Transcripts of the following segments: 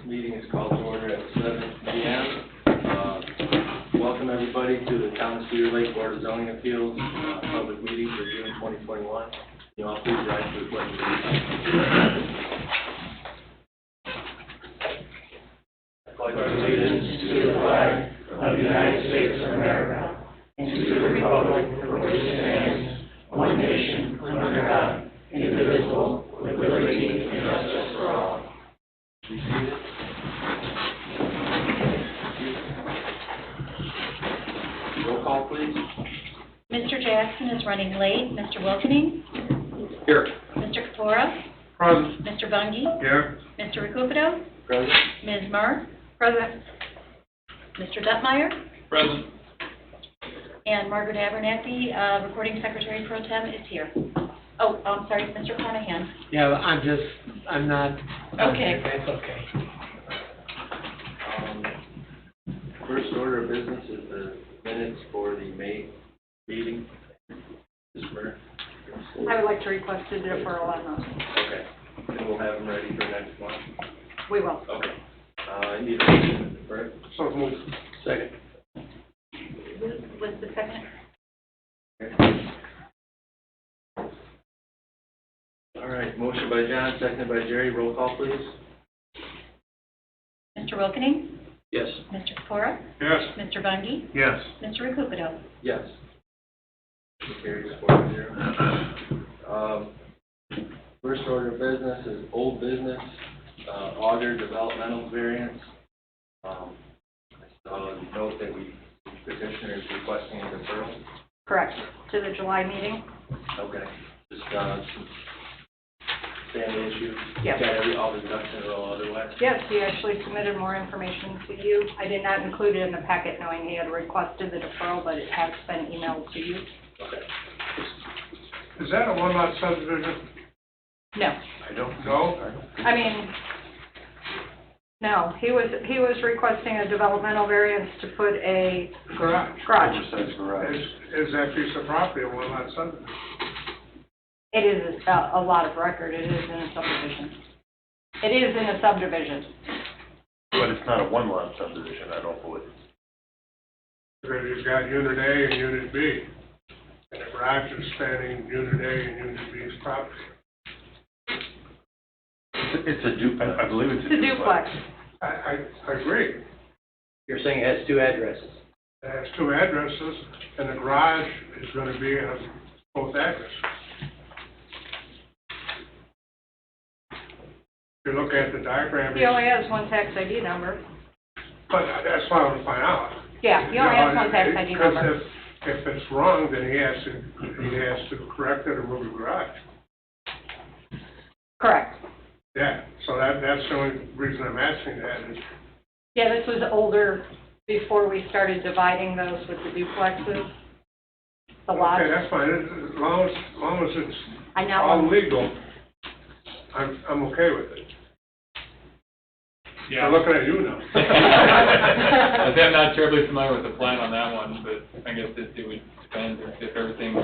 meeting is called to order at 7 p.m. Welcome everybody to the Town of Cedar Lake Board of Zoning Appeals public meeting for June 2021. You all please rise to the pledge of allegiance to the flag of the United States of America and to the republic for which it stands, one nation, under God, indivisible, with liberty and justice for all. Be seated. Roll call, please. Mr. Jackson is running late. Mr. Wilkening? Here. Mr. Kapora? Present. Mr. Bungie? Here. Mr. Recupero? Present. Ms. Murr? Present. Mr. Duttmeyer? Present. And Margaret Abernathy, Recording Secretary Pro Tem, is here. Oh, I'm sorry, Mr. Carnahan. Yeah, I'm not. Okay. That's okay. First order of business is the minutes for the May meeting. Ms. Murr? I would like to request a deferral on those. Okay. And we'll have them ready for next month. We will. Okay. I need a motion, right? So moved. Second. Who was the second? All right, motion by John, seconded by Jerry. Roll call, please. Mr. Wilkening? Yes. Mr. Kapora? Yes. Mr. Bungie? Yes. Mr. Recupero? Yes. Carries 4-0. First order of business is old business, Auger developmental variance. I saw a note that petitioner is requesting a deferral. Correct. To the July meeting? Okay. Just some family issues. Yes. Got all the ducks in a row otherwise. Yes, he actually submitted more information to you. I did not include it in the packet knowing he had requested the deferral, but it has been emailed to you. Okay. Is that a one-lot subdivision? No. I don't No. I mean, no. He was requesting a developmental variance to put a Garage. garage. Is that piece of property a one-lot subdivision? It is a lot of record. It is in a subdivision. It is in a subdivision. But it's not a one-lot subdivision, I don't believe. Because you've got Unit A and Unit B. And the garage is spanning Unit A and Unit B's property. It's a duplex. I believe it's It's a duplex. I agree. You're saying it has two addresses? It has two addresses, and the garage is going to be on both addresses. If you look at the diagram, He only has one tax ID number. but that's what I want to find out. Yeah, he only has one tax ID Because number. if it's wrong, then he has to correct it or move the garage. Correct. Yeah, so that's the only reason I'm asking that is, Yeah, this was older before we started dividing those with the duplexes. The lots. okay, that's fine, as long as it's I now. all legal, I'm okay with it. Yeah. I'm looking at you now. I say I'm not terribly familiar with the plan on that one, but I guess it would depend if everything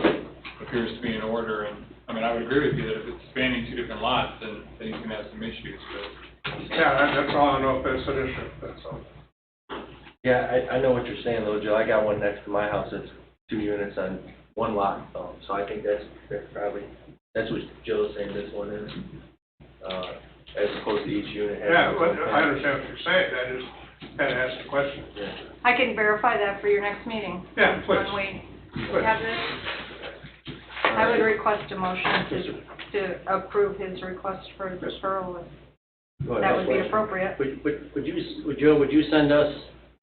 appears to be in order. And I mean, I would agree with you that if it's spanning two different lots, then he's going to have some issues. But Yeah, that's all I know if that's an issue, that's all. Yeah, I know what you're saying though, Joe. I got one next to my house that's 2 units on one lot, so I think that's probably, that's what Joe's saying this one is, as opposed to each unit having Yeah, its but own I plan. understand what you're saying, I just had to ask the question. Yeah. I can verify that for your next meeting. Yeah, please. When we Please. have this. I would request a motion to approve his request for deferral. Go ahead. That would be appropriate. Would you send us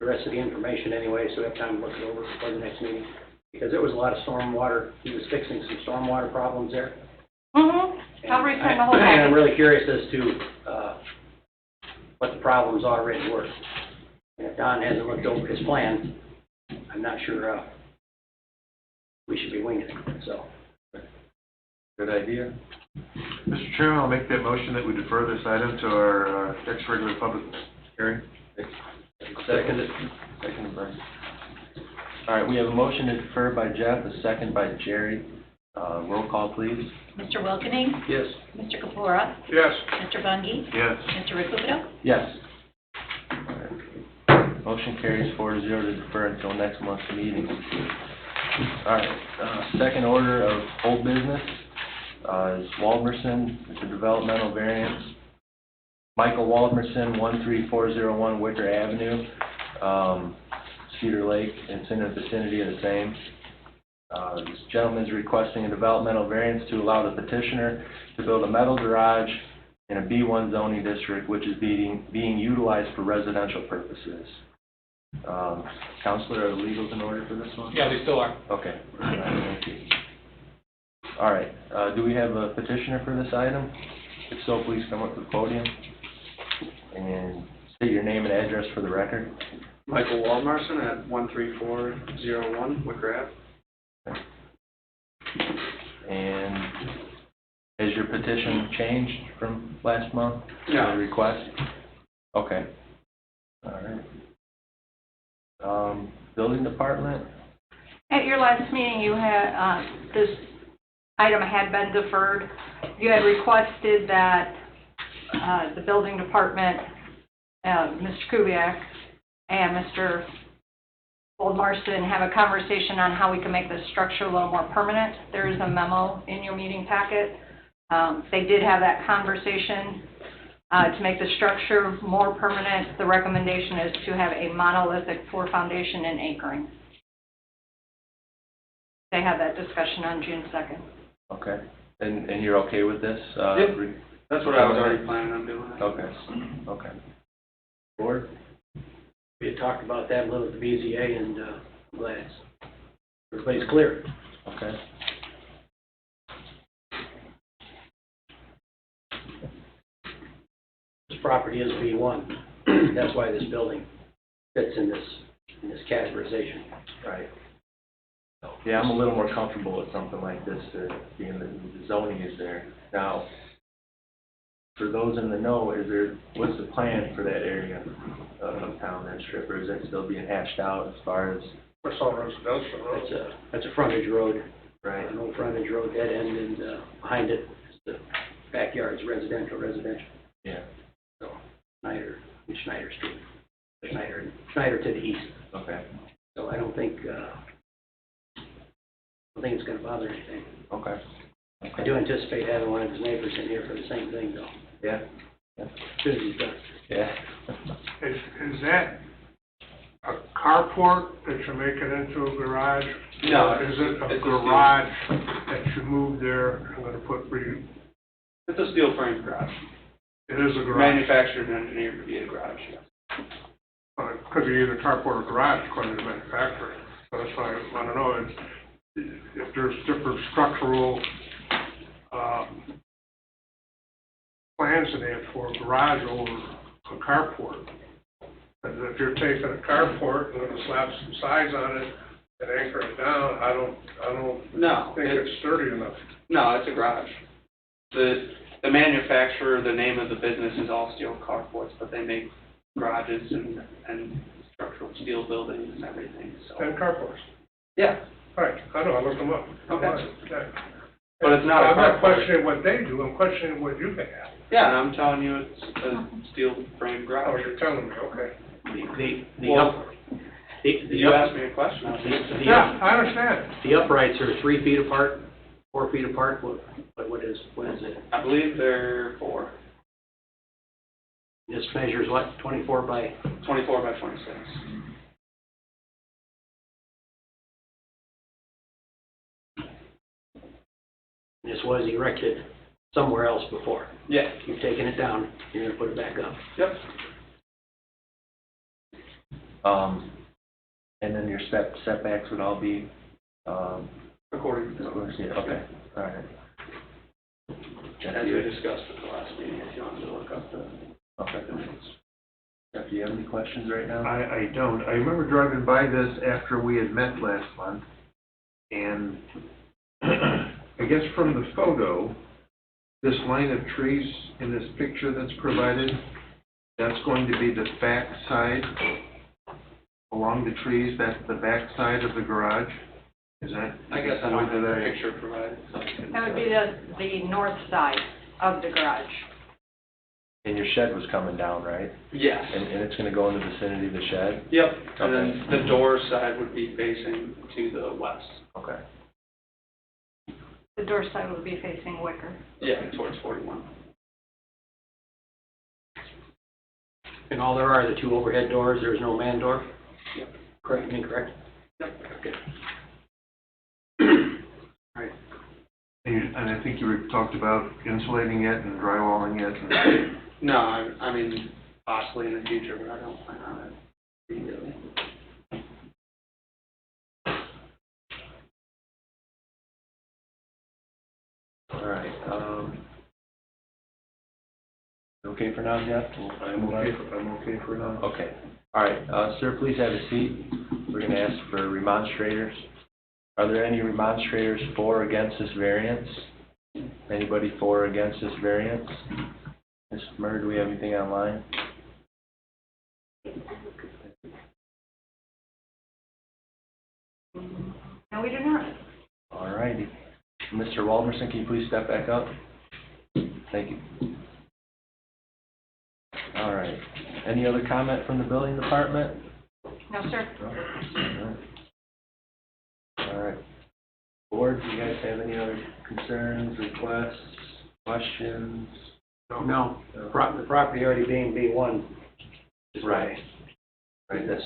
the rest of the information anyway, so we have time to look it over before the next meeting? Because there was a lot of stormwater, he was fixing some stormwater problems there. Mm-hmm. I'll resend the whole And I'm package. really curious as to what the problems already were. And if Don hasn't looked over his plan, I'm not sure we should be winging it, so. Good idea. Mr. Chairman, I'll make that motion that we defer this item to our next regular public hearing. Seconded by. All right, we have a motion to defer by Jeff, a second by Jerry. Roll call, please. Mr. Wilkening? Yes. Mr. Kapora? Yes. Mr. Bungie? Yes. Mr. Recupero? Yes. Motion carries 4-0 to defer until next month's meeting. All right, second order of old business, is Waldmerson, it's a developmental variance. Michael Waldmerson, 13401 Wicker Avenue, Cedar Lake, it's in the vicinity of the same. This gentleman is requesting a developmental variance to allow the petitioner to build a metal garage in a B1 zoning district, which is being utilized for residential purposes. Counselor, are the legals in order for this one? Yeah, they still are. Okay. Thank you. All right, do we have a petitioner for this item? If so, please come up to the podium and state your name and address for the record. Michael Waldmarson at 13401 Wicker Ave. And has your petition changed from last month? No. The request? Okay. All right. Building department? At your last meeting, you had, this item had been deferred. You had requested that the building department, Mr. Kubiak and Mr. Waldmarson have a conversation on how we can make this structure a little more permanent. There is a memo in your meeting packet. They did have that conversation. To make the structure more permanent, the recommendation is to have a monolithic pour foundation and anchoring. They had that discussion on June 2nd. Okay. And you're okay with this? Yep. That's what I was already planning on doing. Okay. Okay. Board? We had talked about that a little at the BZA, and I'm glad everybody's clear. Okay. This property is B1. That's why this building fits in this categorization. Right. Yeah, I'm a little more comfortable with something like this, being the zoning is there. Now, for those in the know, what's the plan for that area of town, that strip, or is that still being hashed out as far as? That's all residential, right? That's a frontage road. Right. An old frontage road, dead end, and behind it, the backyard's residential. Yeah. So, Schneider Street. Schneider to the east. Okay. So I don't think it's gonna bother anything. Okay. I do anticipate having one of his neighbors in here for the same thing, though, Yeah. as soon as he's done. Yeah. Is that a carport that you make it into a garage? No, Or is it a it's a garage that you move there and gonna put It's a steel frame garage. it is a garage? Manufactured and engineered to be a garage, yes. Could be either carport or garage according to the manufacturer. So that's why I want to know if there's different structural, plans in it for a garage over a carport. And if you're taking a carport and gonna slap some sides on it and anchor it down, I don't No, think it's sturdy enough. no, it's a garage. The manufacturer, the name of the business is All Steel Carports, but they make garages and structural steel buildings and everything, so. 10 carports. Yeah, Right, I know, I looked them up. Okay. Yeah. But it's not a I'm not carport. questioning what they do, I'm questioning what you can have. yeah, and I'm telling you, it's a steel frame Oh, garage. you're telling me, okay. You asked me a question, I was answering. Yeah, I understand. The uprights are 3 feet apart, 4 feet apart. What is it? I believe they're 4, This measures what? 24 by. 24 by 26. This was erected somewhere else before. Yeah. You've taken it down. You're gonna put it back up. Yep. And then your setbacks would all be, According to, okay, all right. as we discussed at the last meeting, if you wanted to look up the. Okay. Jeff, do you have any questions right now? I don't. I remember driving by this after we had met last month, and I guess from the photo, this line of trees in this picture that's provided, that's going to be the back side, along the trees, that's the back side of the garage? Is that? I guess I don't have the picture provided. That would be the north side of the garage. And your shed was coming down, right? Yes. And it's gonna go in the vicinity of the shed? Yep, and then the door side would be facing to the west. Okay. The door side will be facing Wicker. Yeah, towards 41. And all there are the two overhead doors, there's no man door? Yep. Correct, incorrect? Yep. Okay. And I think you talked about insulating it and drywalling it and... No, I mean, possibly in the future, but I don't plan on it immediately. All right, okay for now, Jeff? I'm okay for now. Okay. All right, sir, please have a seat. We're gonna ask for remonstrators. Are there any remonstrators for or against this variance? Anybody for or against this variance? Ms. Murray, do we have anything online? No, we do not. All righty. Mr. Walderson, can you please step back up? Thank you. All right. Any other comment from the building department? No, sir. All right. Board, do you guys have any other concerns, requests, questions? No, the property already being B1. is Right. Right, that's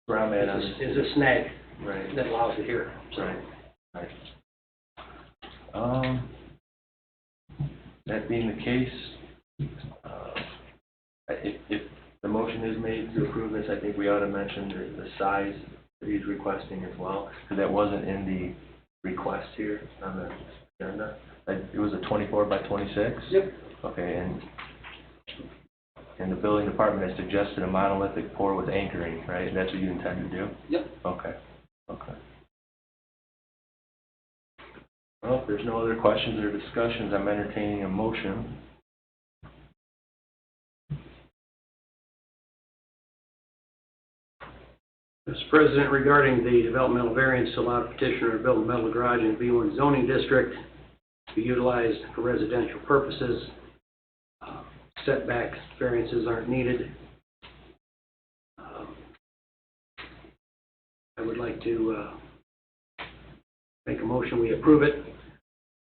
where I'm at on Is this. a snag Right, that allows it here. right, right. That being the case, if the motion is made to approve this, I think we ought to mention the size that he's requesting as well, because that wasn't in the request here on the agenda. It was a 24 by 26? Yep. Okay, and the building department has suggested a monolithic pour with anchoring, right? That's what you intend to do? Yep. Okay, okay. Well, if there's no other questions or discussions, I'm entertaining a motion. Mr. President, regarding the developmental variance to allow petitioner to build a metal garage in B1 zoning district to be utilized for residential purposes, setback variances aren't needed. I would like to make a motion, we approve it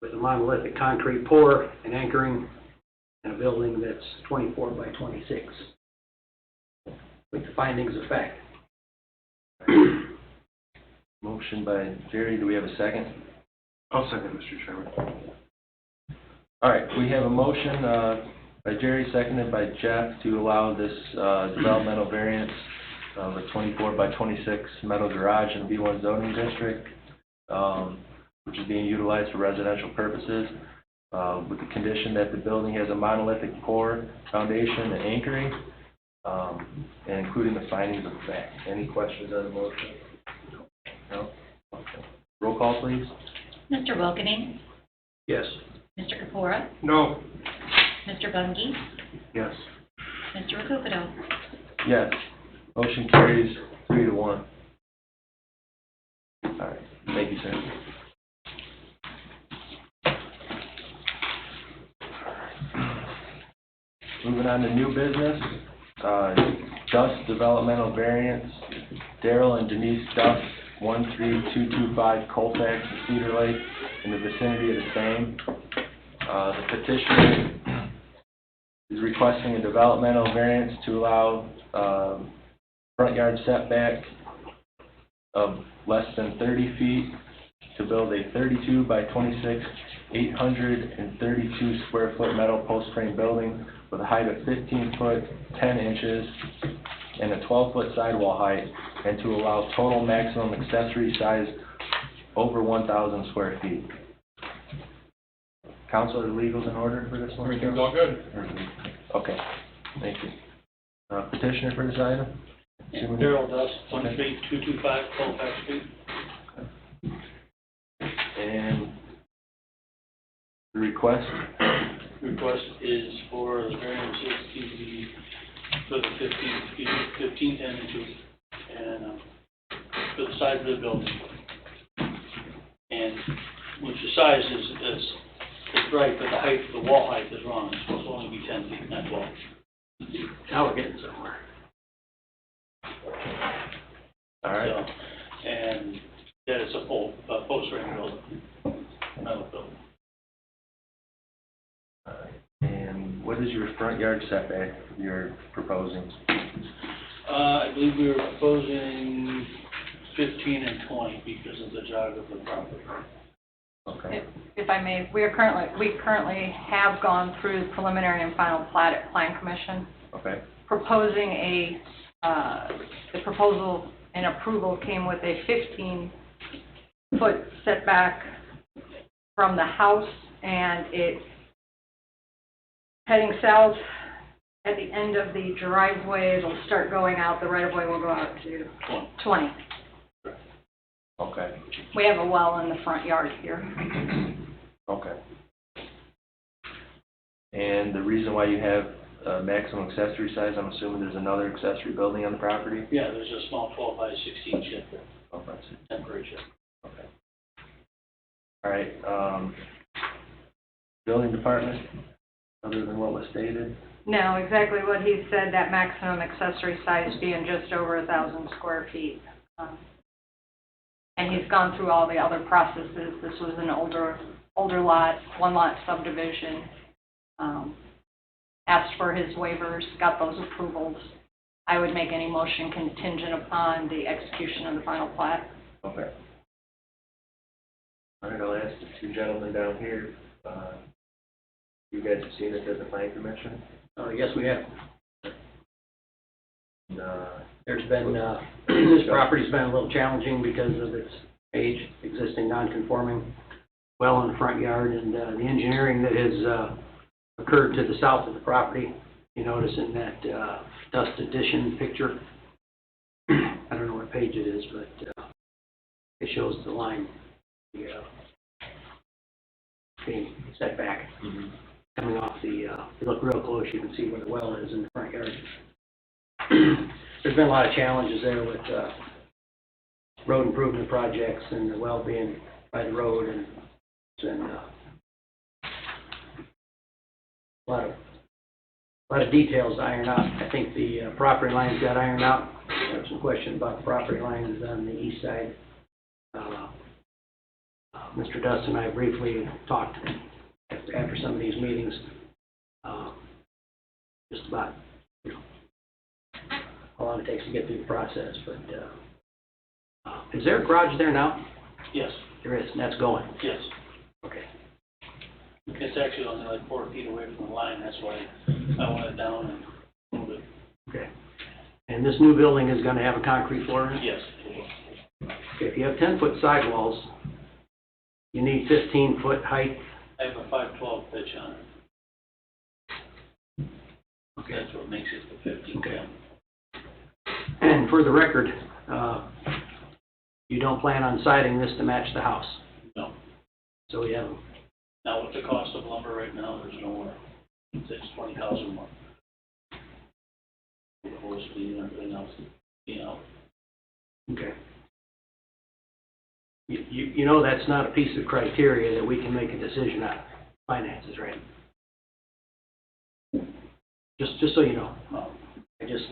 with a monolithic concrete pour and anchoring in a building that's 24 by 26 with the findings of fact. Motion by Jerry, do we have a second? I'll second, Mr. Chairman. All right, we have a motion by Jerry, seconded by Jeff, to allow this developmental variance of a 24 by 26 metal garage in the B1 zoning district, which is being utilized for residential purposes, with the condition that the building has a monolithic pour, foundation, and anchoring, and including the findings of fact. Any questions on the motion? No? Okay. Roll call, please. Mr. Wilkening? Yes. Mr. Kapura? No, Mr. Bungie? Yes. Mr. Rakupedo? Yes. Motion carries 3-1. All right. Thank you, sir. Moving on to new business, Dust Developmental Variance, Daryl and Denise Dust, 13225 Colfax, Cedar Lake, in the vicinity of the same. The petitioner is requesting a developmental variance to allow front yard setback of less than 30 feet to build a 32 by 26, 832 square foot metal post frame building with a height of 15 foot 10 inches and a 12-foot sidewall height, and to allow total maximum accessory size over 1,000 square feet. Council, are the legals in order for this one? Everything's all good. Okay, thank you. Petitioner for this item? Daryl Dust, 13225 Colfax Street. And the request? Request is for the variances to be for the 15 10 inches, and for the size of the building. And which the size is It's right, but the height, the wall height is wrong. It's supposed to only be 10 feet, not 12. Now we're getting somewhere. All right. So, and that is a full, post frame building, metal building. And what is your front yard setback you're proposing? I believe we were proposing 15 and 20 because of the jog of the property. Okay. If I may, we currently have gone through preliminary and final plat at Plan Commission, Okay. proposing the proposal and approval came with a 15-foot setback from the house, and it heading south at the end of the driveway, it'll start going out, the right-of-way will go out to 20. Okay. We have a well in the front yard here. Okay. And the reason why you have a maximum accessory size, I'm assuming there's another accessory building on the property? Yeah, there's a small 12 by 16 shed there, Oh, that's it. temporary shed. Okay. All right, building department, other than what was stated? No, exactly what he said, that maximum accessory size being just over 1,000 square feet. And he's gone through all the other processes. This was an older lot, one lot subdivision. Asked for his waivers, got those approvals. I would make any motion contingent upon the execution of the final plat. Okay. All right, I'll ask the two gentlemen down here, you guys have seen it at the planning commission? Yes, we have. And, There's been, this property's been a little challenging because of its age, existing non-conforming well in the front yard, and the engineering that has occurred to the south of the property. You notice in that dust addition picture, I don't know what page it is, but it shows the line, being set back. mhm. Coming off the, if you look real close, you can see where the well is in the front yard. There's been a lot of challenges there with road improvement projects and the well being by the road, and it's been a lot of details to iron out. I think the property lines got ironed out. There was some question about the property lines on the east side. Mr. Dust and I briefly talked after some of these meetings, just about, how long it takes to get through the process, but, is there a garage there now? Yes, There is, and that's going, yes. okay. It's actually only like 4 feet away from the line. That's why I went it down and moved it. Okay. And this new building is gonna have a concrete floor in it? Yes. Okay, if you have 10-foot sidewalls, you need 15-foot height. I have a 512 pitch on it. Okay. That's what makes it the 15. Okay. And for the record, you don't plan on siding this to match the house? No. So we have, Now with the cost of lumber right now, there's no way. It's $20,000 more. The whole speed and everything else, okay. You know that's not a piece of criteria that we can make a decision on, finances, right? Just so you know. I just,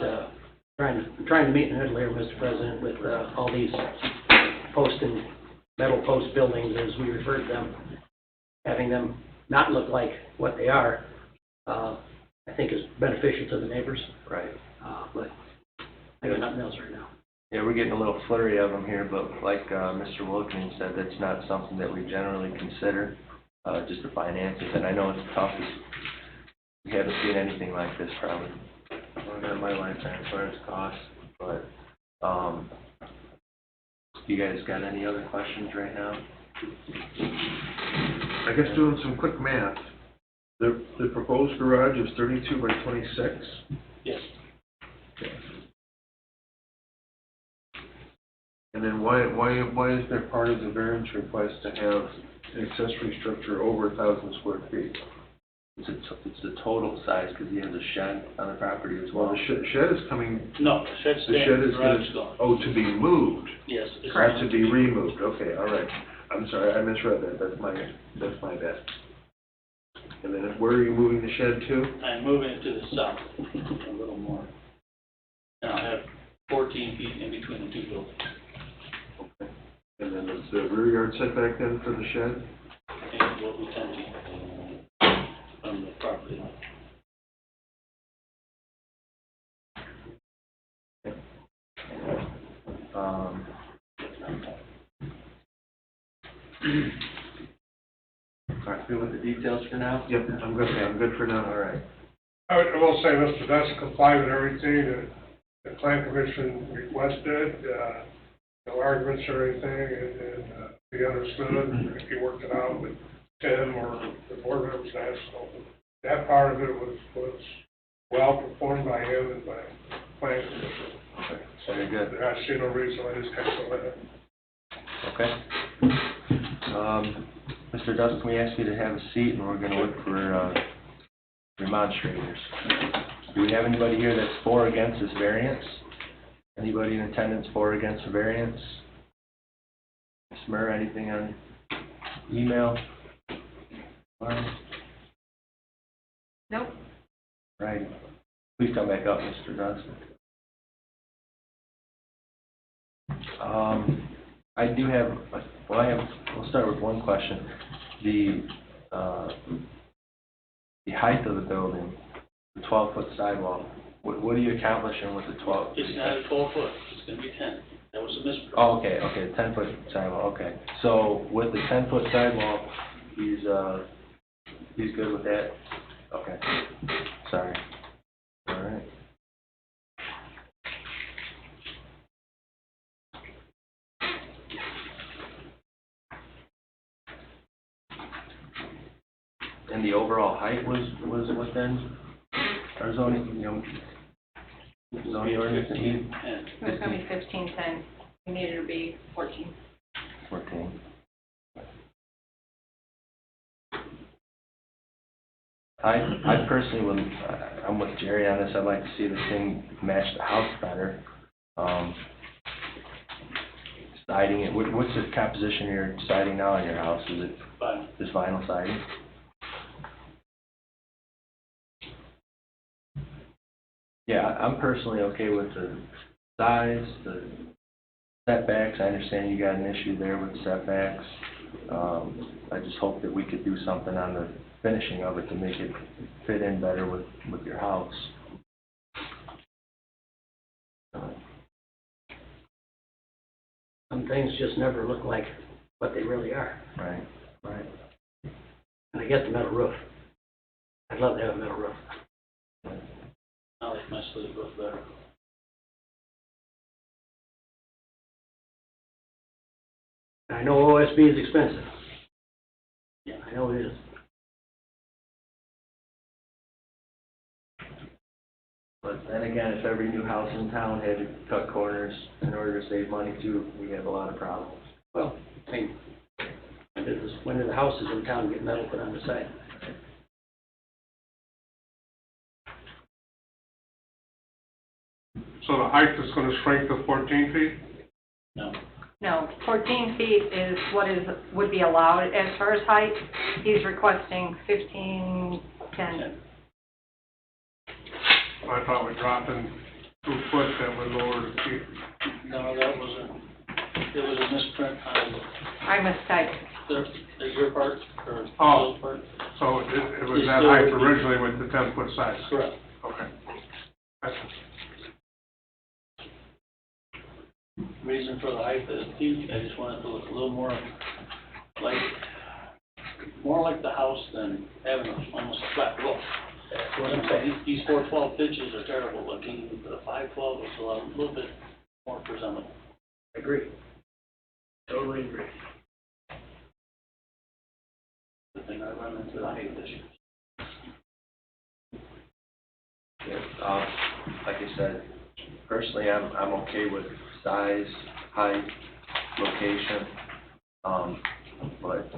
trying to meet in the middle here, Mr. President, with, all these post and metal post buildings, as we refer to them, having them not look like what they are, I think is beneficial to the neighbors, Right. but I got nothing else right now. Yeah, we're getting a little flurry of them here, but like, Mr. Wilkins said, that's not something that we generally consider, just the finances, and I know it's tough. We haven't seen anything like this probably, in my lifetime as far as cost, but, you guys got any other questions right now? I guess doing some quick math, the proposed garage is 32 by 26? yes. And then why is there part of the variance request to have an accessory structure over 1,000 square feet? It's the total size, because he has a shed on the property as Well, well. the shed is coming, No, the shed's the shed standing, is the garage is gone. gonna, to be moved, Yes. it's not gone. to be removed, okay, all right. I'm sorry, I misread that, that's my bad. And then where are you moving the shed to? I'm moving it to the south, a little more. And I'll have 14 feet in between the two buildings. Okay. And then is the rear yard setback then for the shed? And it will be 10 feet from the property line. All right, good with the details for now? Yep, I'm good for now. All right. I will say, Mr. Dust complied with everything that the plan commission requested, no arguments or anything, and he understood, he worked it out with Tim or the board members, so that part of it was well performed by him and by the plan commission. Okay, very good. I see no reason why this can't go ahead. Okay. Mr. Dust, can we ask you to have a seat, and we're gonna look for, remonstrators. Do we have anybody here that's for or against this variance? Anybody in attendance for or against the variance? Ms. Murr, anything on email? Nope. Right. Please come back up, Mr. Dust. I do have, we'll start with one question. The height of the building, the 12-foot sidewalk, what are you accomplishing with the 12? It's not a 12 foot, it's gonna be 10. That was a misprint. Oh, okay, 10-foot sidewalk, okay. So with the 10-foot sidewalk, he's good with that? Okay, sorry. All right. And the overall height was within our zoning, zoning ordinance? 15, 10. It was gonna be 1510. We needed to be 14. 14. I personally would, I'm with Jerry on this, I'd like to see this thing match the house better. Siding it, what's the composition you're siding now on your house? Is it Fine. just vinyl siding? Yeah, I'm personally okay with the size, the setbacks. I understand you got an issue there with setbacks. I just hope that we could do something on the finishing of it to make it fit in better with your house. Some things just never look like what they really are. Right, right. And I get the metal roof. I'd love to have a metal roof. I like my slate roof better. And I know OSB is expensive. Yeah, I know it is. But then again, if every new house in town had to cut corners in order to save money too, we have a lot of problems. Well, I mean, when did the houses in town get metal put on the side? So the height is gonna shrink to 14 feet? No. No, 14 feet is what would be allowed as far as height. He's requesting 1510. I thought we're dropping 2 foot, that would lower the feet. No, that was it was a misprint on I mistyped. your part, or Oh. Bill's part. So it was It's that still- height originally with the 10-foot size? Correct. Okay. That's- Reason for the height of the feet, I just want it to look a little more like the house than having almost a flat roof. That's what I'm saying. These 412 pitches are terrible looking, but a 512 is a little bit more presentable. Agree. Totally agree. The thing I run into the height issue. Yeah, like I said, personally, I'm okay with size, height, location, but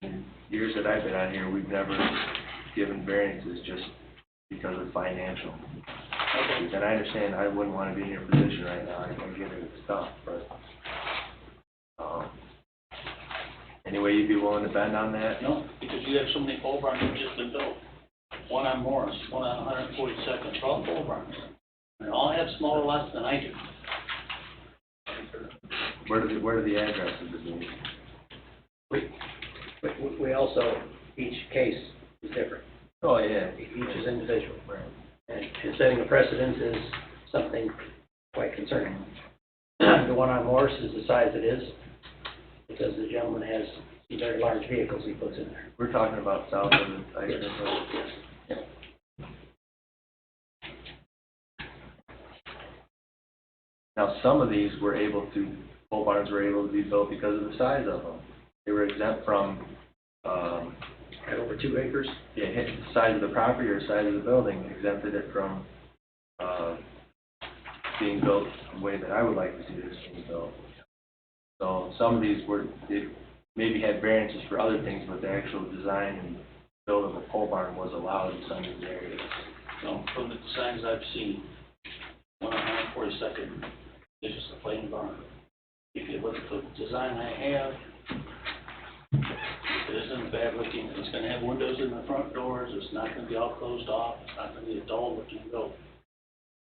in years that I've been on here, we've never given variances just because of financial. Okay. And I understand I wouldn't want to be in your position right now, I get it, it's tough, but, and Any way you'd be willing to bend on that? No, because you have so many pole barns that just been built. One on Morris, one on 142nd, they're all pole barns. They all have smaller lots than I do. Where do the addresses be? We also, each case is different. Oh, yeah. Each is individual. And setting a precedent is something quite concerning. The one on Morris is the size it is because the gentleman has some very large vehicles he puts in there. We're talking about south of the ice rink road. Yes. Now, some of these pole barns were able to be built because of the size of them. They were exempt from, At over 2 acres. yeah, the size of the property or size of the building, exempted it from, being built the way that I would like to see this being built. So some of these they maybe had variances for other things, but the actual design and build of a pole barn was allowed in some of these areas. So from the designs I've seen, one on 142nd is just a plain barn. If you look at the design I have, it isn't bad looking. It's gonna have windows in the front doors. It's not gonna be all closed off. It's not gonna be a dull looking building.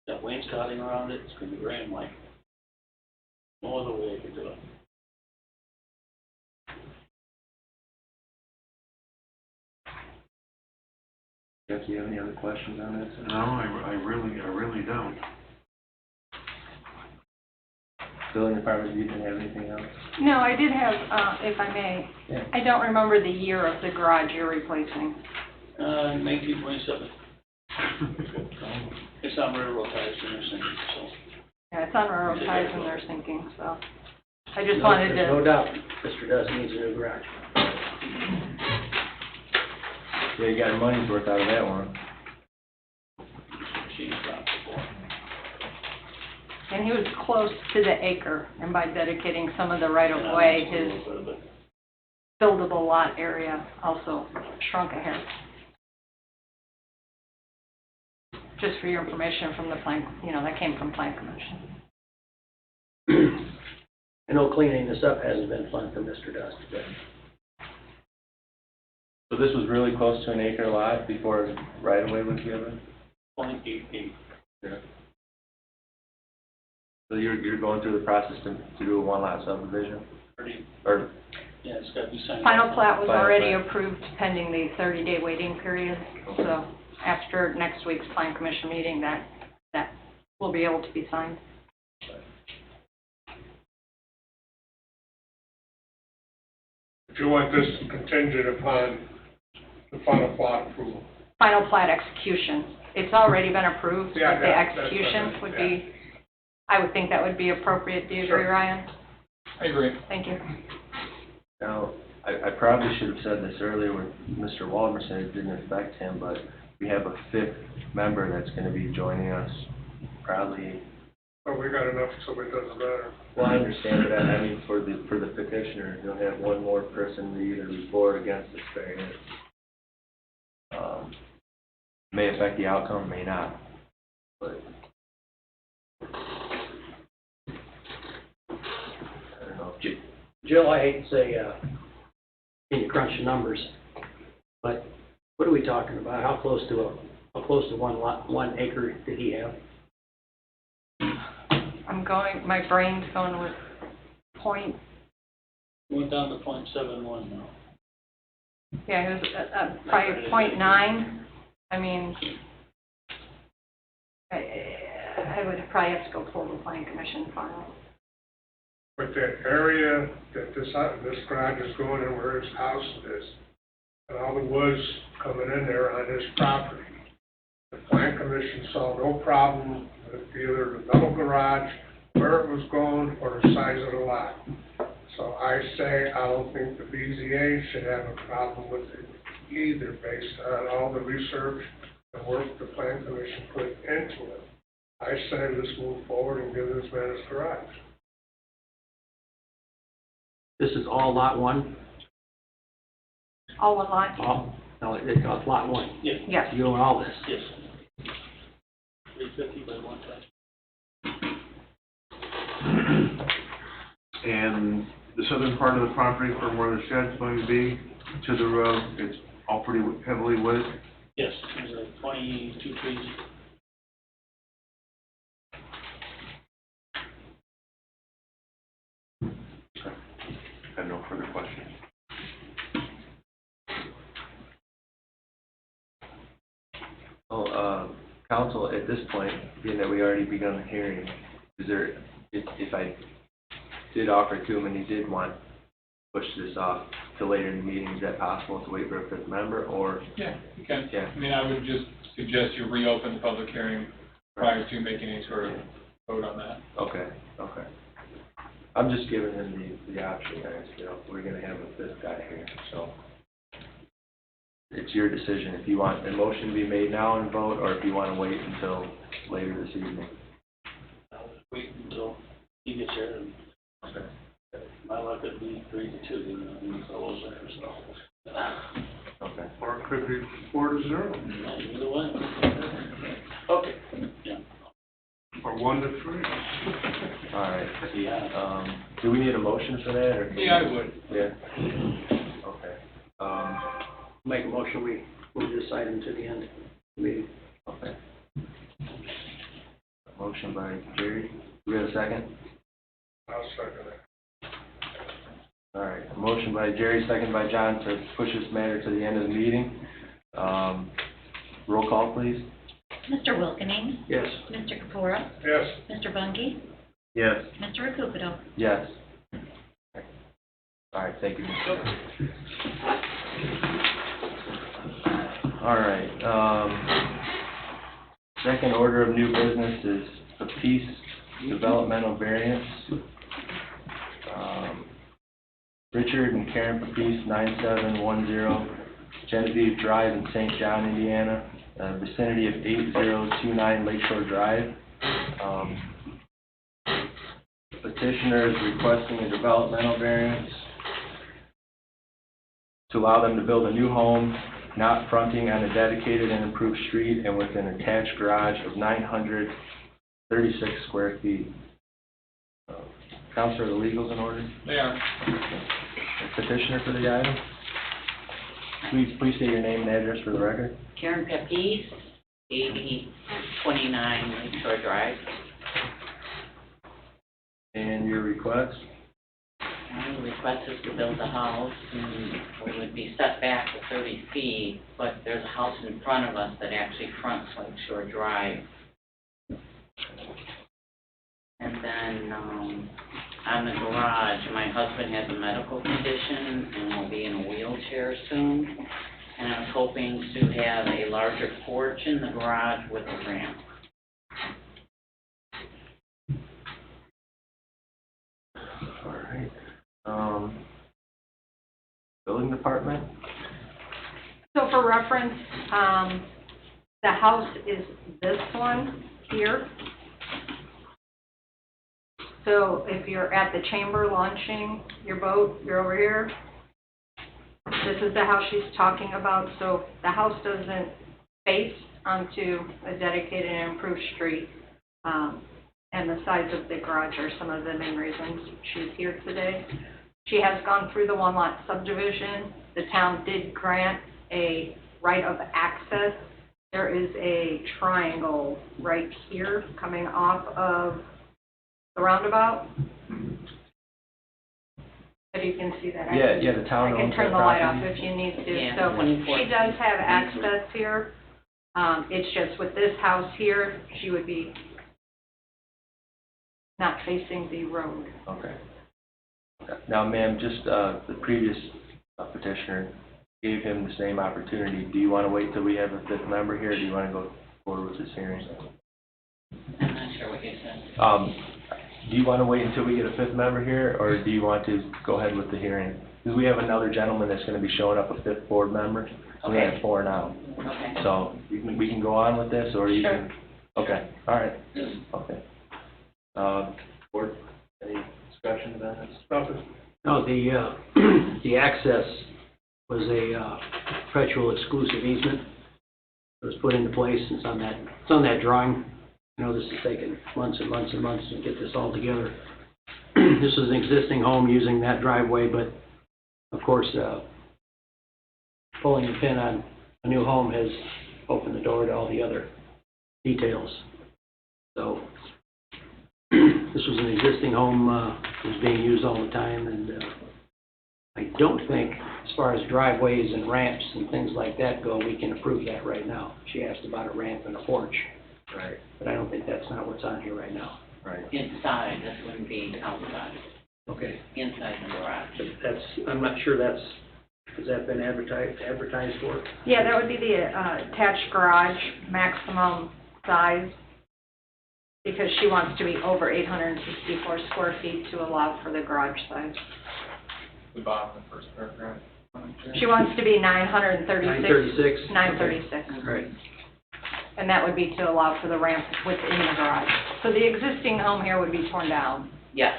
Got wainscoting around it. It's gonna be grand like. No other way I could do it. Jeff, do you have any other questions on this? No, I really don't. Building department, you didn't have anything else? No, I did have, if I may, Yeah. I don't remember the year of the garage you're replacing. 1927. It's on railroad ties in there, so. Yeah, it's on railroad ties and they're sinking, so. I just wanted There's no to, doubt Mr. Dust needs a new garage. Yeah, you got your money's worth out of that one. She's dropped before. and he was close to the acre, and by dedicating some of the right-of-way, his buildable lot area also shrunk a hair. Just for your information from the plan, that came from Plan Commission. I know cleaning this up hasn't been fun for Mr. Dust, but So this was really close to an acre lot before right-of-way was given? 0.88. Yeah. So you're going through the process to do a one-lot subdivision? Pretty, Or, yeah, it's gotta be signed. Final plat was Final already plat. approved pending the 30-day waiting period, so after next week's Plan Commission meeting, that will be able to be signed. If you want this contingent upon the final plot approval. Final plat execution, it's already been approved, but Yeah, the yeah, that's execution fine, would yeah. be, I would think that would be appropriate. Do you agree, Sure. Ryan? I agree. Thank you. now, I probably should have said this earlier when Mr. Waldner said it didn't affect him, but we have a fifth member that's gonna be joining us, probably. But we got enough so it doesn't matter. Well, I understand, but I mean, for the petitioner, you'll have one more person to either be for or against this variance. May affect the outcome, may not, but. I don't know, Jill, I hate to say, can you crunch the numbers, but what are we talking about? How close to 1 acre did he have? My brain's going with point, Went down to 0.71 now. yeah, it was probably .9. I mean, I would probably have to go pull the Plan Commission file. But that area that this garage is going in where his house is, and all the woods coming in there on his property, the Plan Commission saw no problem with either the double garage, where it was going, or the size of the lot. So I say I don't think the BZA should have a problem with it either, based on all the research and work the Plan Commission put into it. I say let's move forward and give this man his garage. This is all lot 1? All one lot? No, it's lot 1. Yeah, Yes. You own all this. yes. 350 by 110. And the southern part of the property from where the shed's going to be to the road, it's all pretty heavily wooded? Yes, there's like 22 trees. I have no further questions. Well, council, at this point, being that we already begun the hearing, is there, if I did offer to him and he did want to push this off to later in the meeting, is that possible to wait for a fifth member, or? Yeah, you can. Yeah. I mean, I would just suggest you reopen the public hearing prior to making any sort of vote on that. Okay, okay. I'm just giving him the option, guys, you know, we're gonna have a fifth guy here, so. It's your decision, if you want a motion to be made now and vote, or if you wanna wait until later this evening. I'll just wait until he gets here, and Okay. my luck would be 3-2, you know, these fellows there, so. Okay. Or it could be 4-0, Yeah, either way. Okay, yeah. or 1-3. All right. Yeah. Do we need a motion for that, or? Yeah, I would. Yeah. Okay. Make a motion, we move this item to the end of the meeting. Okay. Motion by Jerry. Do we have a second? I'll second it. All right. Motion by Jerry, second by John to push this matter to the end of the meeting. Roll call, please. Mr. Wilkening? Yes. Mr. Kapura? Yes. Mr. Bungie? Yes. Mr. Rakupido? Yes. All right, thank you. All right, second order of new business is the Peace Developmental Variance. Richard and Karen Papice, 9710 Genevieve Drive in St. John, Indiana, vicinity of 8029 Lakeshore Drive. The petitioner is requesting a developmental variance to allow them to build a new home not fronting on a dedicated and improved street and with an attached garage of 936 square feet. Counselor, the legals in order? They are. The petitioner for the item? Please state your name and address for the record. Karen Papice, 8029 Lakeshore Drive. And your request? The request is to build a house, and we would be set back to 30 feet, but there's a house in front of us that actually fronts Lakeshore Drive. And then, on the garage, my husband has a medical condition and will be in a wheelchair soon. And I was hoping to have a larger porch in the garage with a ramp. All right. Building department? So for reference, the house is this one here. So if you're at the chamber launching your boat, you're over here. This is the house she's talking about. So the house doesn't face onto a dedicated and improved street. And the size of the garage are some of the main reasons she's here today. She has gone through the one-lot subdivision. The town did grant a right of access. There is a triangle right here coming off of the roundabout. If you can see that. Yeah, the town I can owns turn that the light off property. if you need to. Yeah, So 24. she does have access here. It's just with this house here, she would be not facing the road. Okay. Now, ma'am, just, the previous petitioner gave him the same opportunity. Do you want to wait till we have a fifth member here, or do you want to go forward with this hearing? I'm not sure what you said. Do you want to wait until we get a fifth member here, or do you want to go ahead with the hearing? Because we have another gentleman that's going to be showing up, a fifth board member. We have 4 now. Okay. So we can go on with this, or you Sure. can? Okay, all right, okay. Board, any discussions on this? Nothing. No, the access was a perpetual exclusive easement. It was put into place, it's on that drawing. I know this has taken months and months and months to get this all together. This is an existing home using that driveway, but of course, pulling the pin on a new home has opened the door to all the other details. So this was an existing home, was being used all the time, and I don't think, as far as driveways and ramps and things like that go, we can approve that right now. She asked about a ramp and a porch, Right, but I don't think that's not what's on here right now. right. Inside, this wouldn't be outside, Okay. inside the garage. But that's, I'm not sure that's, has that been advertised for? Yeah, that would be the attached garage maximum size, because she wants to be over 864 square feet to allow for the garage size. The bottom of the first paragraph. She wants to be 936. 936? 936. All right. And that would be to allow for the ramp within the garage. So the existing home here would be torn down. Yes.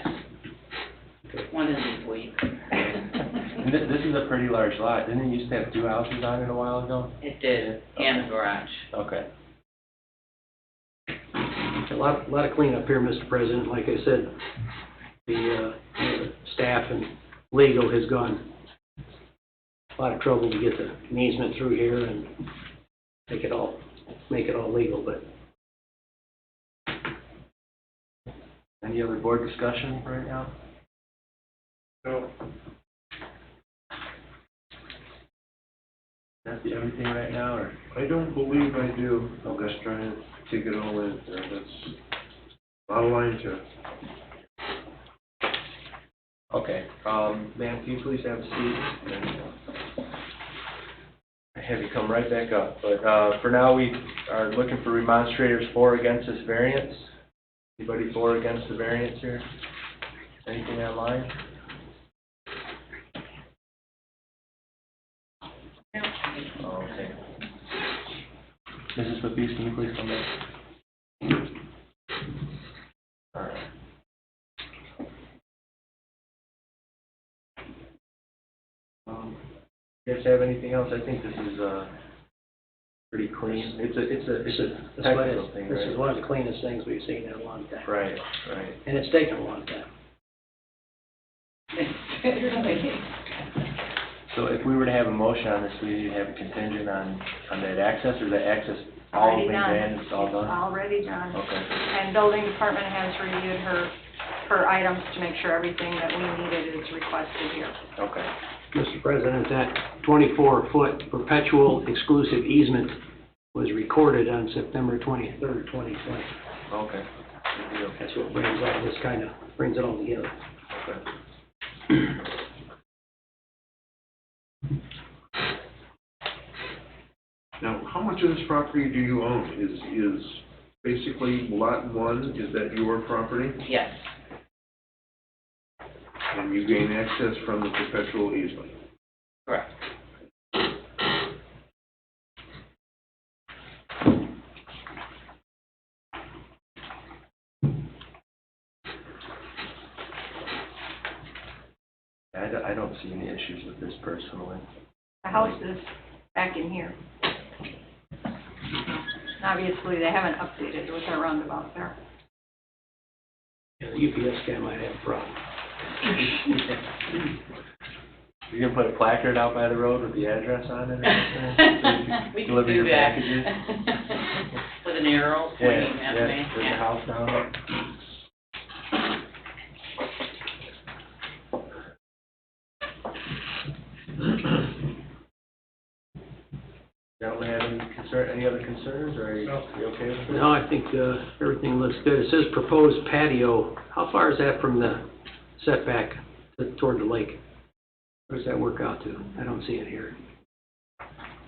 One of these weeks. And this is a pretty large lot. Didn't it used to have 2 houses on it a while ago? It did, and a garage. Okay. A lot of cleanup here, Mr. President. Like I said, the staff and legal has gone a lot of trouble to get the easement through here and make it all legal, but Any other board discussion right now? No. That's everything right now, or? I don't believe I do. I'm just trying to take it all in. That's a lot of lines here. Okay, ma'am, can you please have a seat? And, I have you come right back up, but, for now, we are looking for remonstrators for or against this variance. Anybody for or against the variance here? Anything online? Oh, okay. Mrs. Baptiste, can you please come back? All right. You guys have anything else? I think this is, pretty clean. It's a technical thing, this is right? one of the cleanest things we've seen in a long time. Right, right. And it's taken a long time. So if we were to have a motion on this, we need to have a contingent on that access, or the access, all Already been done. granted, it's all done? Already done. Okay, And building department has reviewed her items to make sure everything that we needed is requested here. okay. Mr. President, that 24-foot perpetual exclusive easement was recorded on September 23rd, 2020. Okay. Good deal. That's what brings all this brings it all together. Okay. Now, how much of this property do you own? Is basically lot 1, is that your property? Yes, And you gain access from the perpetual easement? correct. I don't see any issues with this personally. The house is back in here. Obviously, they haven't updated with their roundabout there. Yeah, the UPS guy might have a problem. You gonna put a placard out by the road with the address on it or something? We can Deliver do your that. packages? With an arrow pointing that way. Yeah, with the house down there. Gentlemen, have any other concerns, or are you okay with it? No, I think everything looks good. It says proposed patio. How far is that from the setback toward the lake? Where does that work out to? I don't see it here.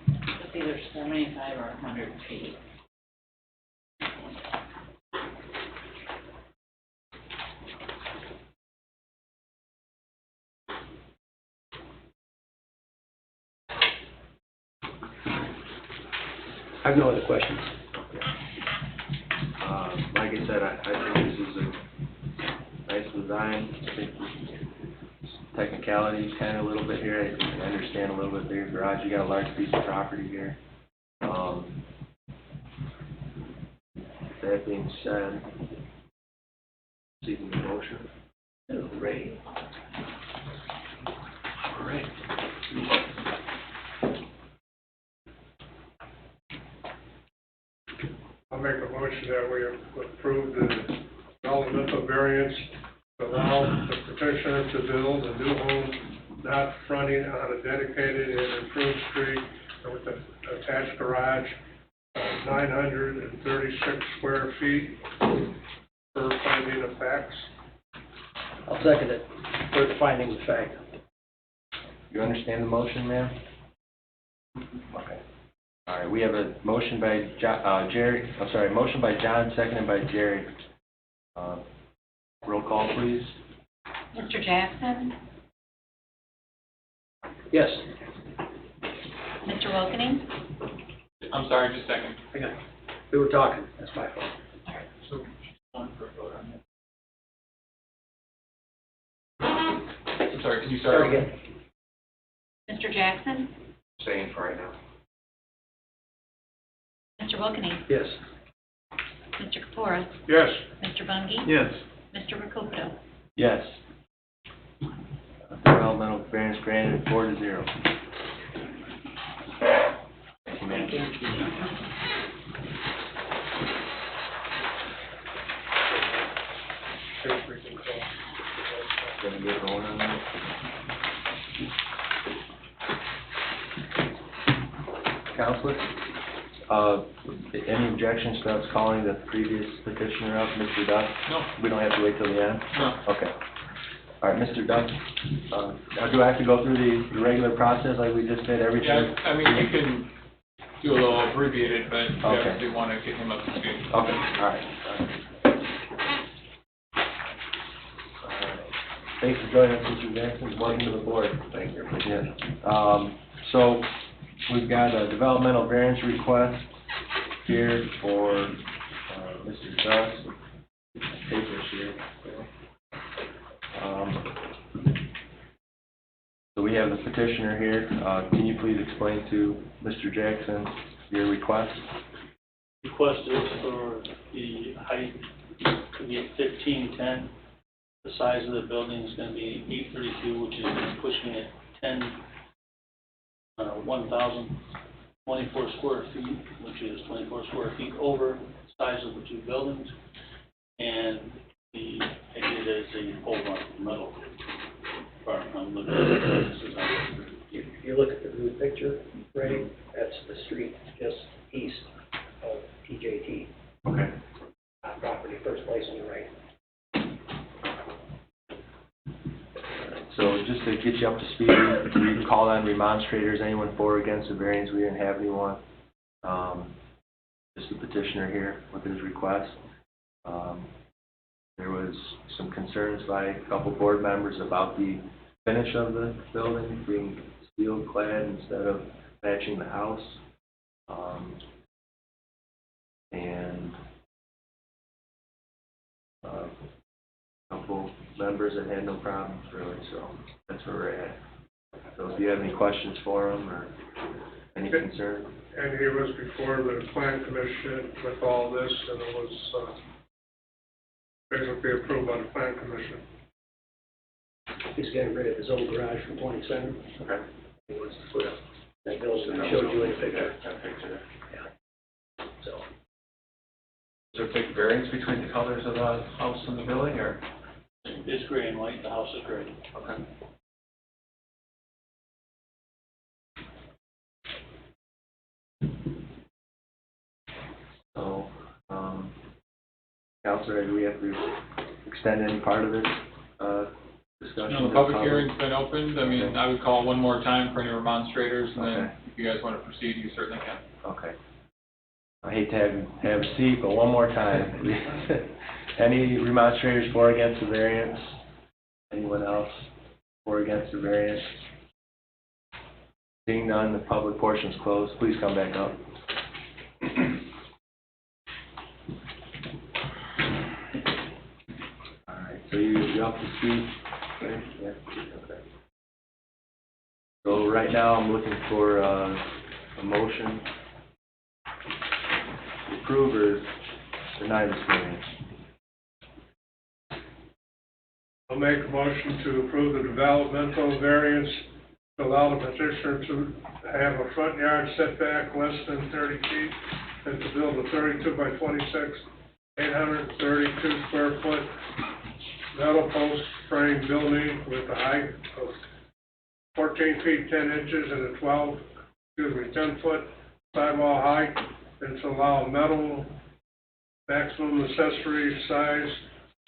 It's either 75 or 100 feet. I have no other questions. Like I said, I think this is a nice design. I think technicalities kind of a little bit here. I can understand a little bit bigger garage. You got a large piece of property here. That being said, seeking a motion. Ready? All right. I'll make a motion that we approve the developmental variance to allow the petitioner to build a new home not fronting on a dedicated and improved street with an attached garage, 936 square feet per finding of facts. I'll second it for the findings of fact. You understand the motion, ma'am? Okay. All right, we have a motion by motion by John, seconded by Jerry. Roll call, please. Mr. Jackson? Yes. Mr. Wilkening? I'm sorry, just a second. Hang on. We were talking. That's my fault. So, one for a vote on that. I'm sorry, can you start Start again. Mr. Jackson? Saying for right now. Mr. Wilkening? Yes. Mr. Kapoor? Yes. Mr. Bungie? Yes. Mr. Recuperto? Yes. Developmental variance granted 4-0. Thank you, ma'am. Gonna get going on that. Counselor, any objections to us calling the previous petitioner up, Mr. Duff? No. We don't have to wait till the end? No. Okay. All right, Mr. Duff, now do I have to go through the regular process like we just did, everything? Yeah, I mean, you can do a little abbreviated, but you Okay. obviously want to get him up to speed. Okay, all right. Thanks for joining us, Mr. Jackson. Welcome to the board. Thank you. Yeah. So we've got a developmental variance request here for Mr. Duff. Papers here. So we have the petitioner here. Can you please explain to Mr. Jackson your request? Request is for the height to be at 1510. The size of the building is going to be 832, which is pushing it 1,024 square feet, which is 24 square feet over the size of the two buildings. And the idea is a pole barn metal barn. I'm looking at this is how If you look at the blue picture, Ray, that's the street just east of TJT. Okay. Property, first place on the right. So just to get you up to speed, we called on remonstrators, anyone for or against the variance, we didn't have anyone. Just the petitioner here with his request. There was some concerns by a couple board members about the finish of the building being steel clad instead of matching the house. And a couple members that had no problems really, so that's where we're at. So if you have any questions for him or any concern? And he was before the plan commission with all this, and it was basically approved by the plan commission. He's getting rid of his old garage from 27. Okay. He wants to put up that building I showed you in the picture. That picture. Yeah. So, Is there a big variance between the colors of the house and the building, or? it's gray and white. The house is gray. Okay. So, Counselor, do we have to extend any part of this, discussion? No, the public hearing's been opened. I mean, I would call one more time for any remonstrators, and then Okay. if you guys want to proceed, you certainly can. Okay. I hate to have a seat, but one more time. Any remonstrators for or against the variance? Anyone else for or against the variance? Seeing none, the public portion is closed. Please come back up. All right, so you're up to speed? Okay. Yeah. Okay. So right now, I'm looking for a motion to approve or deny this variance. I'll make a motion to approve the developmental variance to allow the petitioner to have a front yard setback less than 30 feet and to build a 32 by 26, 832 square foot metal post frame building with a height of 14 feet 10 inches and a 10 foot sidewall height, and to allow metal maximum accessory size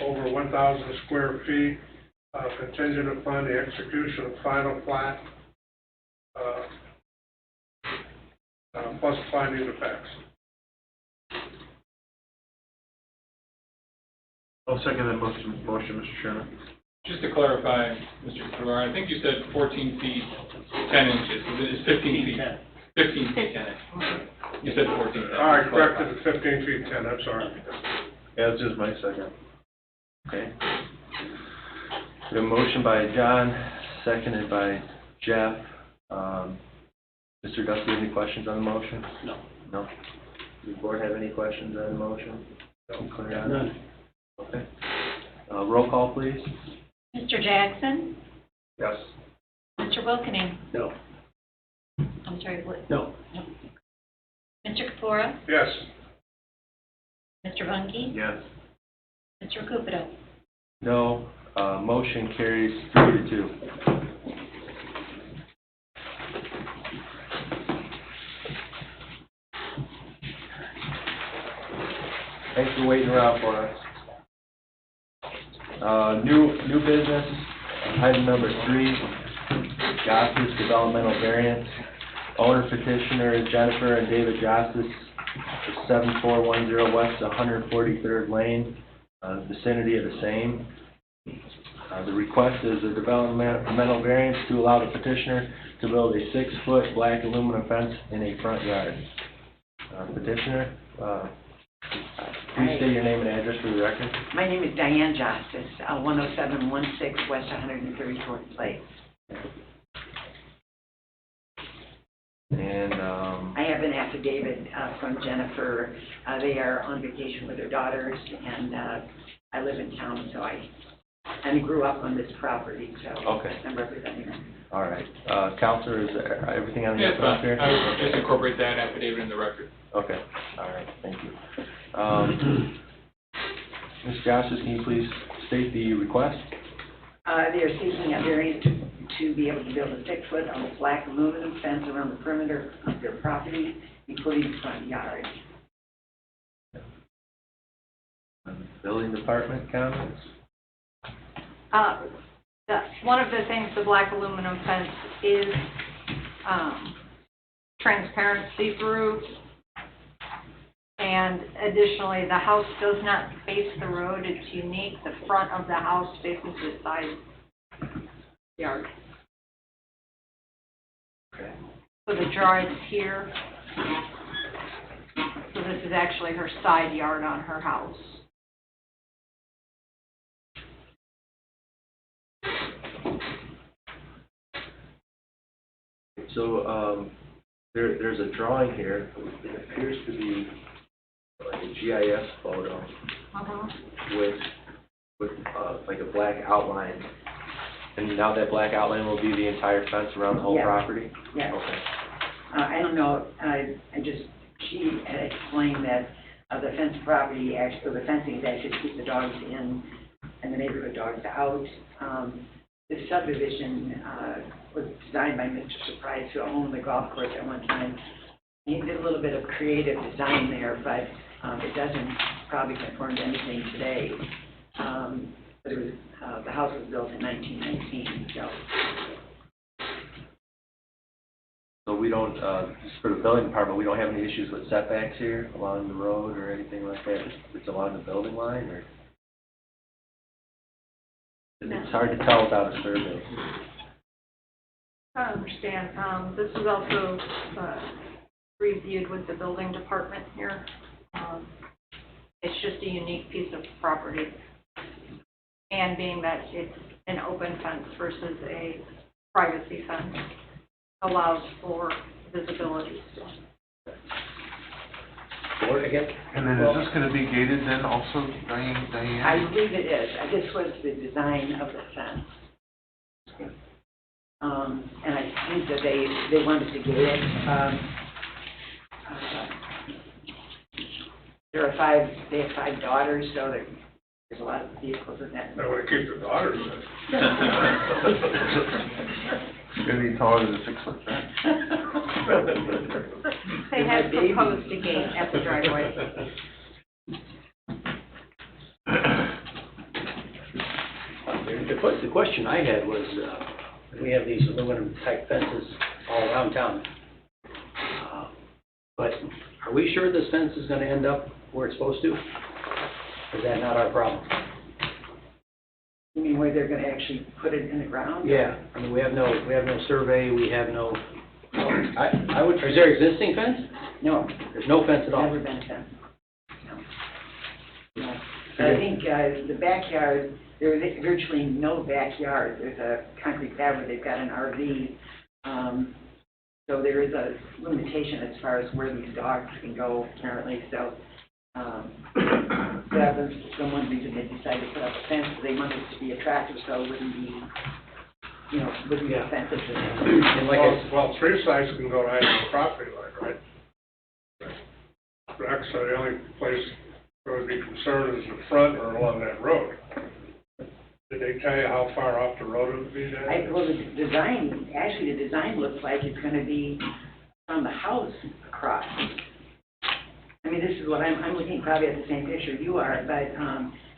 over 1,000 square feet, contingent upon the execution of final plat, plus finding the facts. I'll second that motion, Mr. Chairman. Just to clarify, Mr. Couture, I think you said 14 feet, 10 inches, it's 15 feet. 15 feet, 10 inches. You said 14 feet. All right, corrected to 15 feet 10, I'm sorry. Yeah, this is my second. Okay. We have a motion by John, seconded by Jeff. Mr. Dusty, any questions on the motion? No. No? Does the board have any questions on the motion? No. Clear on it? None. Okay. Roll call, please. Mr. Jackson? Yes. Mr. Wilkening? No. I'm sorry, what? No. Mr. Kapoor? Yes. Mr. Runge? Yes. Mr. Cupido? No. Motion carries 3-2. Thanks for waiting around for us. New business, item number 3, Jostis Developmental Variance. Owner petitioner is Jennifer and David Jostis, 7410 West 143rd Lane, vicinity of the same. The request is a developmental variance to allow the petitioner to build a 6-foot black aluminum fence in a front yard. Petitioner, please state your name and address for the record. My name is Diane Justice, 10716 West 134th Place. And, I have an affidavit from Jennifer. They are on vacation with their daughters, and I live in town, so I grew up on this property, so Okay. I'm representing them. all right. Counselor, is there everything on the Yes, up here? I would just incorporate that affidavit in the record. Okay, all right, thank you. Ms. Justice, can you please state the request? They are seeking a variance to be able to build a 6-foot black aluminum fence around the perimeter of their property, including the front yard. Building department comments? One of the things, the black aluminum fence is transparent, see-through. And additionally, the house does not face the road. It's unique. The front of the house faces the side yard. Okay. So the drawing's here. So this is actually her side yard on her house. So, there's a drawing here. It appears to be like a GIS photo with like a black outline. And now that black outline will be the entire fence around the whole Yes. property? Yes. Okay. I don't know, she had explained that the fence property, actually, the fencing is actually to keep the dogs in and the neighborhood dogs out. This subdivision was designed by Mr. Surprise, who owned the golf course at one time. He did a little bit of creative design there, but it doesn't probably conform to anything today. But it was, the house was built in 1919, so. So we don't, just for the building department, we don't have any issues with setbacks here along the road or anything like that? It's along the building line, or? It's hard to tell without a survey. I understand. This is also reviewed with the building department here. It's just a unique piece of property. And being that it's an open fence versus a privacy fence, allows for visibility. What Or again? And then is this gonna be gated then also, Diane? I believe it is. This was the design of the fence. And I think that they wanted to get it. They have 5 daughters, so there's a lot of vehicles in that. I want to keep the daughters in. It's gonna be taller than a 6-foot fence. They had proposed a gate at the driveway. The question I had was, we have these aluminum type fences all around town. But are we sure this fence is gonna end up where it's supposed to? Or is that not our problem? You mean where they're gonna actually put it in the ground? Yeah, I mean, we have no survey, we have no, is there existing fence? No, There's no fence at all? never been a fence. No. No. I think the backyard, there is virtually no backyard. There's a concrete pad where they've got an RV. So there is a limitation as far as where these dogs can go apparently. So that was one reason they decided to put up a fence. They wanted it to be attractive so it wouldn't be, wouldn't be offensive to them. And like Well, 3 sides can go right on the property line, right? Rex, so the only place I would be concerned is the front or along that road. Did they tell you how far off the road it would be then? Well, the design looks like it's going to be from the house across. I mean, this is what I'm looking probably at the same picture you are, but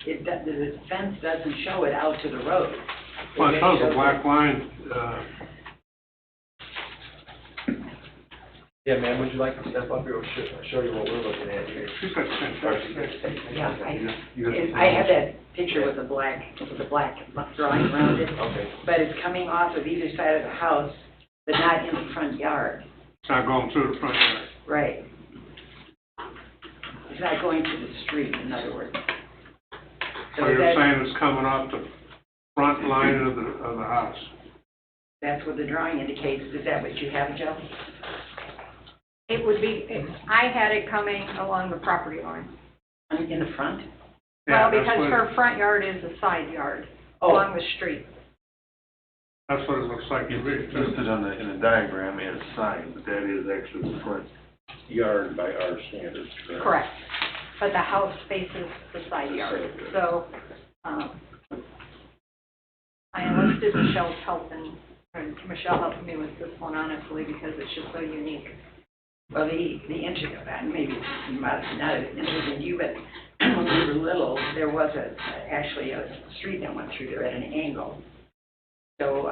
the fence doesn't show it out to the road. Well, it shows a black line, Yeah, ma'am, would you like to step up here? We'll show you what we're looking at here. she's got the same picture. Yeah, I have that picture with the black drawing around it, Okay. but it's coming off of either side of the house, but not in the front yard. It's not going through the front yard. Right. It's not going to the street, in other words. So you're saying it's coming off the front line of the house? That's what the drawing indicates. Is that what you have, Joe? It would be, I had it coming along the property line. In the front? Well, Yeah, that's because what- her front yard is a side yard Oh. along the street. That's what it looks like to me. It's listed in the diagram as sign, but that is actually the front yard by our standards, correct? Correct. But the house faces the side yard. So, I enlisted Michelle's help and Michelle helped me with this one honestly because it's just so unique. Well, the maybe it's not as interesting to you, but when we were little, there was actually a street that went through there at an angle. So,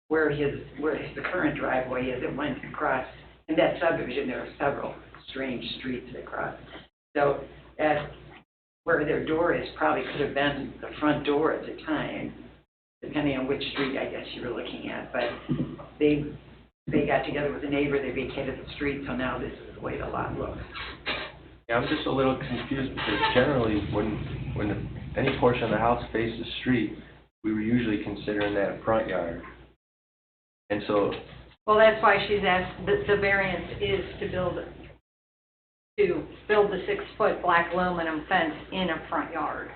where the current driveway is, it went across, in that subdivision, there are several strange streets that cross. So, where their door is probably could have been the front door at the time, depending on which street I guess you were looking at, but they got together with a neighbor, they vacated the street, so now this is the way the lot looks. Yeah, I'm just a little confused because generally when any portion of the house faces the street, we were usually considering that front yard. And so, Well, that's why she's asked, the variance is to build the 6-foot black aluminum fence in a front yard.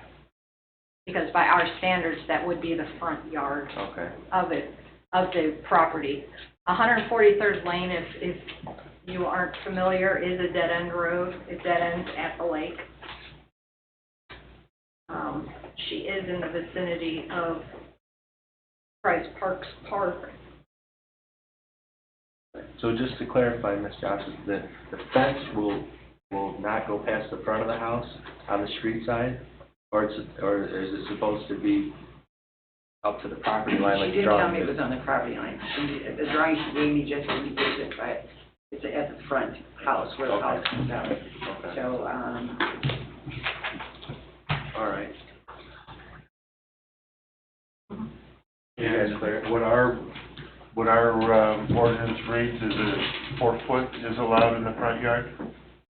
Because by our standards, that would be the front yard okay. of the property. 143rd Lane, if you aren't familiar, is a dead-end road. It dead-ends at the lake. She is in the vicinity of Price Parks Park. So just to clarify, Ms. Johnson, the fence will not go past the front of the house on the street side? Or is it supposed to be up to the property line like She the didn't tell drawing me it is? was on the property line. The drawing she gave me just indicates it, but it's at the front house where the Okay. house comes out. Okay. So, All right. You guys clear? What our ordinance reads is that 4 foot is allowed in the front yard,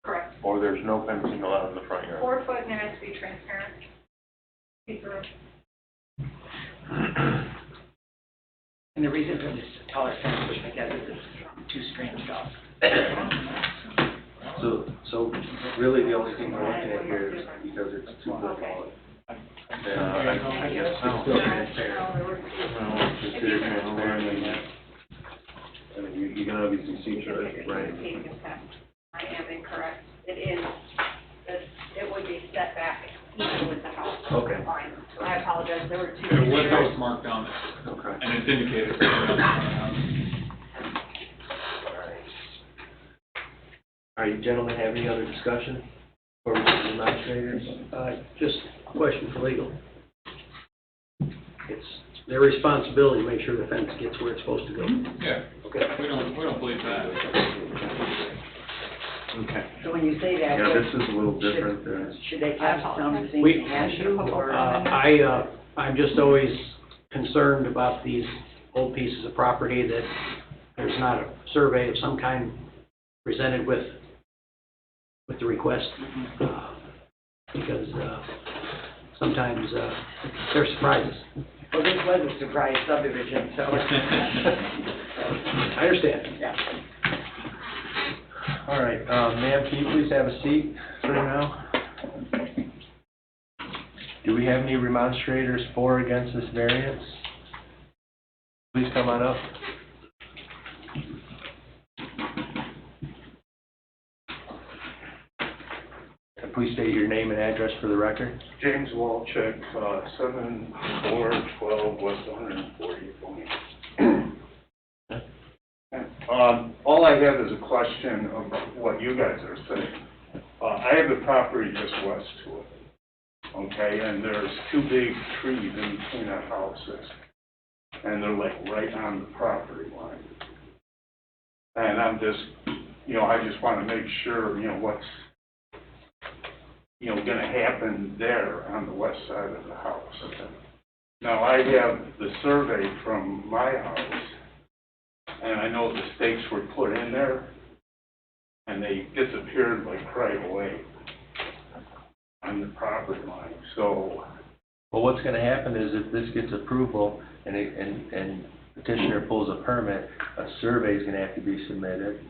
Correct. or there's no fencing allowed in the front yard? 4 foot and it has to be transparent. See through. and the reason for this taller fence was because of the 2 strange dogs. So Really, the only thing we're looking at here is because it's too good. I guess it's still transparent. Consider transparent. I mean, you can obviously see through it, right? I am incorrect. It would be set back even with the house. Okay. Line. I apologize, there were two. The window is marked on there, Okay. and it's indicated. All right, you gentlemen have any other discussion for demonstrators? Just a question for legal. It's their responsibility to make sure the fence gets where it's supposed to go. Yeah, Okay. we don't believe that. Okay. So when you say that, Yeah, this is a little different than, should they have something We- to ask you, or? I'm just always concerned about these old pieces of property that there's not a survey of some kind presented with the request, because sometimes they're surprises. Well, this was a surprise subdivision, so. I understand. Yeah. All right, ma'am, can you please have a seat for now? Do we have any remonstrators for or against this variance? Please come on up. And please state your name and address for the record. James Walchek, 7412 West 140th. All I have is a question of what you guys are saying. I have the property just west to it, okay, and there's two big trees in between our houses, and they're like right on the property line. And I'm just, I just want to make sure, what's, going to happen there on the west side of the house. Now, I have the survey from my house, and I know the stakes were put in there, and they disappeared like right away on the property line, so. Well, what's gonna happen is if this gets approval and petitioner pulls a permit, a survey is gonna have to be submitted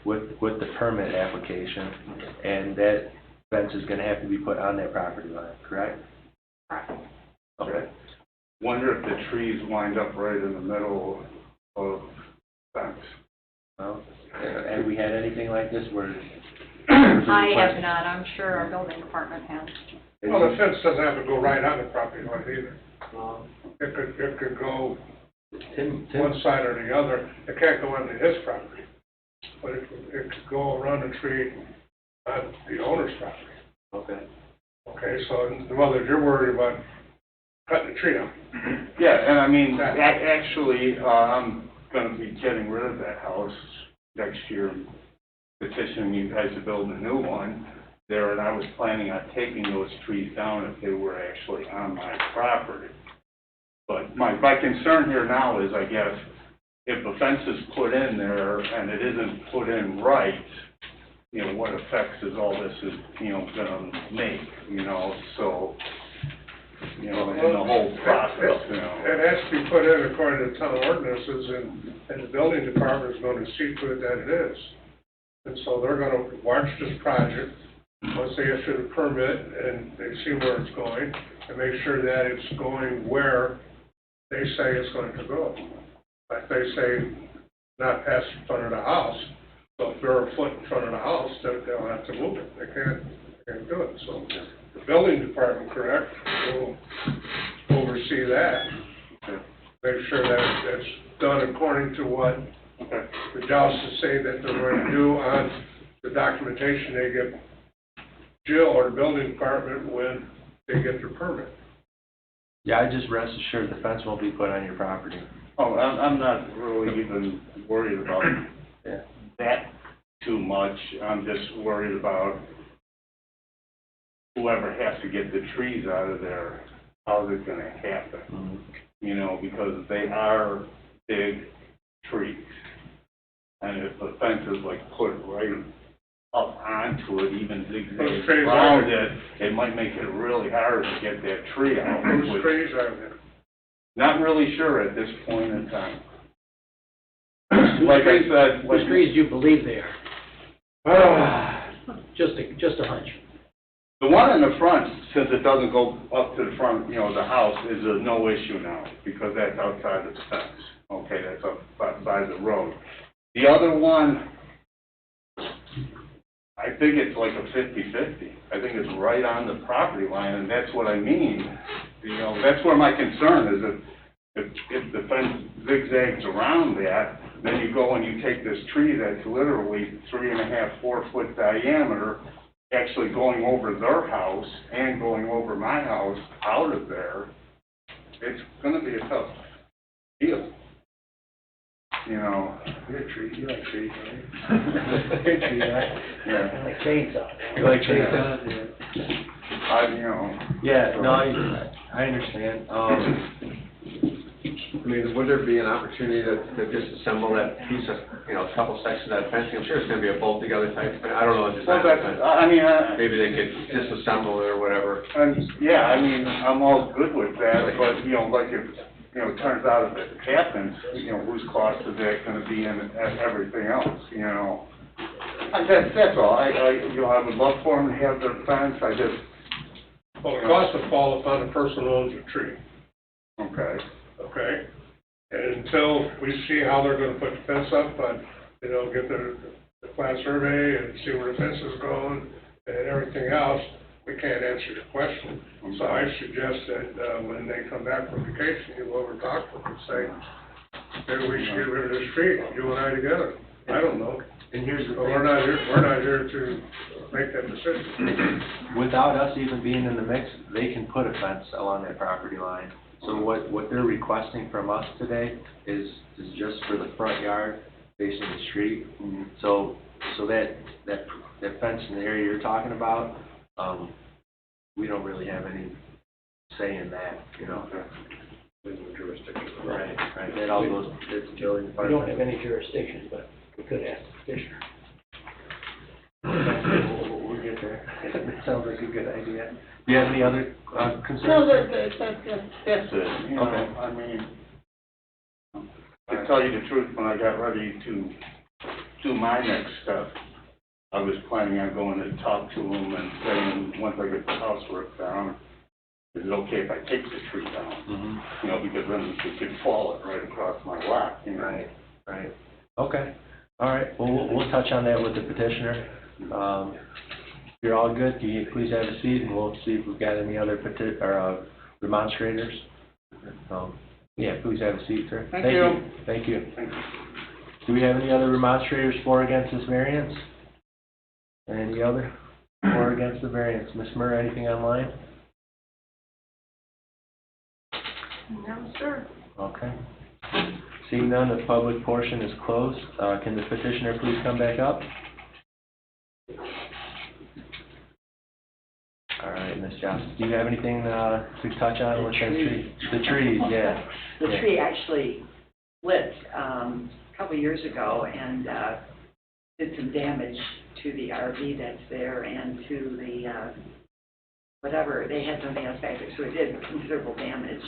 with the permit application, and that fence is gonna have to be put on that property line, correct? Correct. Okay. Wonder if the trees wind up right in the middle of fence. Well, have we had anything like this where? I have not, I'm sure our building department has. Well, the fence doesn't have to go right on the property line either. It could go Tim, one side or the other. It can't go onto his property. But it could go around the tree on the owner's property. okay. Okay, so in other words, you're worried about cutting the tree down. Yeah, and I mean, actually, I'm gonna be getting rid of that house next year, petitioning you guys to build a new one there, and I was planning on taking those trees down if they were actually on my property. But my concern here now is, I guess, if a fence is put in there and it isn't put in right, what effects is all this is, gonna make, so, in the whole process, It has to be put in according to town ordinances, and the building department is going to see to it that it is. And so they're going to watch this project, once they issue the permit, and they see where it's going, and make sure that it's going where they say it's going to go. Like they say, not past the front of the house, so if they're a foot in front of the house, they'll have to move it. They can't do it, so. The building department, correct, will oversee that. Make sure that it's done according to what the Jousts say that they're going to do on the documentation they give Jill or the building department when they get their permit. Yeah, I just rest assured the fence won't be put on your property. Oh, I'm not really even worried about that too much. I'm just worried about whoever has to get the trees out of there, how's it gonna happen? Because they are big trees. And if the fence is like put right up onto it, even zigzag around it, it might make it really hard to get that tree out. Whose trees are there? Not really sure at this point in time. Like I said, Whose trees do you believe they are? just a hunch. The one in the front, since it doesn't go up to the front, you know, of the house, is a no issue now, because that's outside the fence. Okay, that's outside the road. The other one, I think it's like a 50-50. I think it's right on the property line, and that's what I mean. You know, that's where my concern is, if the fence zigzags around that, then you go and you take this tree that's literally 3.5, 4 foot diameter, actually going over their house and going over my house out of there, it's gonna be a tough deal. You know. You're a tree, you like trees, right? Good tree, right? Yeah. Like chainsaw. You like chainsaws? You know. Yeah, no, I understand. I mean, would there be an opportunity to disassemble that piece of, you know, a couple sections of that fencing? I'm sure it's gonna be a bolt together type thing. I don't know, just. Well, that's, I mean, Maybe they could disassemble it or whatever. yeah, I mean, I'm all good with that, but, you know, like if, you know, it turns out if it happens, you know, whose cost is that gonna be in everything else, you know? That's all. You know, I would love for them to have their fence, I just. Well, the cost will fall upon the person who owns the tree, Okay. okay? And until we see how they're gonna put the fence up, but, you know, get the plat survey and see where the fence is going and everything else, we can't answer your question. So I suggest that, when they come back from vacation, you go over and talk to them and say, maybe we should get rid of this tree, you and I together. I don't know. And here's the But thing. we're not here to make that decision. Without us even being in the mix, they can put a fence along that property line. So what they're requesting from us today is just for the front yard facing the street. So that fence in the area you're talking about, we don't really have any say in that, you know. Right, that all goes to the building We department. don't have any jurisdiction, but we could ask the petitioner. We'll get there. That sounds like a good idea. Do you have any other concerns? No, that's That's it, you know, Okay. I mean, to tell you the truth, when I got ready to do my next step, I was planning on going to talk to them and saying, once I get the housework down, is it okay if I take the tree down? Mhm. You know, because then it could fall right across my lap, you know? Right. Okay. All right. Well, we'll touch on that with the petitioner. If you're all good, can you please have a seat, and we'll see if we've got any other remonstrators. Yeah, please have a seat, sir. Thank you. Thank you. Do we have any other remonstrators for or against this variance? Any other for or against the variance? Ms. Murray, anything online? No, sir. Okay. Seeing none, the public portion is closed. Can the petitioner please come back up? All right, Ms. Johnson, do you have anything to touch on with that tree? The trees, yeah. The Yeah. tree actually lit, a couple years ago and, did some damage to the RV that's there and to the, whatever, they had something else back there, so it did considerable damage.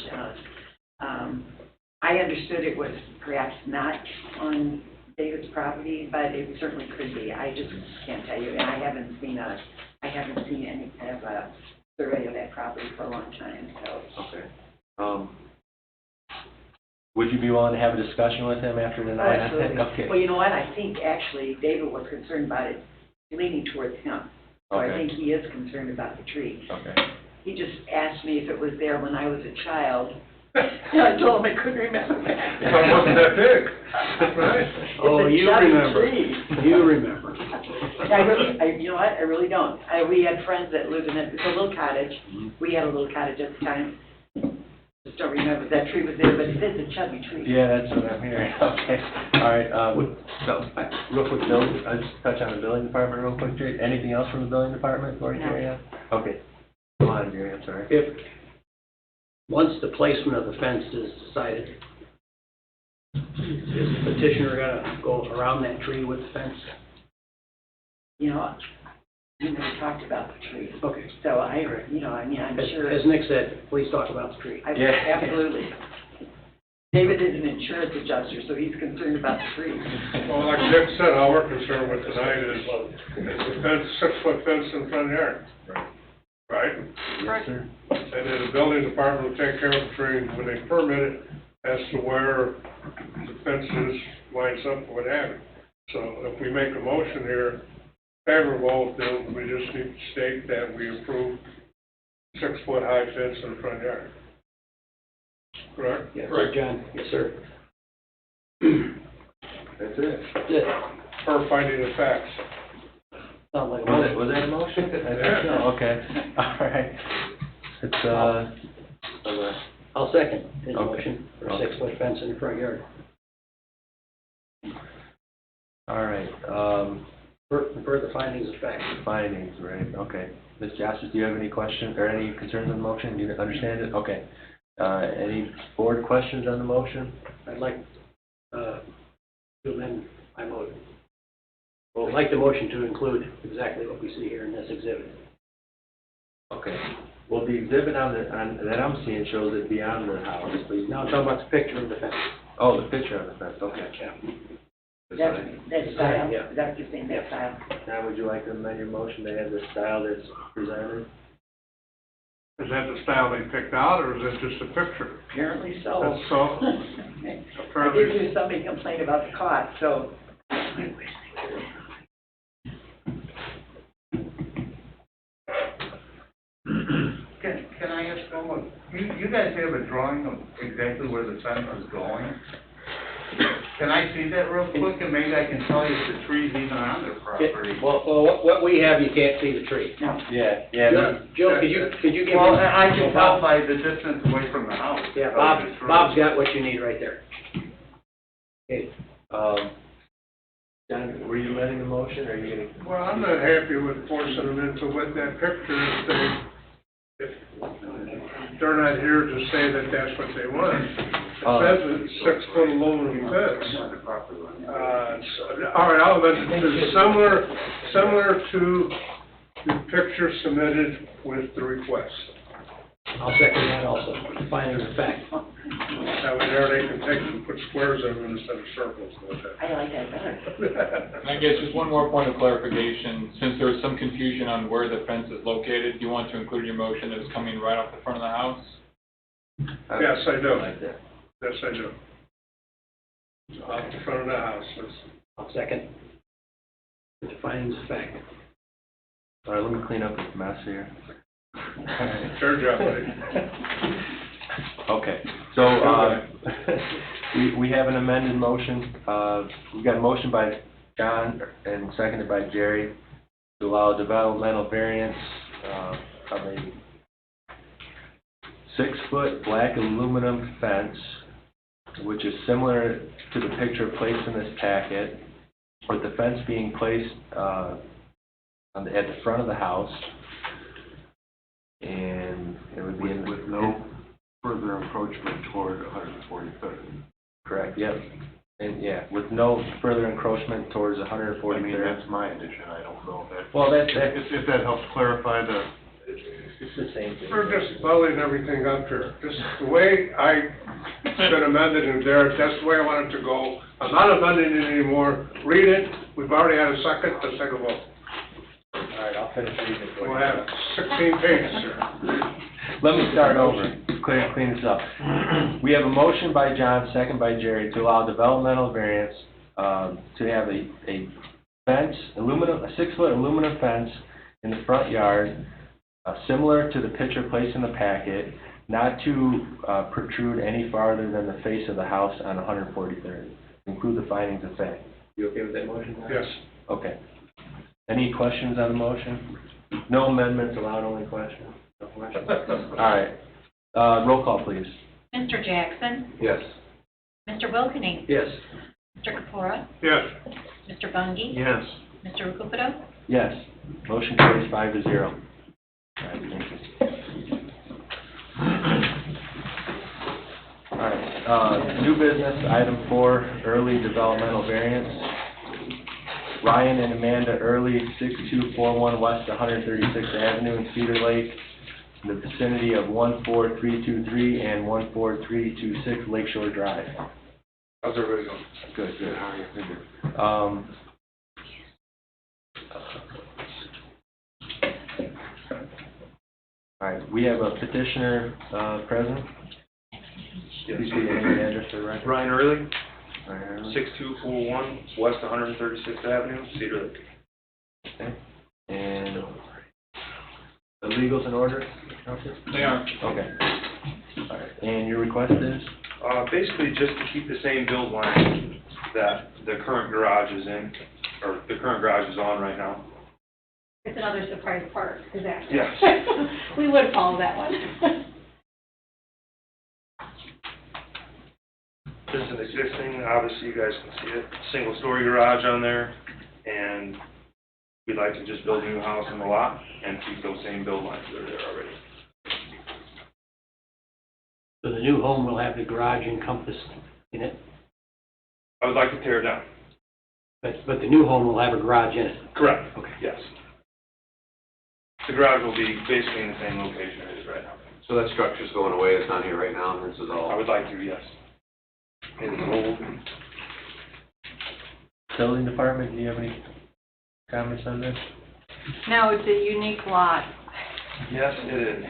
I understood it was perhaps not on David's property, but it certainly could be. I just can't tell you, and I haven't seen any kind of a survey of that property for a long time, so. Okay. Would you be willing to have a discussion with him after tonight? Absolutely. Okay. Well, you know what, I think actually David was concerned about it leaning towards him. So I Okay. think he is concerned about the tree. Okay. He just asked me if it was there when I was a child. And I told him I couldn't remember that. Well, it wasn't that big, right? Oh, It's a you chubby remember. tree. You remember. You know what, I really don't. We had friends that lived in it, it's a little cottage. We had a little cottage at the time. Just don't remember if that tree was there, but it is a chubby tree. Yeah, that's what I'm hearing. Okay. All right, real quick, Bill, I'll just touch on the building department real quick, Jay. Anything else from the building department before you No. carry on? Okay. Go on, Jerry, I'm sorry. Once the placement of the fence is decided, is the petitioner gonna go around that tree with the fence? You know, we never talked about the tree. Okay. So I'm sure. As Nick said, please talk about the tree. I- Yeah. Absolutely. David is an insurance adjuster, so he's concerned about the trees. Well, like Dick said, all we're concerned with tonight is the fence, 6-foot fence in the front yard. Right? Yes, sir. And then the building department will take care of the trees when they permit it as to where the fences lines up, what have you. So if we make a motion here favorable, then we just need to state that we approve 6-foot high fence in the front yard. Correct? Yeah, Correct. John, yes, sir. That's it. That's it. Per finding of facts. Sounds like a Was motion. was that a motion? I think Yeah. so, okay. All right. It's, I'll second his Okay. motion for a Okay. 6-foot fence in the front yard. all right, Per the findings of fact. findings, right, okay. Ms. Joseph, do you have any questions, or any concerns on the motion? Do you understand it? Okay. Any board questions on the motion? I'd like, to amend my motion. I'd like the motion to include exactly what we see here in this exhibit. Okay. Well, the exhibit that I'm seeing shows it beyond the house, but Now I'm talking about the picture of the fence. oh, the picture on the fence, okay. That style, Yeah. is that what you're saying, that style? Now, would you like to amend your motion to have the style that's presented? Is that the style they picked out, or is it just a picture? Apparently so. That's so. I did hear somebody complain about the cost, so. Can I ask one more? You guys have a drawing of exactly where the fence is going? Can I see that real quick, and maybe I can tell you if the tree's even on their property? Well, what we have, you can't see the tree. No. Yeah, Joe, could you give me? Well, I can tell by the distance away from the house. Yeah, of the tree. Bob's got what you need right there. Okay. John, were you amending the motion, or are you gonna? Well, I'm not happy with forcing them into what that picture is. If they're not here to say that that's what they want. It says it's 6-foot aluminum fence. All right, I'll amend it. It's similar to the picture submitted with the request. I'll second that also, findings of fact. That way there they can take and put squares in them instead of circles with that. I like that better. And I guess just one more point of clarification, since there was some confusion on where the fence is located, do you want to include in your motion that it's coming right off the front of the house? Yes, I do. Like that. Yes, I do. Off the front of the house. I'll second. With the findings of fact. All right, let me clean up this mess here. Fair job, buddy. Okay, so, we have an amended motion. We got a motion by John and seconded by Jerry to allow a developmental variance, of a 6-foot black aluminum fence, which is similar to the picture placed in this packet, with the fence being placed, at the front of the house. And it would be in. With no further encroachment toward 143rd. Correct, yep. And, yeah, with no further encroachment towards I mean, 143rd. that's my addition, I don't know if that. Well, that's, If that helps clarify the. it's the same thing. We're just building everything up here. Just the way it's been amended in there, that's the way I want it to go. I'm not amending it anymore. Read it. We've already had a second. Let's take a vote. All right, I'll finish reading it for We'll you. have 16 pages here. Let me start over, clean this up. We have a motion by John, second by Jerry, to allow developmental variance, to have a fence, a 6-foot aluminum fence in the front yard, similar to the picture placed in the packet, not to protrude any farther than the face of the house on 143rd. Include the findings of fact. You okay with that motion? Yes. Okay. Any questions on the motion? No amendments allowed, only questions? No questions? All right. Roll call, please. Mr. Jackson? Yes. Mr. Wilkening? Yes. Mr. Kapura? Yes. Mr. Bungie? Yes. Mr. Rukupodo? Yes. Motion carries 5-0. All right, thank you. All right, new business, item 4, early developmental variance. Ryan and Amanda Early, 6241 West 136th Avenue in Cedar Lake, in the vicinity of 14323 and 14326 Lakeshore Drive. How's everybody going? Good, good. How are you? All right, we have a petitioner, present. Yes. Please state your name and address for the record. Ryan Early, All right, 6241 West 136th Avenue, Cedar Lake. okay. And the legals in order, Counselor? They are. Okay. All right, and your request is? Basically, just to keep the same build line that the current garage is in, or the current garage is on right now. It's another surprise part, disaster. Yes. We would follow that one. This is an existing, obviously you guys can see it, single-story garage on there, and we'd like to just build a new house on the lot and keep those same build lines that are there already. So the new home will have the garage encompassed in it, I would like to tear it down. but the new home will have a garage in it. Correct. Okay. Yes. The garage will be basically in the same location it is right now. So that structure's going away, it's not here right now, and this is all. I would like to, yes. It's old. Building Department, do you have any comments on this? No, it's a unique lot Yes, it is.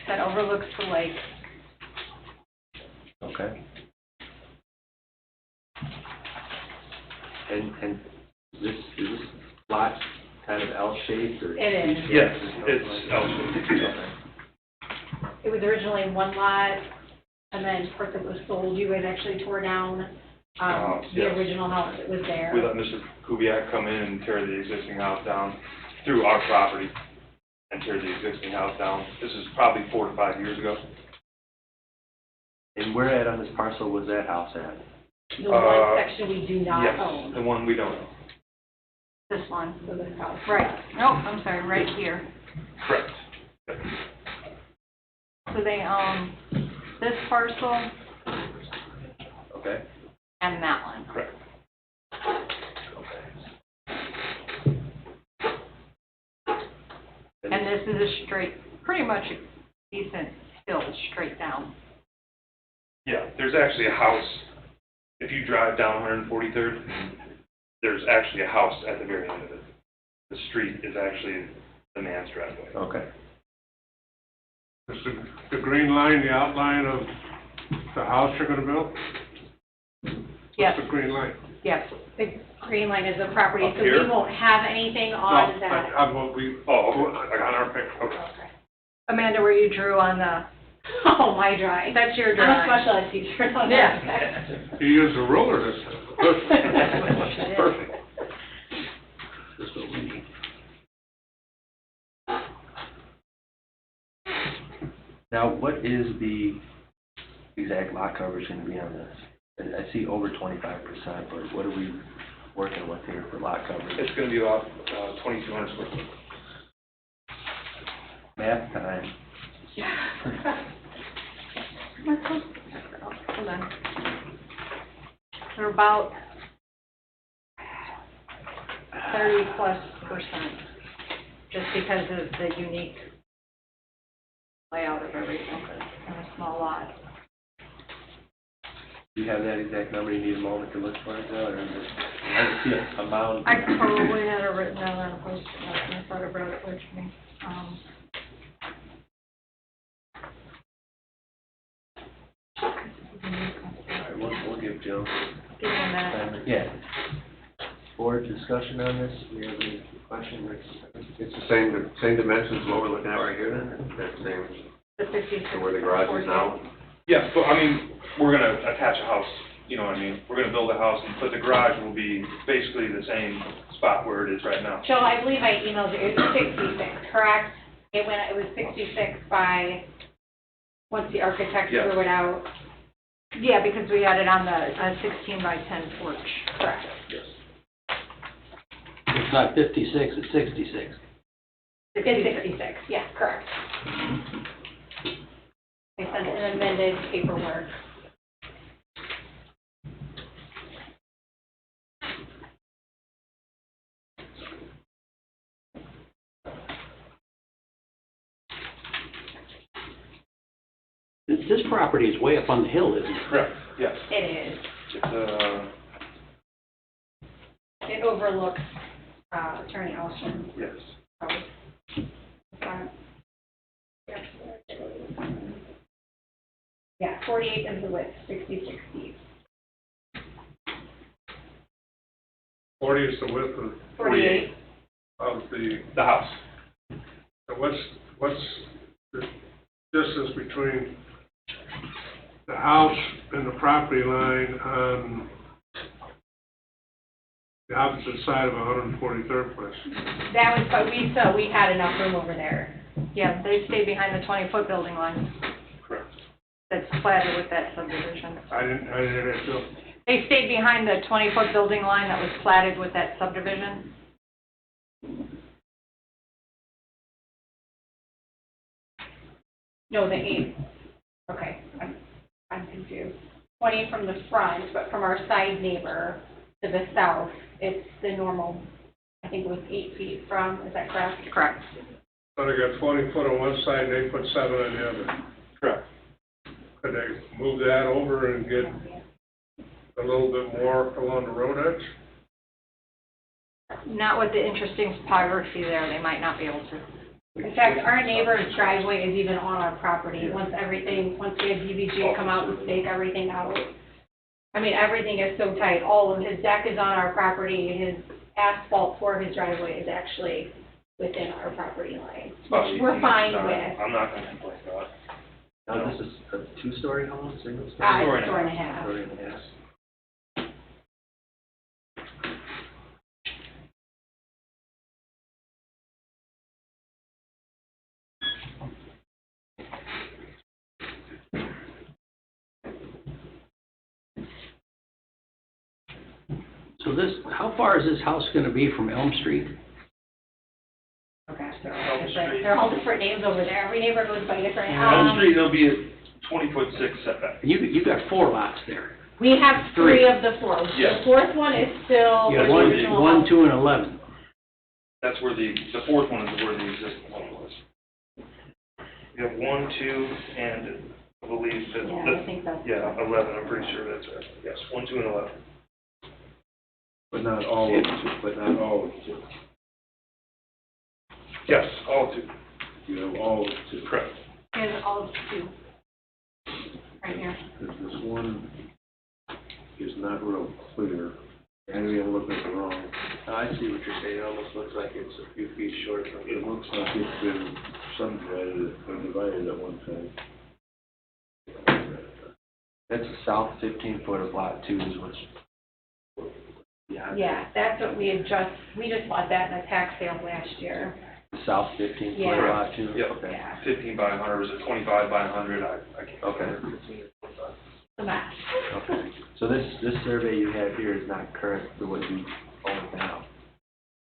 that overlooks the lake. Okay. And is this lot kind of L-shaped or? It is. Yes, it's L-shaped. It was originally one lot, and then of course it was sold. You guys actually tore down, the Yes. original house that was there. We let Mr. Kubiak come in and tear the existing house down through our property and tear the existing house down. This is probably 4 to 5 years ago. And where at on this parcel was that house at? The one section we do not Yes, own. the one we don't own. This one. So this house. Right. Nope, I'm sorry, right here. Correct. So they own this parcel Okay. and that one. Correct. And this is a straight, pretty much a decent hill straight down. Yeah, there's actually a house. If you drive down 143rd, there's actually a house at the very end of it. The street is actually the man's driveway. Okay. Is the green line the outline of the house you're gonna build? Yes, The green line? yes. The green line is the property, Up so here? we won't have anything on that. On what we, Oh, on okay. I got our picture. Okay. Okay. Amanda, where you drew on the, Oh, my drawing. that's your I'm a drawing. special ed teacher on Yeah. that. You used a ruler this time. Perfect. This is what we need. Now, what is the exact lot coverage gonna be on this? I see over 25%, but what are we working with here for lot coverage? It's going to be about 2,200 square foot. Math time. Hold on. They're about 30+%, just because of the unique layout of everything in a small lot. Do you have that exact number? You need a moment to look for it, Bill, or is it? I don't see a amount. I probably had it written down on a post-it note, and I thought I brought it with me. All right, we'll give Joe. Give me a minute. Yeah. Board discussion on this? Do you have any questions? It's the same dimensions as what we're looking at right here then? That same, The 56. to where the garage is now? Yeah, so I mean, we're going to attach a house, you know what I mean? We're going to build a house, but the garage will be basically the same spot where it is right now. Joe, I believe I emailed you, it was 66, correct? It was 66 by, once the architect Yes. threw it out. Yeah, because we had it on the 16 by 10 porch. Correct. Yes. It's not 56, it's 66. It's 66, yes, correct. I sent an amended paperwork. this property is way up on the hill, isn't it? Correct, yes. It is. It's, It overlooks, Attorney Austin's yes. house. Yeah, 48 is the width, 66 feet. 40 is the width of 48. The house. so what's the distance between the house and the property line on the opposite side of 143rd Place? That was, but we had enough room over there. Yeah, they stay behind the 20-foot building line Correct. that's platted with that subdivision. I didn't hear that, Phil. They stayed behind the 20-foot building line that was platted with that subdivision. No, the 8. Okay, I'm confused. 20 from the front, but from our side neighbor to the south, it's the normal, I think it was 8 feet from, is that correct? Correct. So they got 20 foot on one side and 8 foot 7 on the other. Correct. Could they move that over and get a little bit more along the road edge? Not with the interesting topography there, they might not be able to. In fact, our neighbor's driveway is even on our property. Once we have DVG come out and stake everything out. I mean, everything is so tight. All of his deck is on our property. His asphalt for his driveway is actually within our property line, which we're fine with. I'm not gonna complain about it. Now, this is a two-story home, single story? Story and a half. Story and a half. So this, how far is this house gonna be from Elm Street? Okay, they're all different names over there. Every neighbor goes by different. Elm Street, there'll be a 20-foot-6 setback. And you got 4 lots there. We have 3 of the 4. Yes. The 4th one is still. You got the original 1, house. 2, and 11. That's where the fourth one is where the existing one was. You have 1, 2, and I believe that. Yeah, I think that's. Yeah, 11, I'm pretty sure that's right. Yes, 1, 2, and 11. But not all of two, but not all of two. Yes, all 2. You have all of two. Correct. And all of 2. Right here. Because this one is not real clear. Maybe I'm looking at the wrong. I see what you're saying, it almost looks like it's a few feet short from It you. looks like it's been subdivided or divided at one time. That's the south 15 foot of lot 2 is what's. Yeah, that's what we just bought that in a tax sale last year. The south 15 foot Yeah. of lot 2? Yep. Okay. Yeah, 15 by 100, was it 25 by 100? I can't. Okay. remember. the match. Okay, so this survey you have here is not current for what you own now?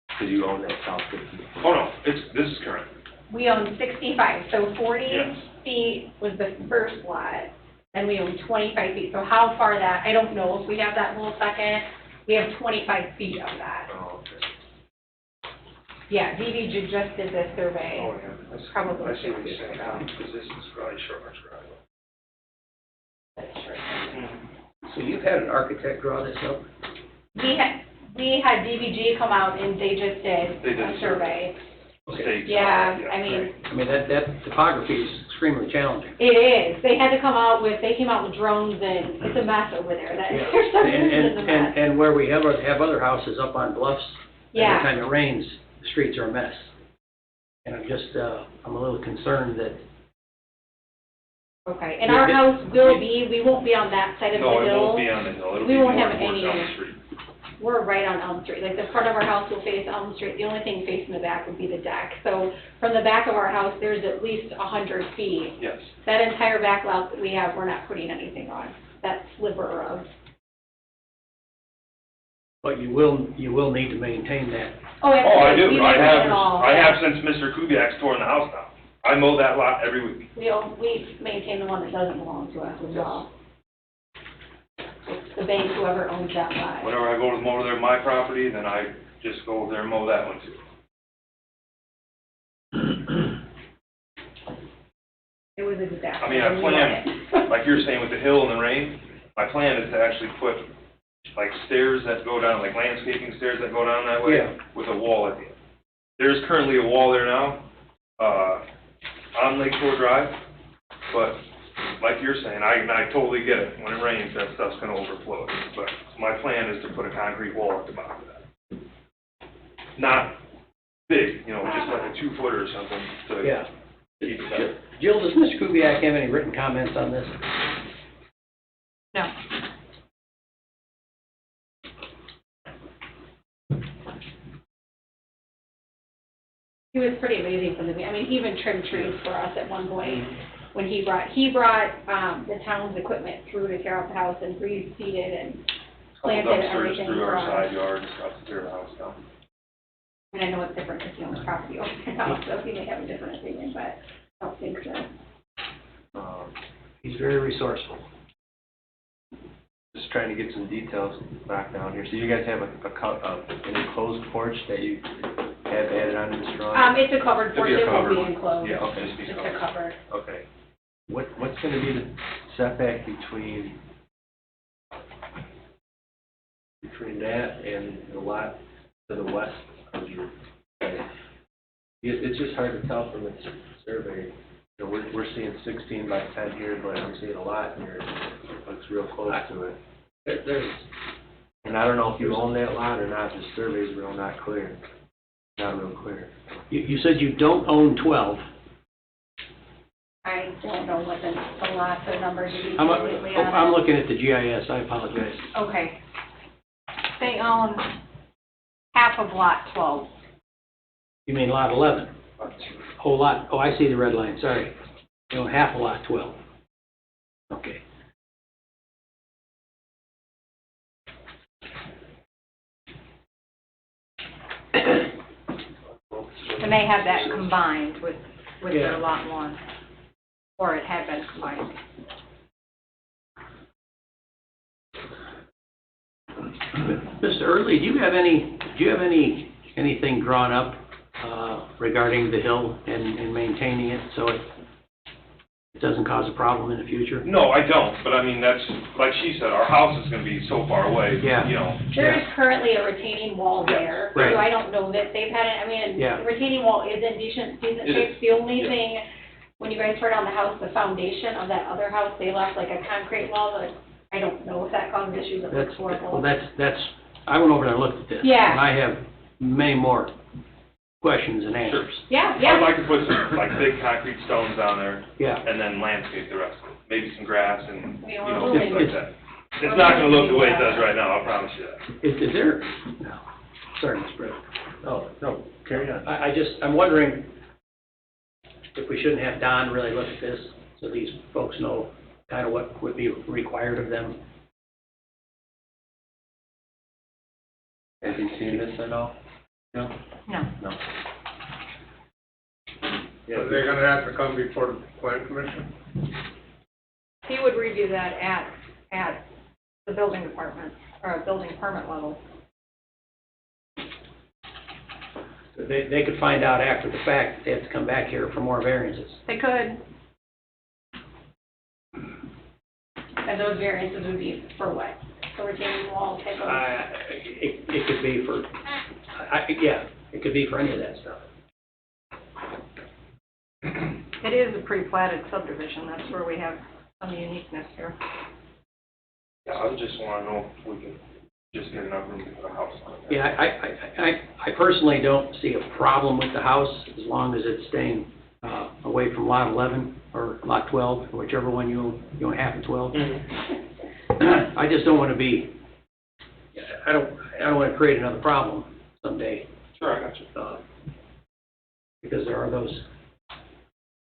Because you own that south 15 foot? Oh, no, this is current. We own 65, so 40 Yes. feet was the first lot, and we own 25 feet. So how far that, I don't know if we have that whole second. We have 25 feet of that. Oh, okay. Yeah, DVG just did this survey. Oh, yeah. That's- Probably I see what 6 you're years saying, ago. because this is probably Sherman's driveway. That's true. So you've had an architect draw this up? We had DVG come out and they just did They did a a survey. survey. Stakes, Yeah, I mean, I mean, that topography is extremely challenging. it is. They had to come out with, they came out with drones and it's a mess over there. That, there's some reason it's a mess. And where we have other houses up on bluffs, Yeah. every time it rains, the streets are a mess. And I'm just, I'm a little concerned that, Okay, and our house will be, we won't be on that side of the No, it hill. won't be on the hill, it'll We be won't more have towards any- Elm Street. We're right on Elm Street. Like, the front of our house will face Elm Street. The only thing facing the back would be the deck. So from the back of our house, there's at least 100 feet. Yes. That entire back lot that we have, we're not putting anything on. That sliver of, but you will need to maintain that. oh, Oh, I absolutely. do, We I maintain have, it all. I have since Mr. Kubiak's torn the house down. I mow that lot every week. We maintain the one that doesn't belong to us as well. It's the bank, whoever owns that lot. Whenever I go to mow their, my property, then I just go over there and mow that one too. It was a disaster. I mean, I We want plan, it. like you're saying with the hill and the rain, my plan is to actually put like stairs that go down, like landscaping stairs that go down that way Yeah. with a wall at the end. There's currently a wall there now, on Lake Shore Drive, but like you're saying, I totally get it. When it rains, that stuff's gonna overflow. But my plan is to put a concrete wall at the bottom of that. Not big, you know, just like a 2-footer or something to Yeah. keep it up. Jill, does Mr. Kubiak have any written comments on this? No. He was pretty amazing from the beginning. I mean, he even trimmed trees for us at one point when he brought the town's equipment through to tear out the house and reseeded and Couple planted dumpsters everything through for our us. side yard, stuff to tear the house down. And I know it's different if you own the property over the house, so he may have a different opinion, but I don't think so. He's very resourceful. Just trying to get some details back down here. So you guys have an enclosed porch that you have added onto this drawing? It's a covered porch, it won't be enclosed. Yeah, okay. Just a covered. Okay. What's gonna be the setback between that and the lot to the west of your site? It's just hard to tell from the survey. You know, we're seeing 16 by 10 here, but I'm seeing a lot here. It looks real close to it. There's, And I don't know if you own that lot or not, the survey's not clear. Not real clear. you said you don't own 12. I don't know what the lots or numbers are I'm, completely on I'm it. looking at the GIS, I apologize. Okay. They own half of lot 12. You mean lot 11? Whole lot, oh, I see the red line, sorry. You own half of lot 12. Okay. And they had that combined with Yeah. their lot 1. Or it had been combined. Mr. Early, do you have anything drawn up regarding the hill and maintaining it so it doesn't cause a problem in the future? No, I don't, but I mean, that's, like she said, our house is gonna be so far away, Yeah. you know. There is currently a retaining wall there, so Right. I don't know that they've had it, I mean, Yeah. the retaining wall is in decent It shape. is, The only yeah. thing, when you guys tore down the house, the foundation of that other house, they left like a concrete wall, but I don't know if that caused issues, it looks horrible. Well, that's, I went over there and looked at this. Yeah. And I have many more questions and answers. Yeah, I'd yeah, like to put some, like, big concrete stones down there, Yeah. and then landscape the rest of it. Maybe some grass and, We you don't know, really- things like that. It's not gonna look the way it does right now, I promise you that. Is there, no, sorry, Mr. President. Oh, no, carry on. I'm wondering if we shouldn't have Don really look at this, so these folks know kind of what would be required of them. Have you seen this at all? No? No. No. Are they gonna have to come before the plan commission? He would review that at the building department, or building permit level. They could find out after the fact that they have to come back here for more variances. They could. and those variances would be for what? For retaining wall type of? It could be for, yeah, it could be for any of that stuff. It is a pre-platted subdivision, that's where we have some uniqueness here. Yeah, I just wanna know if we could just get enough room to put a house on it. Yeah, I personally don't see a problem with the house as long as it's staying away from lot 11 or lot 12, whichever one you own half of 12. I just don't want to be, I don't want to create another problem someday. Sure, I got you. Because there are those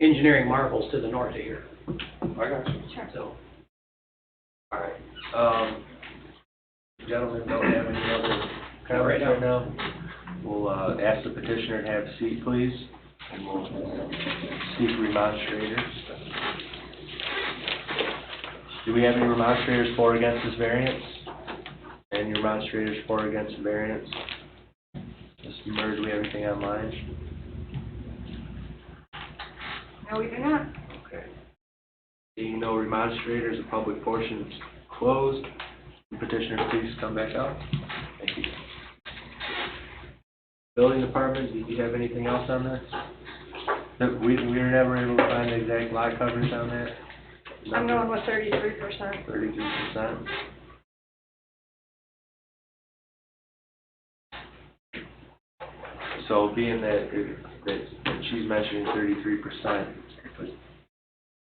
engineering marvels to the north of here, I got you. so. All right. Gentlemen don't have any other comments right now. We'll ask the petitioner to have a seat, please, and we'll seek remonstrators. Do we have any remonstrators for or against this variance? Any remonstrators for or against the variance? Mr. Murray, do we have anything online? No, we do not. Okay. Seeing no remonstrators, the public portion is closed. Petitioner, please come back up. Thank you. Building department, did you have anything else on this? No, we were never able to find the exact lot coverage on that? I'm going with 33%. 33%. So being that she's mentioning 33%,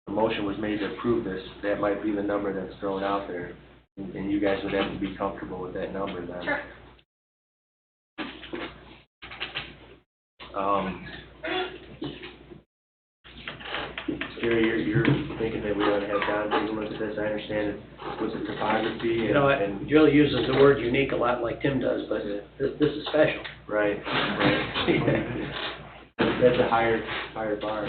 the motion was made to approve this, that might be the number that's thrown out there. And you guys would have to be comfortable with that number then. Sure. Gary, you're thinking that we ought to have Don take a look at this. I understand it was the topography You know, and Jill uses the word unique a lot like Tim does, but this is special. right. That's a higher bar.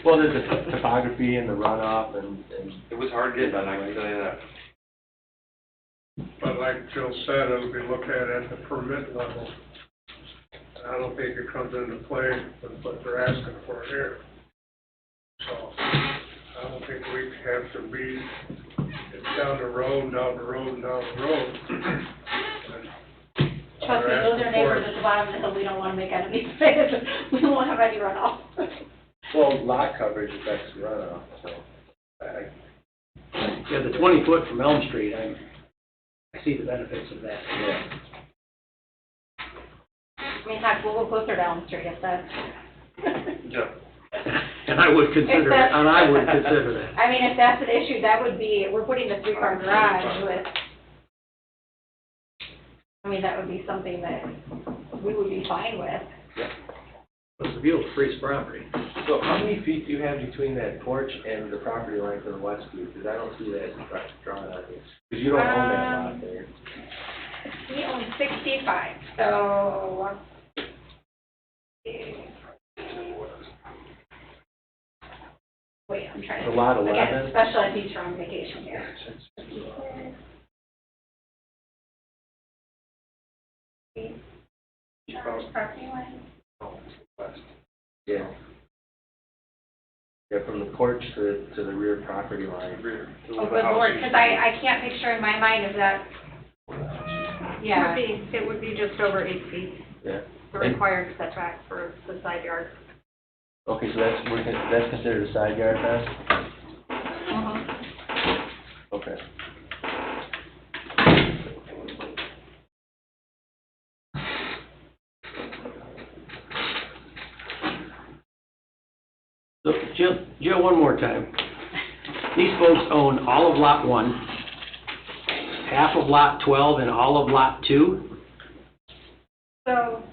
Well, there's the topography and the runoff and. It was hard getting done, I can tell you that. But like Jill said, it would be looked at the permit level. I don't think it comes into play with what they're asking for here. So, I don't think we have to be down the road. Trust me, those are neighbors at the bottom of the hill, we don't wanna make enemies. We won't have any runoff. Well, lot coverage affects runoff, so. Yeah, the 20 foot from Elm Street, I see the benefits of that. Yeah. I mean, heck, we'll go closer to Elm Street if that's. Yeah. And I would consider that, and I would consider that. I mean, if that's an issue, that would be, we're putting a 3-car garage with, I mean, that would be something that we would be fine with. It's a beautiful piece of property. So how many feet do you have between that porch and the property line to the west of you? Because I don't see that drawn on here. Because you don't own that lot there. We own 65, so. Wait, I'm trying to. The lot 11? Again, special ed teacher on vacation here. Property line? Yeah. Yeah, from the porch to the rear property line. Oh, good lord, because I can't picture in my mind if that, yeah. It would be just over 8 feet, Yeah. the required setback for the side yard. Okay, so that's considered a side yard then? Okay. So, Jill, one more time. These folks own all of Lot 1, half of Lot 12, and all of Lot 2? So.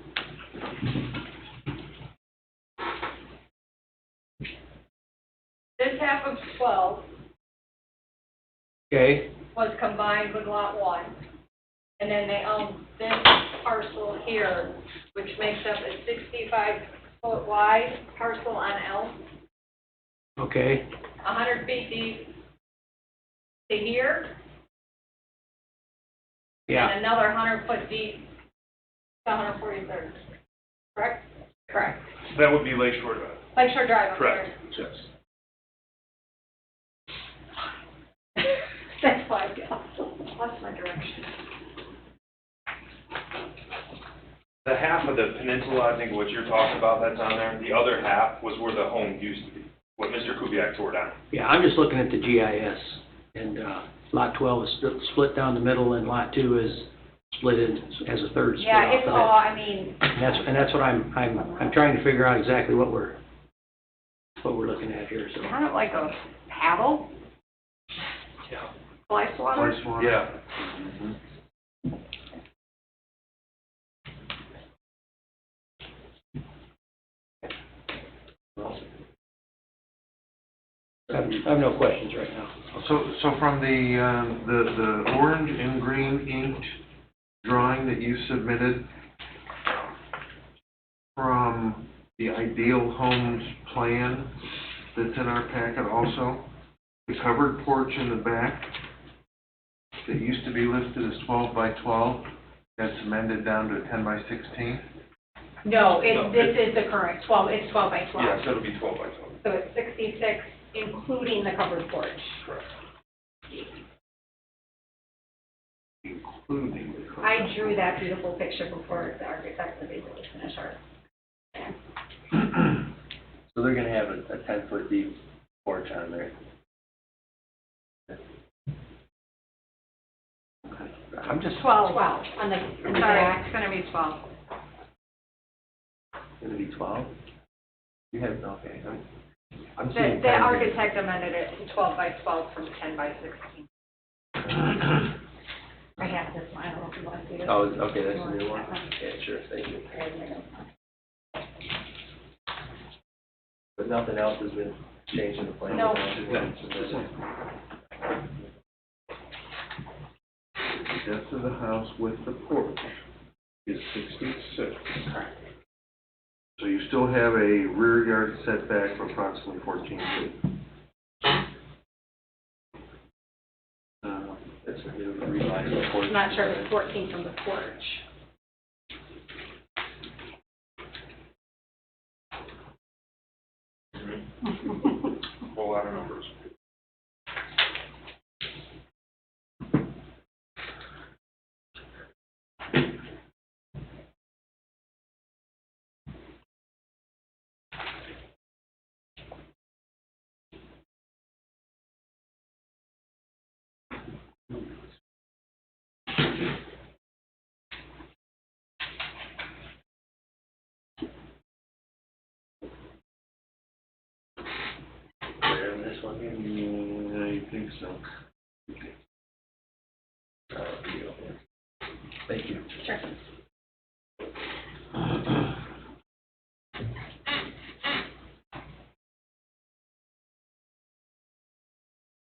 This half of 12 Okay, was combined with lot 1. And then they own this parcel here, which makes up a 65-foot wide parcel on Elm, okay. 100 feet deep to here, Yeah, and another 100-foot deep to 143rd. Correct? Correct. That would be Lakeshore Drive. Lakeshore Drive up Correct, here. yes. That's why I lost my direction. The half of the peninsula, I think what you're talking about that's on there, the other half was where the home used to be, what Mr. Kubiak tore down. yeah, I'm just looking at the GIS, and Lot 12 is split down the middle, and Lot 2 is split in as a third split Yeah, off it's of all, it. I mean, And that's what I'm trying to figure out exactly what we're looking at here, so. Kind of like a paddle, Yeah. slice water. Yeah. I have no questions right now. So from the orange and green inked drawing that you submitted from the Ideal Homes plan that's in our packet also, the covered porch in the back that used to be listed as 12 by 12, that's amended down to 10 by 16? no, this is the current 12, it's 12 by 12. Yes, it'll be 12 by 12. So it's 66 including the covered porch. Including the cover. I drew that beautiful picture before the architect was able to finish our plan. So they're gonna have a 10-foot deep porch on there. I'm just. 12. 12 on the Sorry, back. it's gonna be 12. Gonna be 12? You have, okay, I'm seeing. The 10 here. architect amended it to 12 by 12 from 10 by 16. I have this one, I don't know if you want to see it. Oh, okay, that's the new one? Yeah, sure, thank you. But nothing else has been changed in the plan? No. The depth of the house with the porch is 66. So you still have a rear yard setback of approximately 14 feet. That's a new revised report. I'm not sure if it's 14 from the porch. Whole lot of numbers. And this one here? I think so. Thank you. Sure.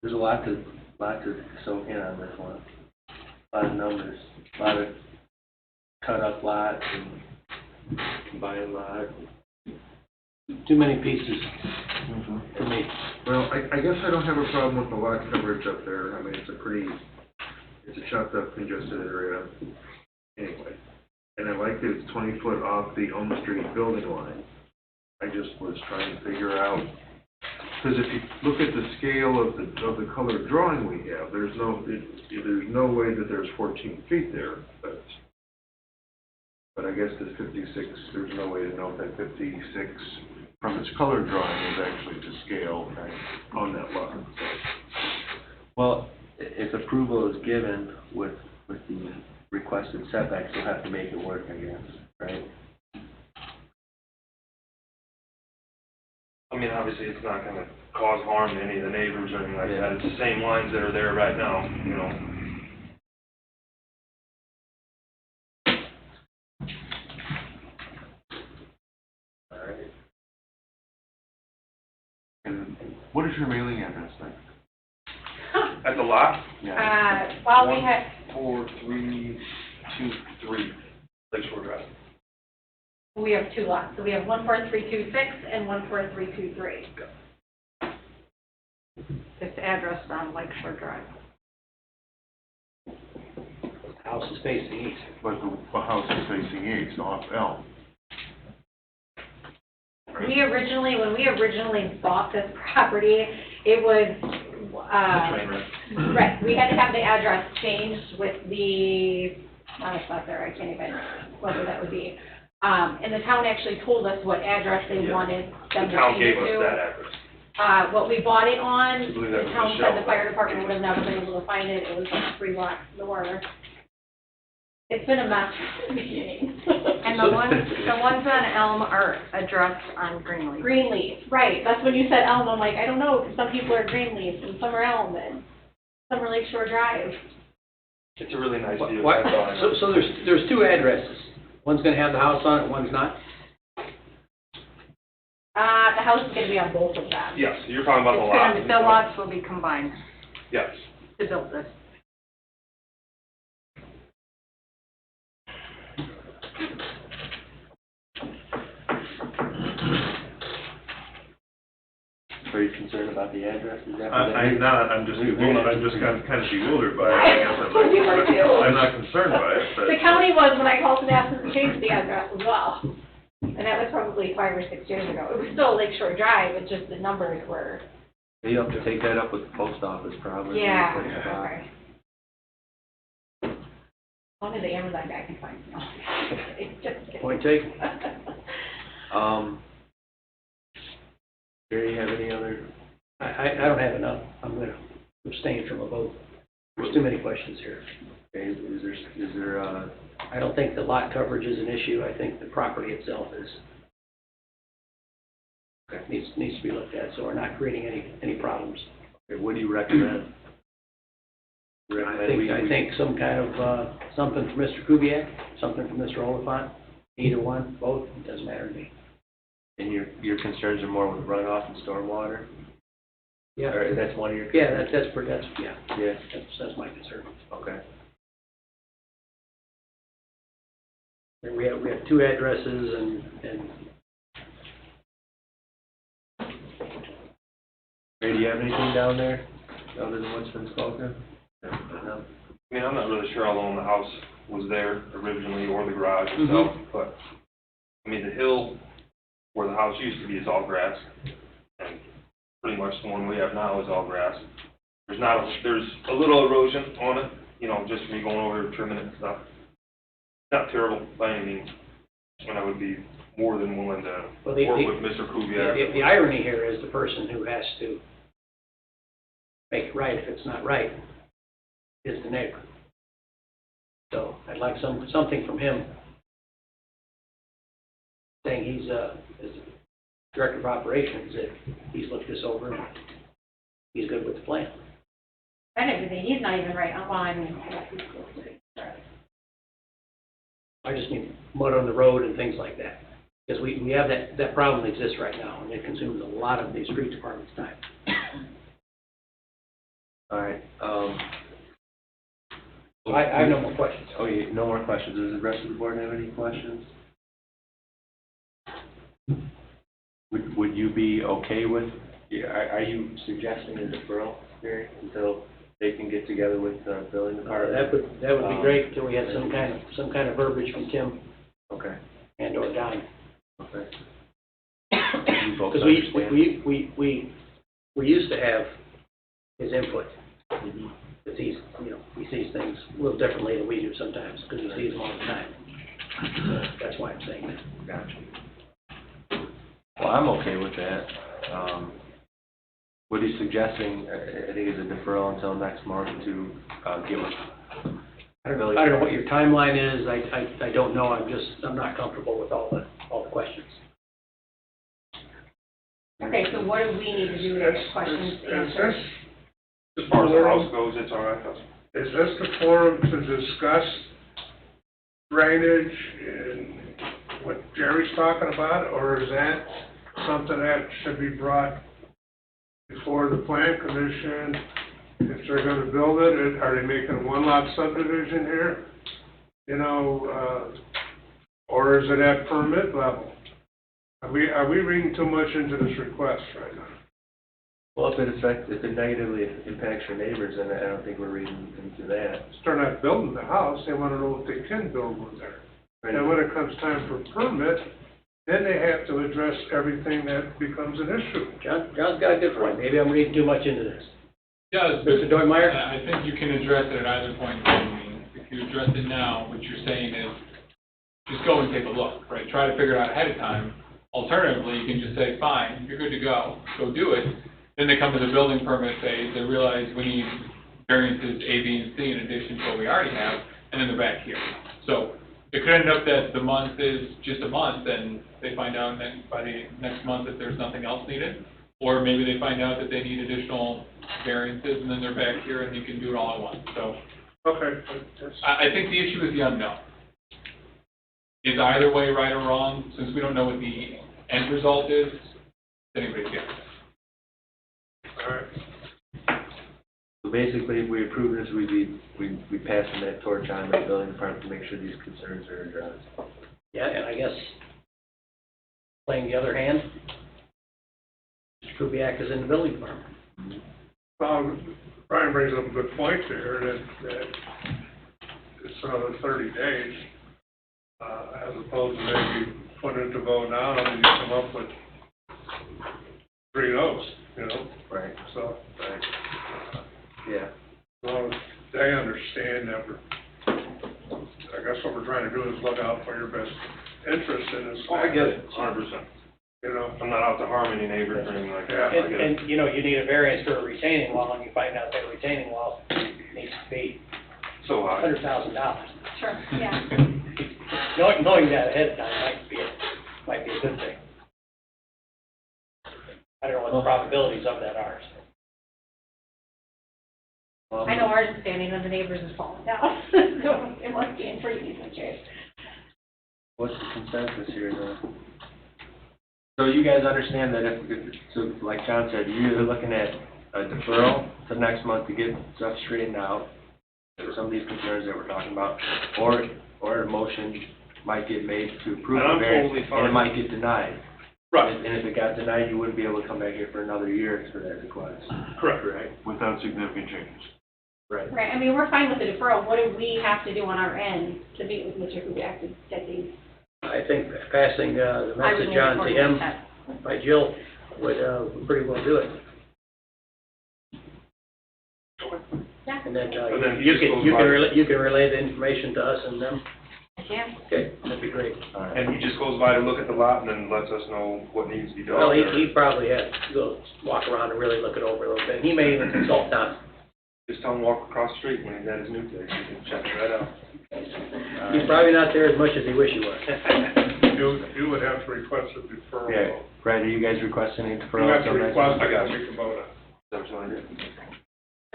There's a lot to soak in on this one. A lot of numbers, a lot of cut up lots and combined lots. Too many pieces for me. Well, I guess I don't have a problem with the lot coverage up there. I mean, it's a chopped up congested area anyway. And I like that it's 20 foot off the Elm Street building line. I just was trying to figure out, because if you look at the scale of the colored drawing we have, there's no way that there's 14 feet there, but I guess the 56, there's no way to know if that 56 from its color drawing is actually to scale on that lot. Well, if approval is given with the requested setbacks, you'll have to make it work, I guess, right? I mean, obviously, it's not gonna cause harm to any of the neighbors or anything like that. It's the same lines that are there right now, you know. All right. And what is your mailing address then? At the lot, Well, we had, 4323 Lakeshore Drive. we have two lots, so we have 14326 and 14323. It's addressed on Lakeshore Drive. House is facing east. But the house is facing east, off Elm. When we originally bought this property, it was, Train wreck. right, we had to have the address changed with the, it's not there, I can't even, whether that would be. And the town actually told us what address they wanted The them to town change gave it us to. that address. What we bought it on, I believe that the was town said the Michelle. fire department would have never been able to find it, it was like 3 blocks north. It's been a mess from the beginning. And the ones on Elm are addressed on Greenleaf. Greenleaf, right, that's when you said Elm, I'm like, I don't know, because some people are Greenleaf and some are Elm and some are Lakeshore Drive. It's a really nice view. What? That's all I know. So there's two addresses. One's gonna have the house on it, one's not. The house is gonna be on both of them. Yes, you're talking about the lot. The lots will be combined Yes. to build this. Are you concerned about the address? Is that what I'm that not, I'm just kind of bewildered by it, I guess. We were too. I'm not concerned by it, but. The county was when I called and asked them to change the address as well. And that was probably 5 or 6 years ago. It was still Lakeshore Drive, it's just the numbers were You have to take that up with the post office probably. Yeah, Like, okay. Only the Amazon guy can find me. It's just. Point taken. Gary, you have any other? I don't have enough. I'm gonna abstain from a vote. There's too many questions here. Okay, is there, I don't think the lot coverage is an issue. I think the property itself is, needs to be looked at, so we're not creating any problems. what do you recommend? I think some kind of, something from Mr. Kubiak, something from Mr. Oliphant, either one, both, it doesn't matter to me. And your concerns are more with runoff and stormwater? Yeah. Or that's one of your? Yeah, that's Yeah, that's my concern. okay. And we have 2 addresses and Ray, do you have anything down there other than what's been spoken? No? I mean, I'm not really sure how long the house was there originally or the garage itself, but, I mean, the hill where the house used to be is all grass, and pretty much the one we have now is all grass. There's a little erosion on it, you know, just me going over trimming it and stuff. Not terrible by any means, and I would be more than willing to Well, work with Mr. Kubiak. the irony here is the person who has to make it right if it's not right is the neighbor. So I'd like something from him saying he's as director of operations, that he's looked this over and he's good with the plan. And everything, he's not even right on, I just need mud on the road and things like that. Because we have that problem exists right now, and it consumes a lot of the street department's time. All right, I have no more questions. Oh, no more questions. Does the rest of the board have any questions? Would you be okay with, are you suggesting a deferral, Gary, until they can get together with the building department? That would be great until we had some kind of verbiage from Tim Okay, and or Don. okay. You folks Because understand? we used to have his input. Mhm. Because he sees things a little differently than we do sometimes, because he sees them all the time. That's why I'm saying that. Gotcha. Well, I'm okay with that. What he's suggesting, I think, is a deferral until next month to give us. I don't know what your timeline is. I don't know. I'm not comfortable with all the questions. Okay, so what do we need to do to get questions answered? As far as the house goes, it's all right. Is this the forum to discuss drainage and what Jerry's talking about, or is that something that should be brought before the plan commission? If they're gonna build it, are they making a one-lot subdivision here? You know, or is it at permit level? Are we reading too much into this request right now? Well, if it negatively impacts your neighbors, then I don't think we're reading into that. They're not building the house, they wanna know if they can build one there. And when it comes time for permit, then they have to address everything that becomes an issue. John's got a good point. Maybe I'm reading too much into this. Yeah, Mr. Doigmeyer? I think you can address it at either point in time. If you address it now, what you're saying is, just go and take a look, right? Try to figure it out ahead of time. Alternatively, you can just say, fine, you're good to go do it. Then they come to the building permit phase, they realize we need variances A, B, and C in addition to what we already have, and then they're back here. So it could end up that the month is just a month, and they find out by the next month that there's nothing else needed. Or maybe they find out that they need additional variances, and then they're back here, and you can do it all at once. So Okay. I think the issue is the unknown. Is either way right or wrong? Since we don't know what the end result is, anybody's guess. All right. So basically, if we approve this, we'd be passing that torch on to the building department to make sure these concerns are addressed. Yeah, and I guess playing the other hand, Mr. Kubiak is in the building department. Brian brings up a good point there, that it's another 30 days, as opposed to maybe putting it to vote now, and you come up with 3 knows, Right, so. right. Yeah. Well, they understand that I guess what we're trying to do is look out for your best interest in this. Oh, I get it, 100%. I'm not out to harm any neighbors or anything like that, I get it. And, you need a variance for a retaining wall, and you find out that retaining wall needs to be So high. $100,000. Sure, yeah. Knowing that ahead of time might be a good thing. I don't know what the probabilities of that are. I know ours is standing and the neighbors is falling down, so it must be in pretty decent shape. What's the consensus here, though? So you guys understand that so like John said, you're either looking at a deferral to next month to get stuff straightened out, for some of these concerns that we're talking about, or a motion might get made to approve And I'm the variance, totally fine. and it might get denied. Right, And if it got denied, you wouldn't be able to come back here for another year for that request. correct. Without significant changes. Right. Right, I mean, we're fine with the deferral. What do we have to do on our end to meet with Mr. Kubiac to get these? I think passing the I would message move on to according him that. by Jill would pretty well do it. Yeah. And then And then he you just can, goes you by- can relay, you can relay the information to us and them. Yeah. Okay, that'd be great. All right. And he just goes by to look at the lot and then lets us know what needs to be done. Well, or- he probably had to go walk around and really look it over a little bit. He may even consult Tom. Just tell him to walk across the street when he's at his new place, he can check it right out. He's probably not there as much as he wish he was. You would have to request a deferral. Yeah, Brad, are you guys requesting any You deferral? have to until next request month? I got a you. Kubota. That's what I did.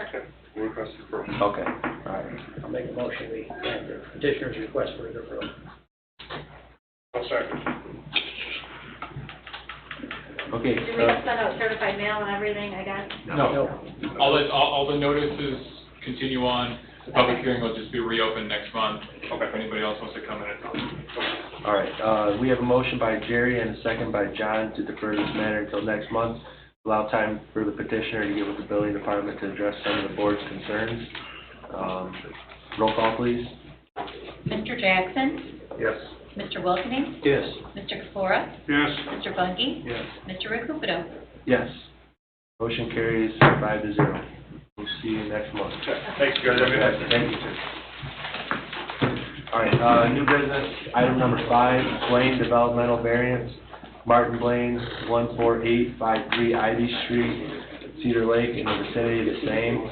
Okay, we'll request it for him. Okay, all right. I'll make a motion, we grant the petitioner's request for a deferral. I'll second. Okay, Do we have to send out certified mail and everything, I guess? no, All the notices continue on, the public hearing will just be reopened next month. If anybody else wants to come in at time. all right, we have a motion by Jerry and a second by John to defer this matter until next month. Allow time for the petitioner to get with the building department to address some of the board's concerns. Roll call, please. Mr. Jackson? Yes. Mr. Wilkening? Yes. Mr. Kefora? Yes. Mr. Bungie? Yes. Mr. Recupero? Yes. Motion carries 5-0. We'll see you next month. Thanks, guys, have a good night. Thank you, sir. All right, new business, item number 5, Blaine Developmental Variance, Martin Blaine, 14853 Ivy Street, Cedar Lake, in the vicinity of the same.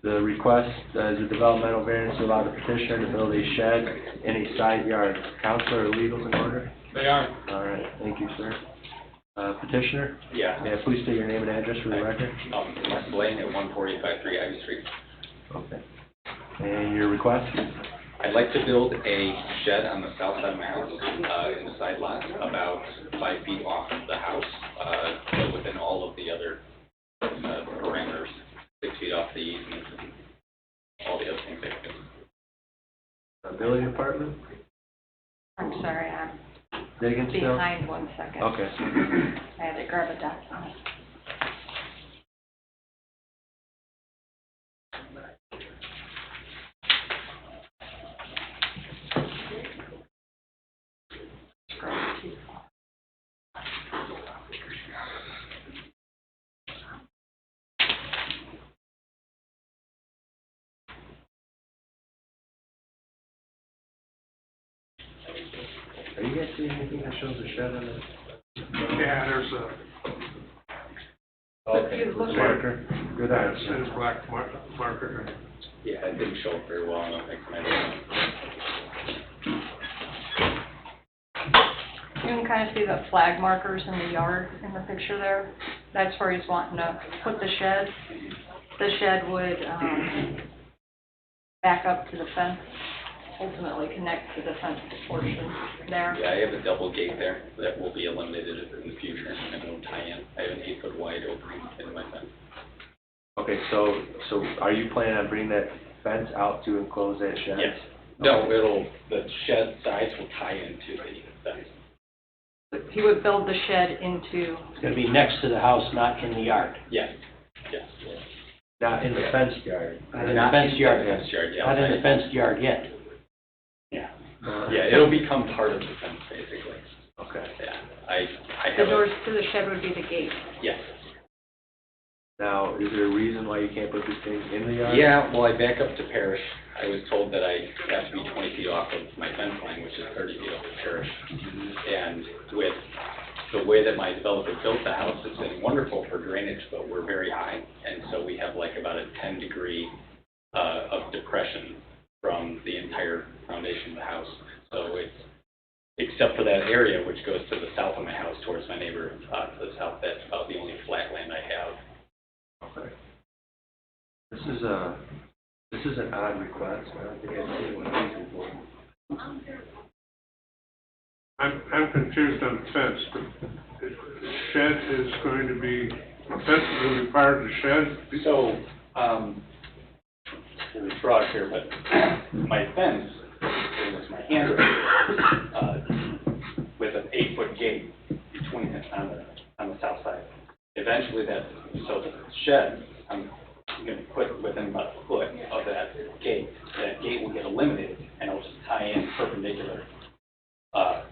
The request is a developmental variance to allow the petitioner to build a shed in a side yard. Counselor, are legals in order? They are. All right, thank you, sir. Petitioner? Yeah, Yeah, please state your name and address for the record. Mark Blaine at 14853 Ivy Street. Okay. And your request? I'd like to build a shed on the south side of my house, in the side lot, about 5 feet off the house, but within all of the other parameters, 6 feet off the easement, and all the other things that can. Building department? I'm sorry, I'm Digging still? behind 1 second. Okay. I had to grab a document. Are you guys seeing anything that shows a shed on it? Yeah, there's a, Okay, If you look- marker, good that eye. says black marker. Yeah, it didn't show up very well, I don't think, You can kind of see the flag markers in the yard in the picture there. That's where he's wanting to put the shed. The shed would back up to the fence, ultimately connect to the fence portion there. Yeah, I have a double gate there that will be eliminated in the future and won't tie in. I have an 8-foot wide opening in my fence. Okay, so are you planning on bringing that fence out to enclose that shed? Yes. No, the shed size will tie into the fence. He would build the shed into, It's gonna be next to the house, not in the yard. Yes, yes. Not in the fenced yard? Not in the fenced yard. Fence yard, yeah. Not in the fenced yard yet. Yeah. Yeah, it'll become part of the fence, basically. Okay. Yeah. I The have doors to the shed would be the gate. yes. Now, is there a reason why you can't put this thing in the yard? Yeah, well, I back up to Parish. I was told that I have to be 20 feet off of my fence line, which is 30 feet off of Parish. And with the way that my developer built the house, it's been wonderful for drainage, but we're very high. And so we have like about a 10-degree of depression from the entire foundation of the house. So it's, except for that area which goes to the south of my house towards my neighbor to the south, that's about the only flat land I have. Okay. This is an odd request. I don't think I've seen one of these before. I'm confused on the fence. The shed is going to be, a fence is going to be part of the shed? So, it's broad here, but my fence is my handrail, with an 8-foot gate between it on the south side. Eventually so the shed, I'm going to put within about a foot of that gate. That gate will get eliminated, and it'll just tie in perpendicular to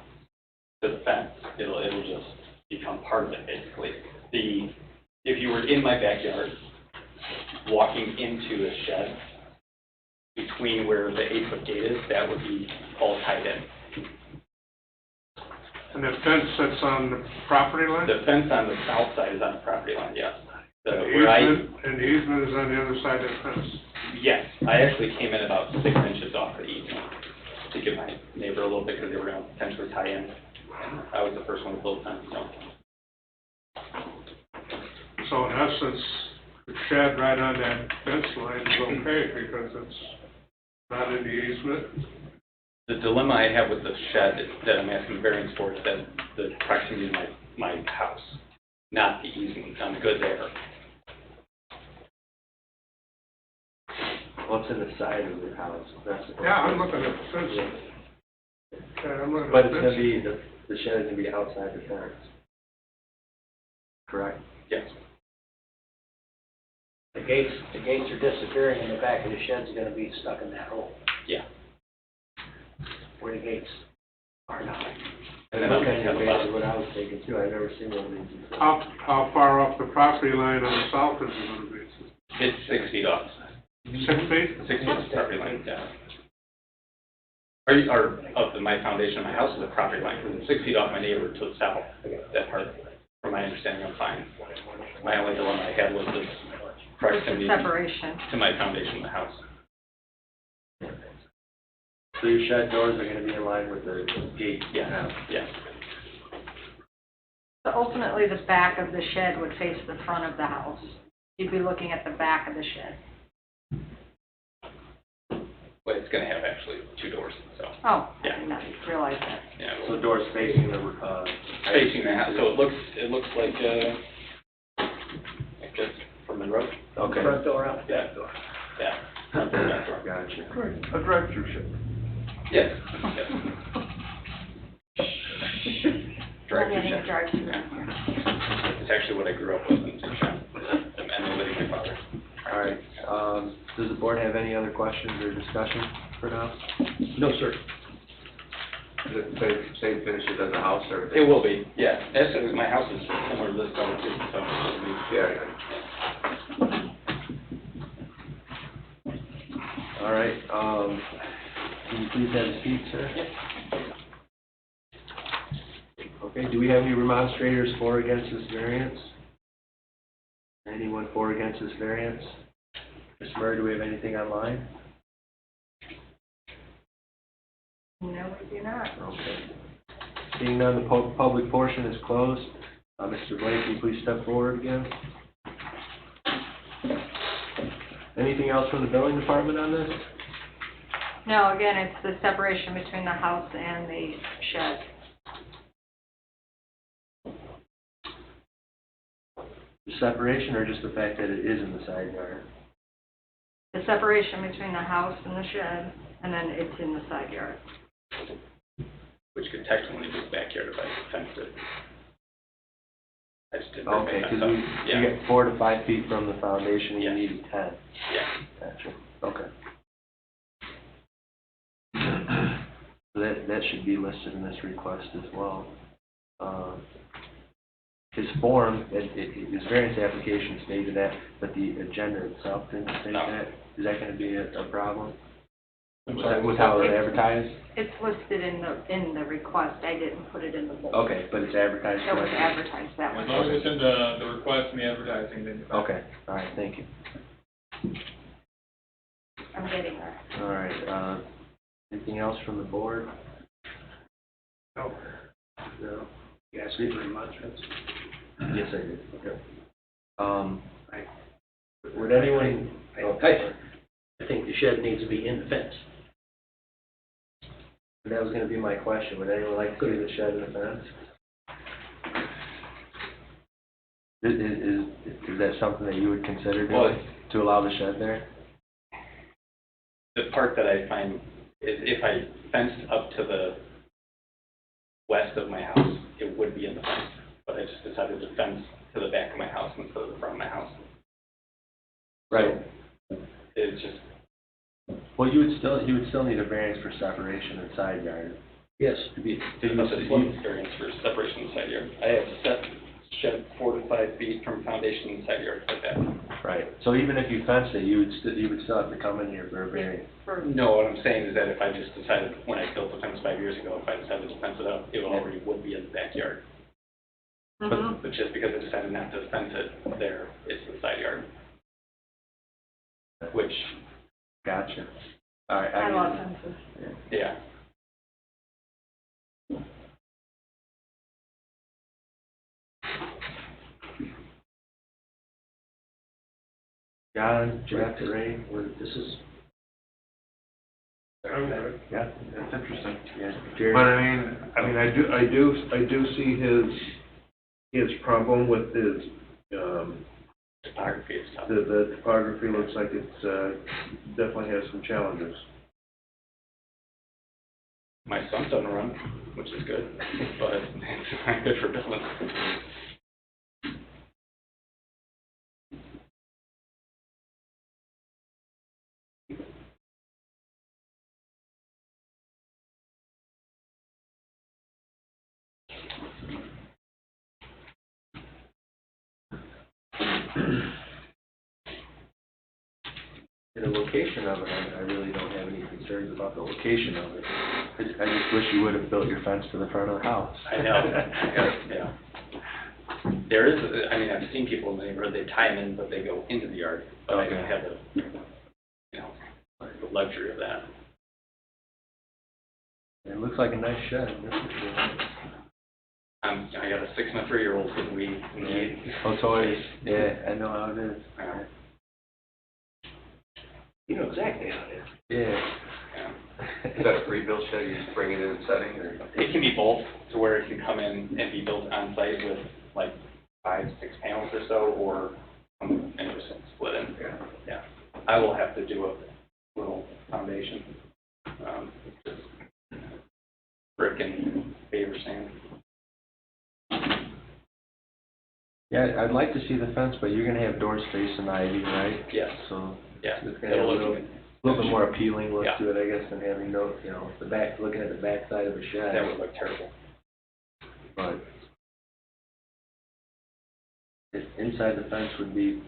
the fence. It'll just become part of it, basically. If you were in my backyard, walking into a shed, between where the 8-foot gate is, that would be all tied in. And the fence sits on the property line? The fence on the south side is on the property line, yes. And the easement is on the other side of the fence? Yes, I actually came in about 6 inches off the easement to give my neighbor a little bit because they were going to potentially tie in. And I was the first one to build the fence, so. So in essence, the shed right on that fence line is okay because it's not in the easement? The dilemma I have with the shed that I'm asking the variance for is that the proximity to my house, not the easement. I'm good there. What's in the side of your house? That's the Yeah, I'm looking at the fence. Okay, I'm looking But at it's the gonna fence. be, the shed is gonna be outside the fence. Correct? Yes. The gates are disappearing and the back of the shed's gonna be stuck in that hole Yeah. where the gates are now. And then That's I'm kind gonna of have about, basically what I was thinking too. I've never seen one of these before. How far off the property line on the south is it going to be? it's 6 feet off. 6 feet? 6 feet off the property line, yeah. Or of my foundation of my house is the property line, because it's 6 feet off my neighbor to the south, that part, from my understanding, I'm fine. My only dilemma I had was this proximity Separation. to my foundation of the house. So your shed doors are gonna be in line with the gate you Yeah, have? yeah. So ultimately, the back of the shed would face the front of the house. You'd be looking at the back of the shed. But it's gonna have actually 2 doors, so, Oh, I Yeah. did not realize that. yeah. So doors facing the, Facing the house, so it looks like this from Monroe. Okay. Front door out, Yeah. back door. Yeah. Front door, back door. Gotcha. A drive-through shed. Yes. Only Drive-through having a shed. drive-through. Yeah. It's actually what I grew up with in Sunshine, and the living with my father. All right, does the board have any other questions or discussion for now? No, sir. Is it same finishes as a house or? It will be, yeah. Actually, my house is similar to this color too, so it'll be. Yeah. All right, can you please have a seat, sir? Yep. Okay, do we have any remonstrators for or against this variance? Anyone for or against this variance? Ms. Murray, do we have anything online? No, we do not. Okay. Seeing none, the public portion is closed. Mr. Blake, can you please step forward again? Anything else from the building department on this? No, again, it's the separation between the house and the shed. The separation or just the fact that it is in the side yard? The separation between the house and the shed, and then it's in the side yard. Which could technically be backyard if I fenced it. I just didn't. Okay, because you get 4 to 5 feet from the foundation, and you Yes. need 10. Yeah. Gotcha, okay. So that should be listed in this request as well. his form, his variance application stated that, but the agenda itself didn't state No. that. Is that gonna be a problem? I'm With sorry. with how it's advertised? It's listed in the request, I didn't put it in the book. Okay, but it's advertised It was correctly? advertised that As way. long as it's in the request and the advertising, then. Okay, all right, thank you. I'm getting there. All right, anything else from the board? No. No. You asked me for remonstrance. Yes, I did, okay. Would anyone? I think the shed needs to be in the fence. That was gonna be my question, would anyone like to see the shed and the fence? Is that something that you would consider Well, doing, to allow the shed there? The part that I find is if I fenced up to the west of my house, it would be in the fence. But I just decided to fence to the back of my house instead of the front of my house. Right. It's just, Well, you would still need a variance for separation and side yard. Yes. To be, that's a slip variance for separation of side yard. I have set shed 4 to 5 feet from foundation and side yard like that. Right, so even if you fenced it, you would still have to come in here for a variance. No, what I'm saying is that if I just decided, when I built the fence 5 years ago, if I decided to fence it up, it already would be in the backyard. Mhm. But just because I decided not to fence it there, it's the side yard. Which, Gotcha. All right. I love get it. fences. yeah. John, Jeff, Ray, This is, I'm good. Yeah, that's interesting. yeah, Jerry. But I mean, I do see his problem with his, Topography is tough. the topography looks like it's, definitely has some challenges. My son's on a run, which is good, but it's not good for business. The location of it, I really don't have any concerns about the location of it. I just wish you would have built your fence to the front of the house. I know, yeah. There is, I mean, I've seen people in the neighborhood, they tie them in, but they go into the yard. But I don't have the, the luxury of that. It looks like a nice shed, that's for sure. I got a 6 and a 3-year-old because we need. Oh, toys, yeah, I know how it is. you know exactly how it is. Yeah. Is that a pre-built shed, you just bring it in setting, or? It can be both, to where it can come in and be built on site with like 5, 6 panels or so, or and just split in. Yeah. I will have to do a little foundation, just brick and paver sand. Yeah, I'd like to see the fence, but you're gonna have door space and ivy, right? Yes. So, Yeah. it's gonna have a It'll little, look- little bit more appealing look Yeah. to it, I guess, than having no, the back, looking at the back side of a shed. That would look terrible. But if inside the fence would be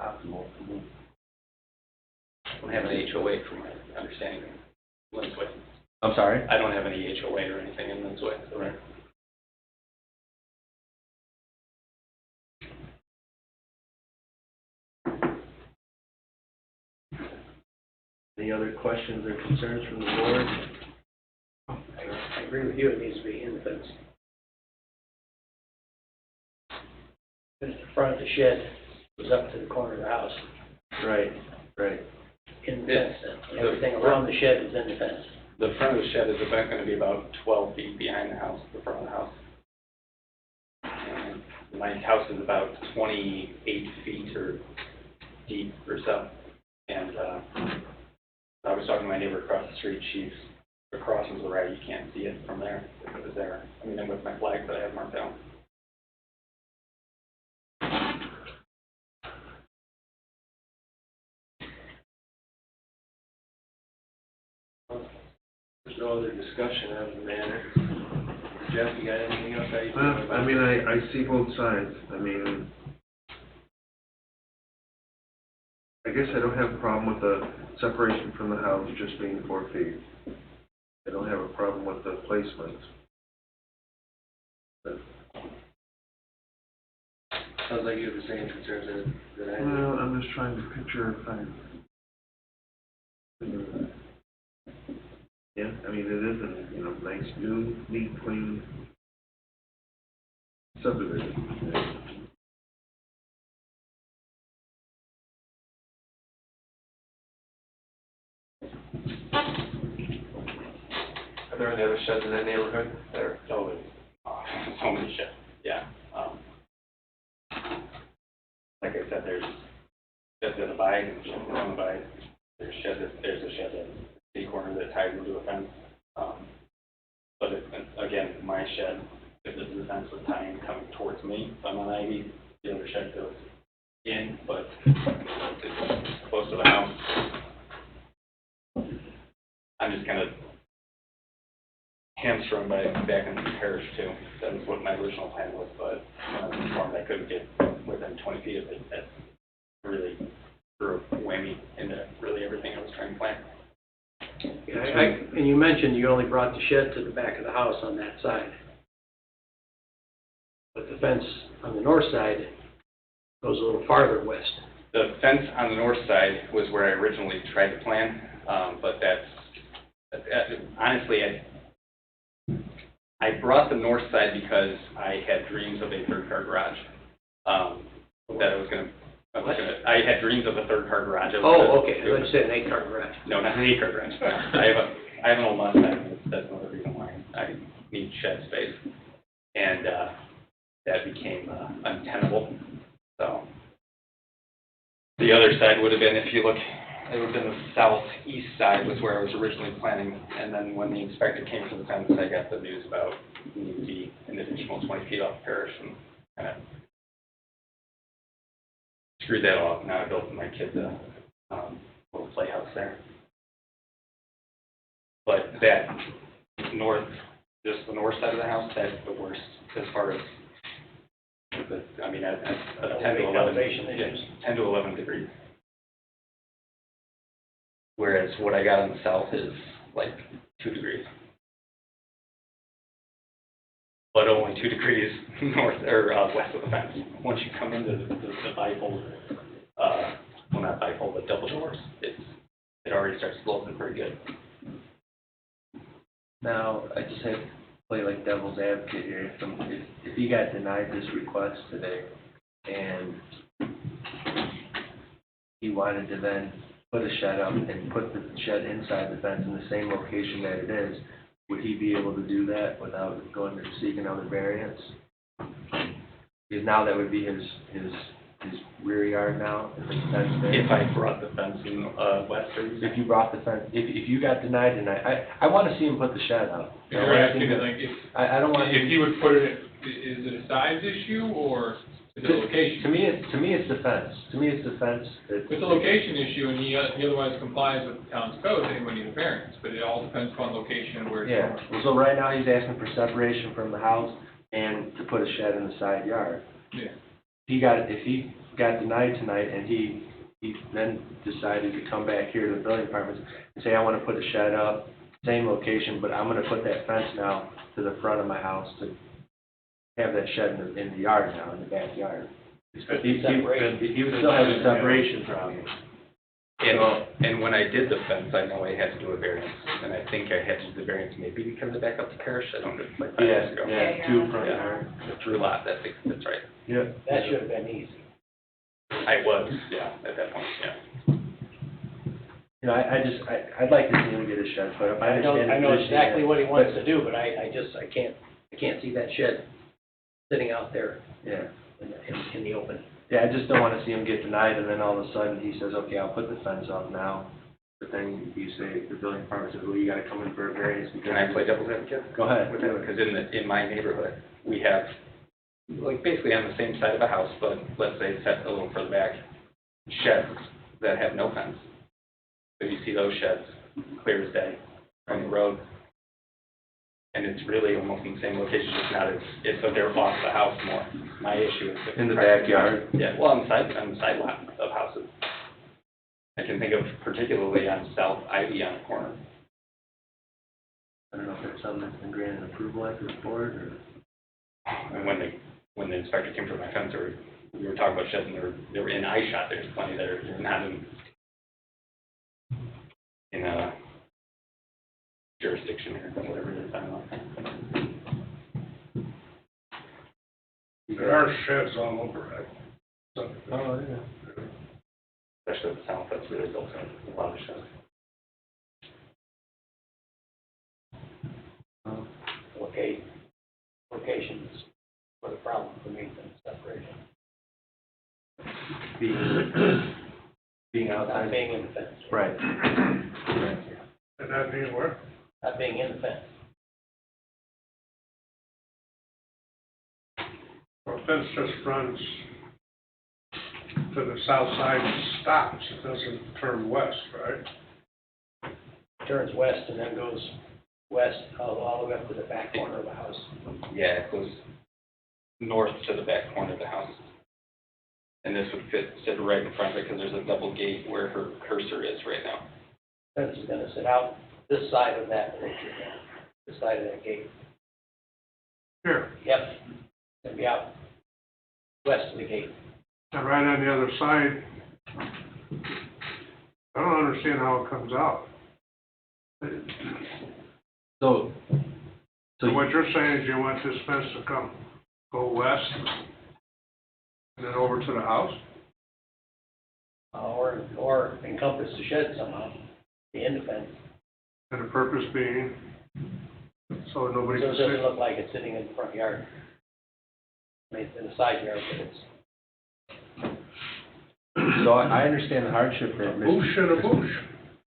optimal for me. I don't have an HOA from my understanding, Linsway. I'm sorry? I don't have any HOA or anything in Linsway. So. Right. Any other questions or concerns from the board? I agree with you, it needs to be in the fence. But the front of the shed goes up to the corner of the house, Right, right. in the fence, then. Everything around the shed is in the fence. The front of the shed is about going to be about 12 feet behind the house, the front of the house. And my house is about 28 feet or deep or so. And I was talking to my neighbor across the street. She's across the road. You can't see it from there. It was there. I mean, I'm with my flag that I have marked down. There's no other discussion on the matter. Jeff, you got anything else that you feel Well, about? I mean, I see both sides. I mean, I guess I don't have a problem with the separation from the house just being 4 feet. I don't have a problem with the placement. But, Sounds like you have the same concerns that I do. well, I'm just trying to picture if I... Yeah, I mean, it is a, nice, new, neat, clean subdivision. Are there any other sheds in that neighborhood that are? So, so many sheds, yeah. Like I said, there's sheds in the by and sheds on the by. There's a shed at the corner that ties into a fence. But again, my shed, if the fence was tying coming towards me, if I'm on Ivy, the other shed goes in, but it's close to the house. I'm just kind of hamstrung by back in the parish too. That was what my original plan was, but when I was informed I couldn't get within 20 feet of it, that really threw a whammy into really everything I was trying to plan. And you mentioned you only brought the shed to the back of the house on that side. But the fence on the north side goes a little farther west. The fence on the north side was where I originally tried to plan, but honestly, I brought the north side because I had dreams of a third car garage. I had dreams of a third car garage. Oh, okay, I thought you said an 8-car garage. No, not an 8-car garage. I have an old Mustang. That's another reason why I need shed space. And that became untenable. So the other side would have been, if you look, it would have been the southeast side was where I was originally planning. And then when the inspector came to the fence, I got the news about needing to be an additional 20 feet off the parish and kind of screwed that all up. Now I built my kids a little playhouse there. But that north, just the north side of the house, that's the worst as far as, at 10 to 11, elevation yeah, issues. 10 to 11 degrees. Whereas what I got on the south is like 2 degrees. But only 2 degrees north or west of the fence. Once you come into the bifold, well not bifold, but double doors, it already starts sloping pretty good. Now, I just have to play like devil's advocate here. If you got denied this request today and he wanted to then put a shed up and put the shed inside the fence in the same location that it is, would he be able to do that without going to seek another variance? Because now that would be his rear yard now, if it's fenced in. If I brought the fence in west or east? If you brought the fence, if you got denied tonight, I want to see him put the shed up. If you're asking, like, I don't want. if he would put it, is it a size issue or is it a location? To me, it's the fence. To me, it's the fence. If it's a location issue and he otherwise complies with the town's code, then he would need a variance, but it all depends upon location and where it's Yeah, from. so right now he's asking for separation from the house and to put a shed in the side yard. Yeah. If he got denied tonight and he then decided to come back here to the building department and say, I want to put a shed up, same location, but I'm going to put that fence now to the front of my house to have that shed in the yard now, in the backyard. He would still have a separation problem. And when I did the fence, I know I had to do a variance, and I think I had to do the variance maybe because I back up the parish, I don't know, like 5 years ago. Yeah, two front yard. The through lot, that's right. Yeah. That should have been easy. I was, yeah, at that point, yeah. I'd like to see him get a shed put up. I know understand exactly what he but- wants to do, but I can't see that shed sitting out there Yeah. in the open. Yeah, I just don't want to see him get denied, and then all of a sudden he says, okay, I'll put the fence up now. But then you say, the building department says, well, you gotta come in for a variance because. Can I play devil's advocate? Go ahead. Because in my neighborhood, we have, like, basically on the same side of a house, but let's say set a little further back, sheds that have no fence. If you see those sheds, clear as day from the road, And it's really almost in the same location, just not, it's so they're off the house more. My issue is. In the backyard? Yeah, well, on the side lot of houses. I can think of particularly on South Ivy on the corner. I don't know if there's something that's been granted approval at this board, or? And when the inspector came for my fence, we were talking about sheds, and they were in eye shot. There's plenty that are not in a jurisdiction or whatever it is, I don't know. There are sheds all over, right? Oh, yeah. Especially the south, that's really built in a lot of sheds. Locations for the problem for maintenance separation. Being outside. Not being in the fence. Right. And that being where? Not being in the fence. Well, fence just runs to the south side and stops, it doesn't turn west, right? Turns west and then goes west all the way up to the back corner of the house. Yeah, it goes north to the back corner of the house. And this would sit right in front of it because there's a double gate where her cursor is right now. Fence is gonna sit out this side of that picture, this side of that gate. Here, Yep, it's gonna be out west of the gate. and right on the other side, I don't understand how it comes out. So What you're saying is you want this fence to go west and then over to the house? Or encompass the shed somehow, the end of fence, And the purpose being, so nobody so can it doesn't see? look like it's sitting in the front yard. I mean, it's in the side yard, but it's. So I understand the hardship that Boosh and a boosh.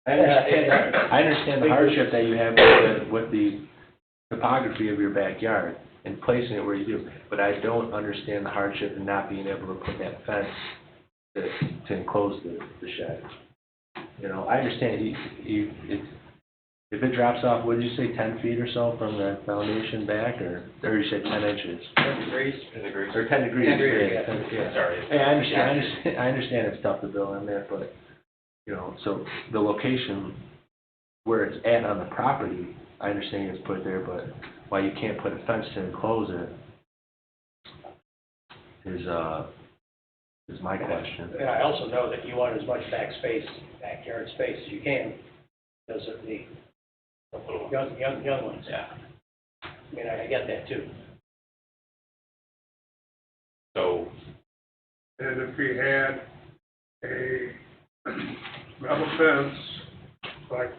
I understand the hardship that you have with the topography of your backyard and placing it where you do, but I don't understand the hardship in not being able to put that fence to enclose the shed. You know, I understand if it drops off, what did you say, 10 feet or so from the foundation back, or you said 10 inches? 10 degrees. 10 degrees. Or 10 degrees. 10 degrees, yeah, yeah. 10, yeah. Sorry. Hey, I understand it's tough to build in there, but, you know, so the location where it's at on the property, I understand it's put there, but why you can't put a fence to enclose it is my question. And I also know that you want as much backyard space as you can, because of the young ones. Yeah. I mean, I get that too. So, And if we had a metal fence, like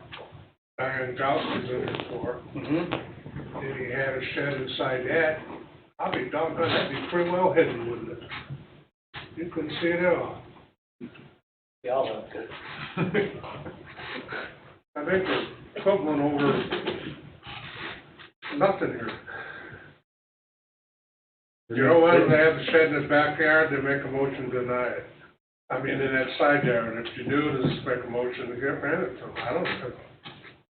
Diane Gauss was in here for, and he had a shed inside that, I'll be doggone, that'd be pretty well hidden, wouldn't it? You couldn't see it at all. They all look good. I think we're equivalent over nothing here. You know what, if they have the shed in the backyard, they make a motion to deny it. I mean, in that side yard, if you do, just make a motion to get rid of it. I don't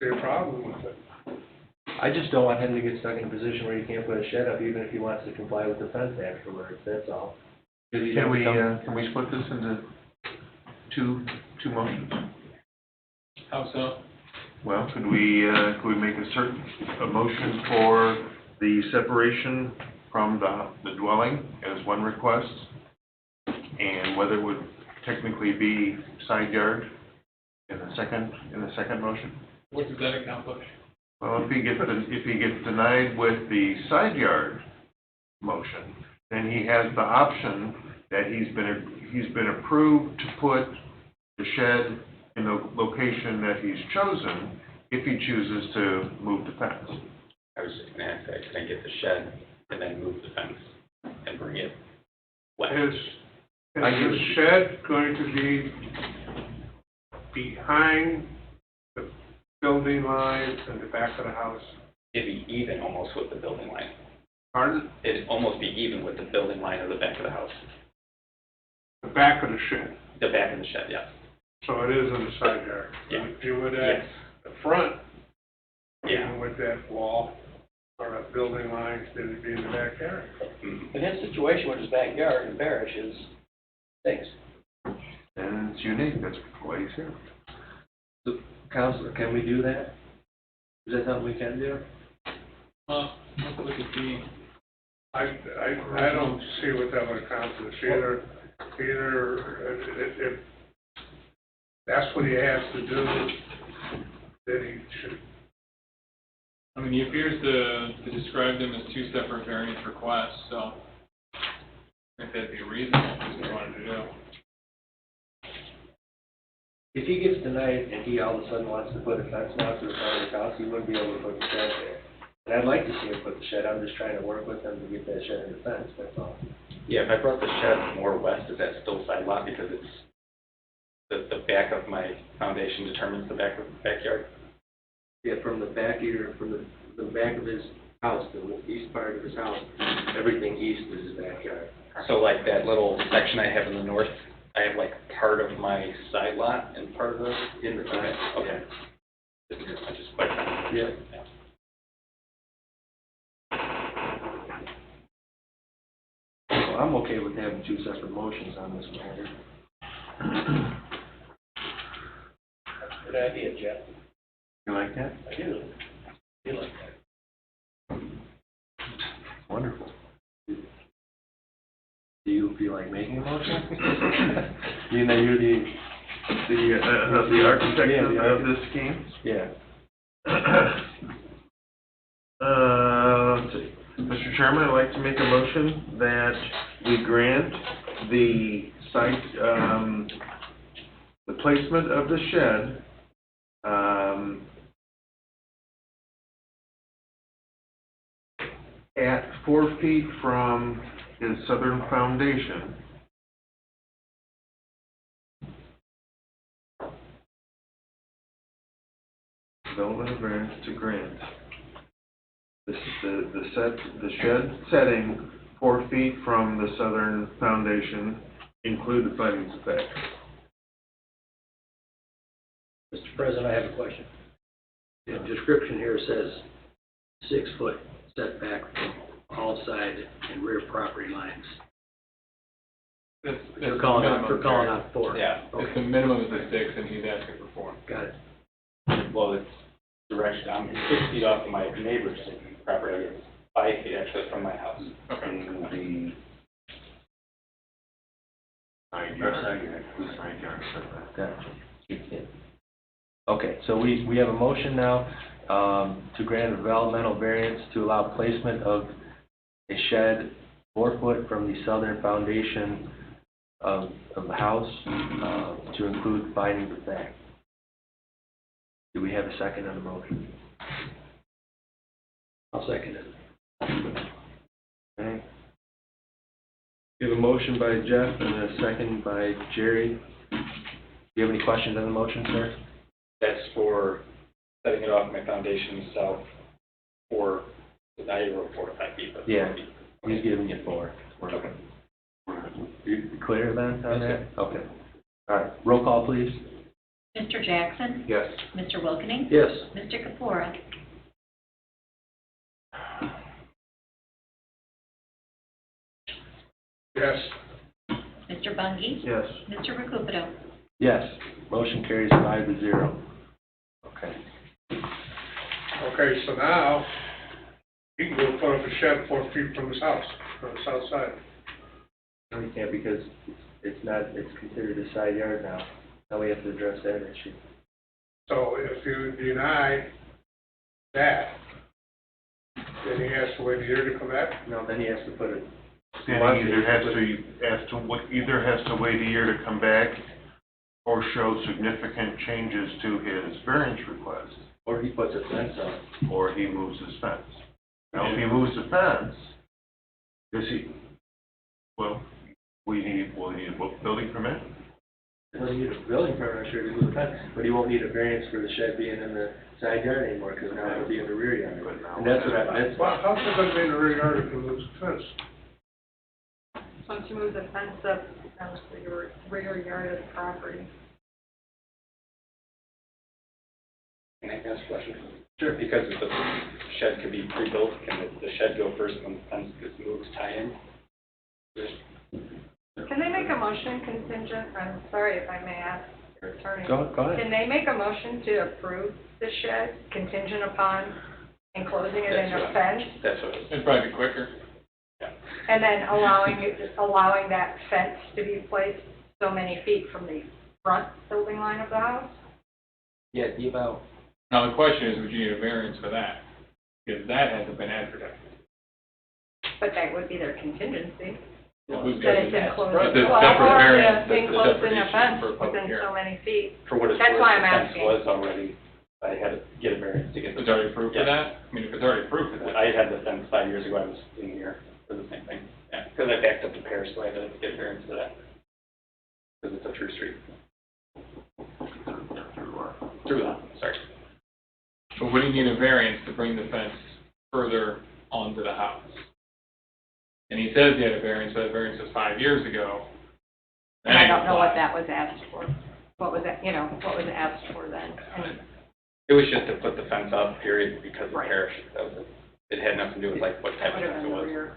see a problem with it. I just don't want him to get stuck in a position where he can't put a shed up, even if he wants to comply with the fence afterwards, that's all. Can we split this into two motions? How so? Well, could we make a motion for the separation from the dwelling as one request? And whether it would technically be side yard in the second motion? What does that accomplish? Well, if he gets denied with the side yard motion, then he has the option that he's been approved to put the shed in the location that he's chosen if he chooses to move the fence. I was just gonna ask that, can I get the shed and then move the fence and bring it west? Is the shed going to be behind the building line and the back of the house? It'd be even almost with the building line. Pardon? It'd almost be even with the building line of the back of the house. The back of the shed, The back of the shed, yeah. so it is in the side yard. Yeah. If you would add Yes. the front, Yeah. even with that wall, or a building line, then it'd be in the backyard. But his situation with his backyard and parish is, thanks. And it's unique, that's why he's here. So, Counselor, can we do that? Is that something we can do? Well, let's look at the, I don't see what that would accomplish either, if that's what he has to do, then he should. I mean, he appears to describe them as two separate variance requests, so if that'd be reasonable, what we wanted to do. If he gets denied and he all of a sudden wants to put a fence now to the front of his house, he wouldn't be able to put the shed there. And I'd like to see him put the shed, I'm just trying to work with him to get that shed in the fence, that's all. Yeah, if I brought the shed more west, is that still side lot because it's, the back of my foundation determines the back of the backyard? Yeah, from the back here, from the back of his house, the east part of his house, everything east is his backyard. So like that little section I have in the north, I have like part of my side lot and part of the, In the front, okay. I just clarified. Yeah. Well, I'm okay with having two separate motions on this matter. Good idea, Jeff. You like that? I do. You like that. Wonderful. Do you feel like making a motion? You know, you're The architect of this scheme? Yeah. Let's see. Mr. Chairman, I'd like to make a motion that we grant the site, the placement of the shed, at 4 feet from his southern foundation. Development of variance to grant. The shed setting 4 feet from the southern foundation, include the findings of fact. Mr. President, I have a question. The description here says 6 foot setback from all side and rear property lines. That's We're the calling minimum, out 4. Yeah, it's the minimum is a 6 and he's asking for 4. Got it. Well, it's direction, I'm 6 feet off of my neighbor's property, it's 5 feet actually from my house. In the side yard setback. Gotcha. Okay, so we have a motion now, to grant a developmental variance to allow placement of a shed 4 foot from the southern foundation of the house, to include findings of fact. Do we have a second on the motion? I'll second it. Okay. We have a motion by Jeff and a second by Jerry. Do you have any questions on the motion, sir? That's for setting it off my foundation south for, now you wrote 4 to 5 feet, but 4 Yeah. feet. He's giving you 4. Okay. You clear then on that? Okay. All right, roll call, please. Mr. Jackson? Yes. Mr. Wilkening? Yes. Mr. Kapura? Yes. Mr. Bungie? Yes. Mr. Recupero? Yes, motion carries 5-0. Okay. Okay, so now, he can go put up a shed 4 feet from his house, from the south side. No, you can't because it's considered a side yard now. Now we have to address that issue. So if you deny that, then he has to wait a year to come back? No, then he has to put it. Then he either has to wait a year to come back or show significant changes to his variance request, Or he puts a fence on. or he moves his fence. Now, if he moves the fence, will he need a building permit? He'll need a building permit, I'm sure, to move the fence, but he won't need a variance for the shed being in the side yard anymore, because now it'll be in the rear yard. And that's what that's. Well, how's it gonna be in the rear yard if he moves the fence? Once you move the fence up, that's the rear yard of the property. Can I ask a question? Sure. Because if the shed could be pre-built, can the shed go first when the fence gets moved, tie in? Can they make a motion contingent, I'm sorry if I may ask your attorney. Go ahead. Can they make a motion to approve the shed contingent upon enclosing it in a fence? That's what. It'd probably be quicker. And then allowing that fence to be placed so many feet from the front building line of the house? Yeah, about. Now, the question is, would you need a variance for that? Because that hasn't been advertised. But that would be their contingency. It would be- That it's enclosed. It's a Well, separate or, variance, yeah, that's a enclosed separate in a issue fence for a public within so hearing. many feet. For what it's That's worth, why the I'm fence asking. was already, I had to get a variance to get the. It's already approved for Yeah. that? I mean, if it's already approved for that. I had the fence 5 years ago, I was in here for the same thing. Yeah, because I backed up to Paris, so I had to get a variance for that. Because it's a true street. Through that, sorry. But would you need a variance to bring the fence further onto the house? And he says he had a variance, but the variance was 5 years ago. And I don't know what that was asked for. What was that, what was asked for then? And It was just to put the fence up, period, because of Right. Parish. That was it. It had nothing to do with like what type that of would have fence it been the was. rear.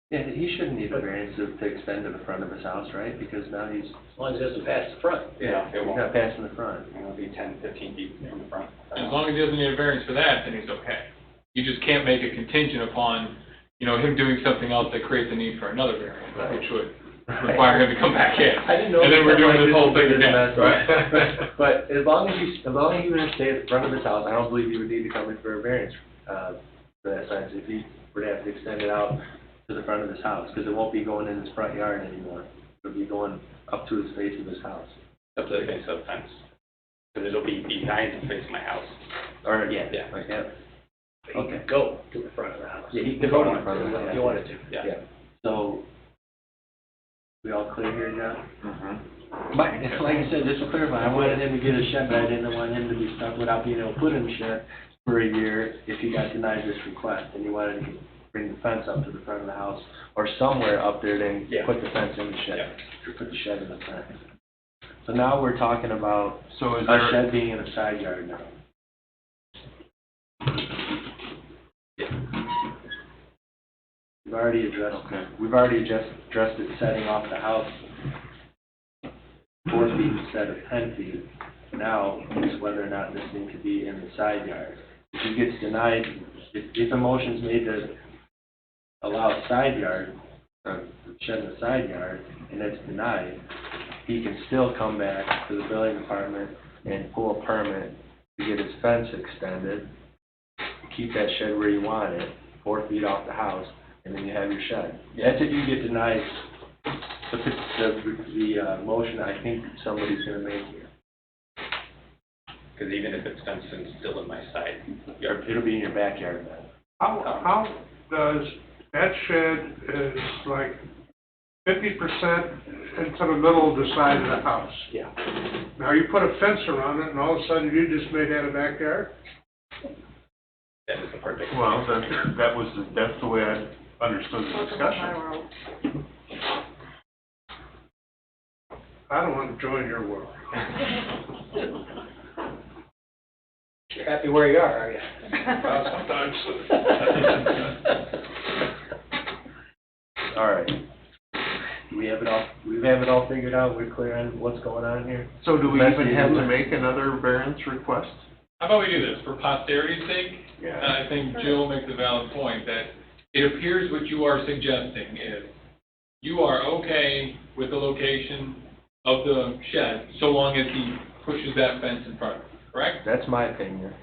Yeah, he shouldn't need a variance to extend to the front of his house, right? Because now he's, As long as it doesn't pass the front. Yeah, it he's won't. not passing the front. It'll be 10, 15 feet from the front. As long as he doesn't need a variance for that, then he's okay. You just can't make a contingent upon, him doing something else that creates a need for another variance, which would require him to come back in. I didn't know. And then we're doing this whole thing again. Right. But as long as he would stay at the front of his house, I don't believe he would need to come in for a variance, for that size, if he were to have to extend it out to the front of his house, because it won't be going in his front yard anymore. It'll be going up to his face of his house. Up to the face of the fence. Because it'll be behind the face of my house. Or, Yeah. like that. He could go to the front of the house. Yeah, he can go to the front of the house. If you wanted to. Yeah. So, we all clear here, John? Mm-hmm. But, like I said, just to clarify, I wanted him to get a shed, but I didn't want him to be stuck without being able to put in a shed for a year if he got denied this request, and he wanted to bring the fence up to the front of the house, or somewhere up there, then Yeah. put the fence in the shed, Yeah. or put the shed in the fence. So now we're talking about So is a there, shed being in a side yard now. We've already addressed it setting off the house 4 feet instead of 10 feet. Now, it's whether or not this thing could be in the side yard. If he gets denied, if a motion's made to allow a side yard, shed in the side yard, and it's denied, he can still come back to the building department and pull a permit to get his fence extended, keep that shed where you want it, 4 feet off the house, and then you have your shed. That's if you get denied the motion I think somebody's gonna make here. Because even if it's fenced and still in my side yard. It'll be in your backyard then. How does, that shed is like 50% into the middle of the side of the house. Yeah. Now, you put a fence around it, and all of a sudden, you just made that a backyard? That is the part that. well, that's the way I understood the Welcome to my discussion. world. I don't want to join your world. You're happy where you are you? Well, sometimes. All right. We have it all figured out, we're clear on what's going on here? so do we even have to make another variance request? How about we do this, for posterity's sake? I think Jill makes a valid point, that it appears what you are suggesting is, you are okay with the location of the shed, so long as he pushes that fence in front of it, correct? That's my opinion.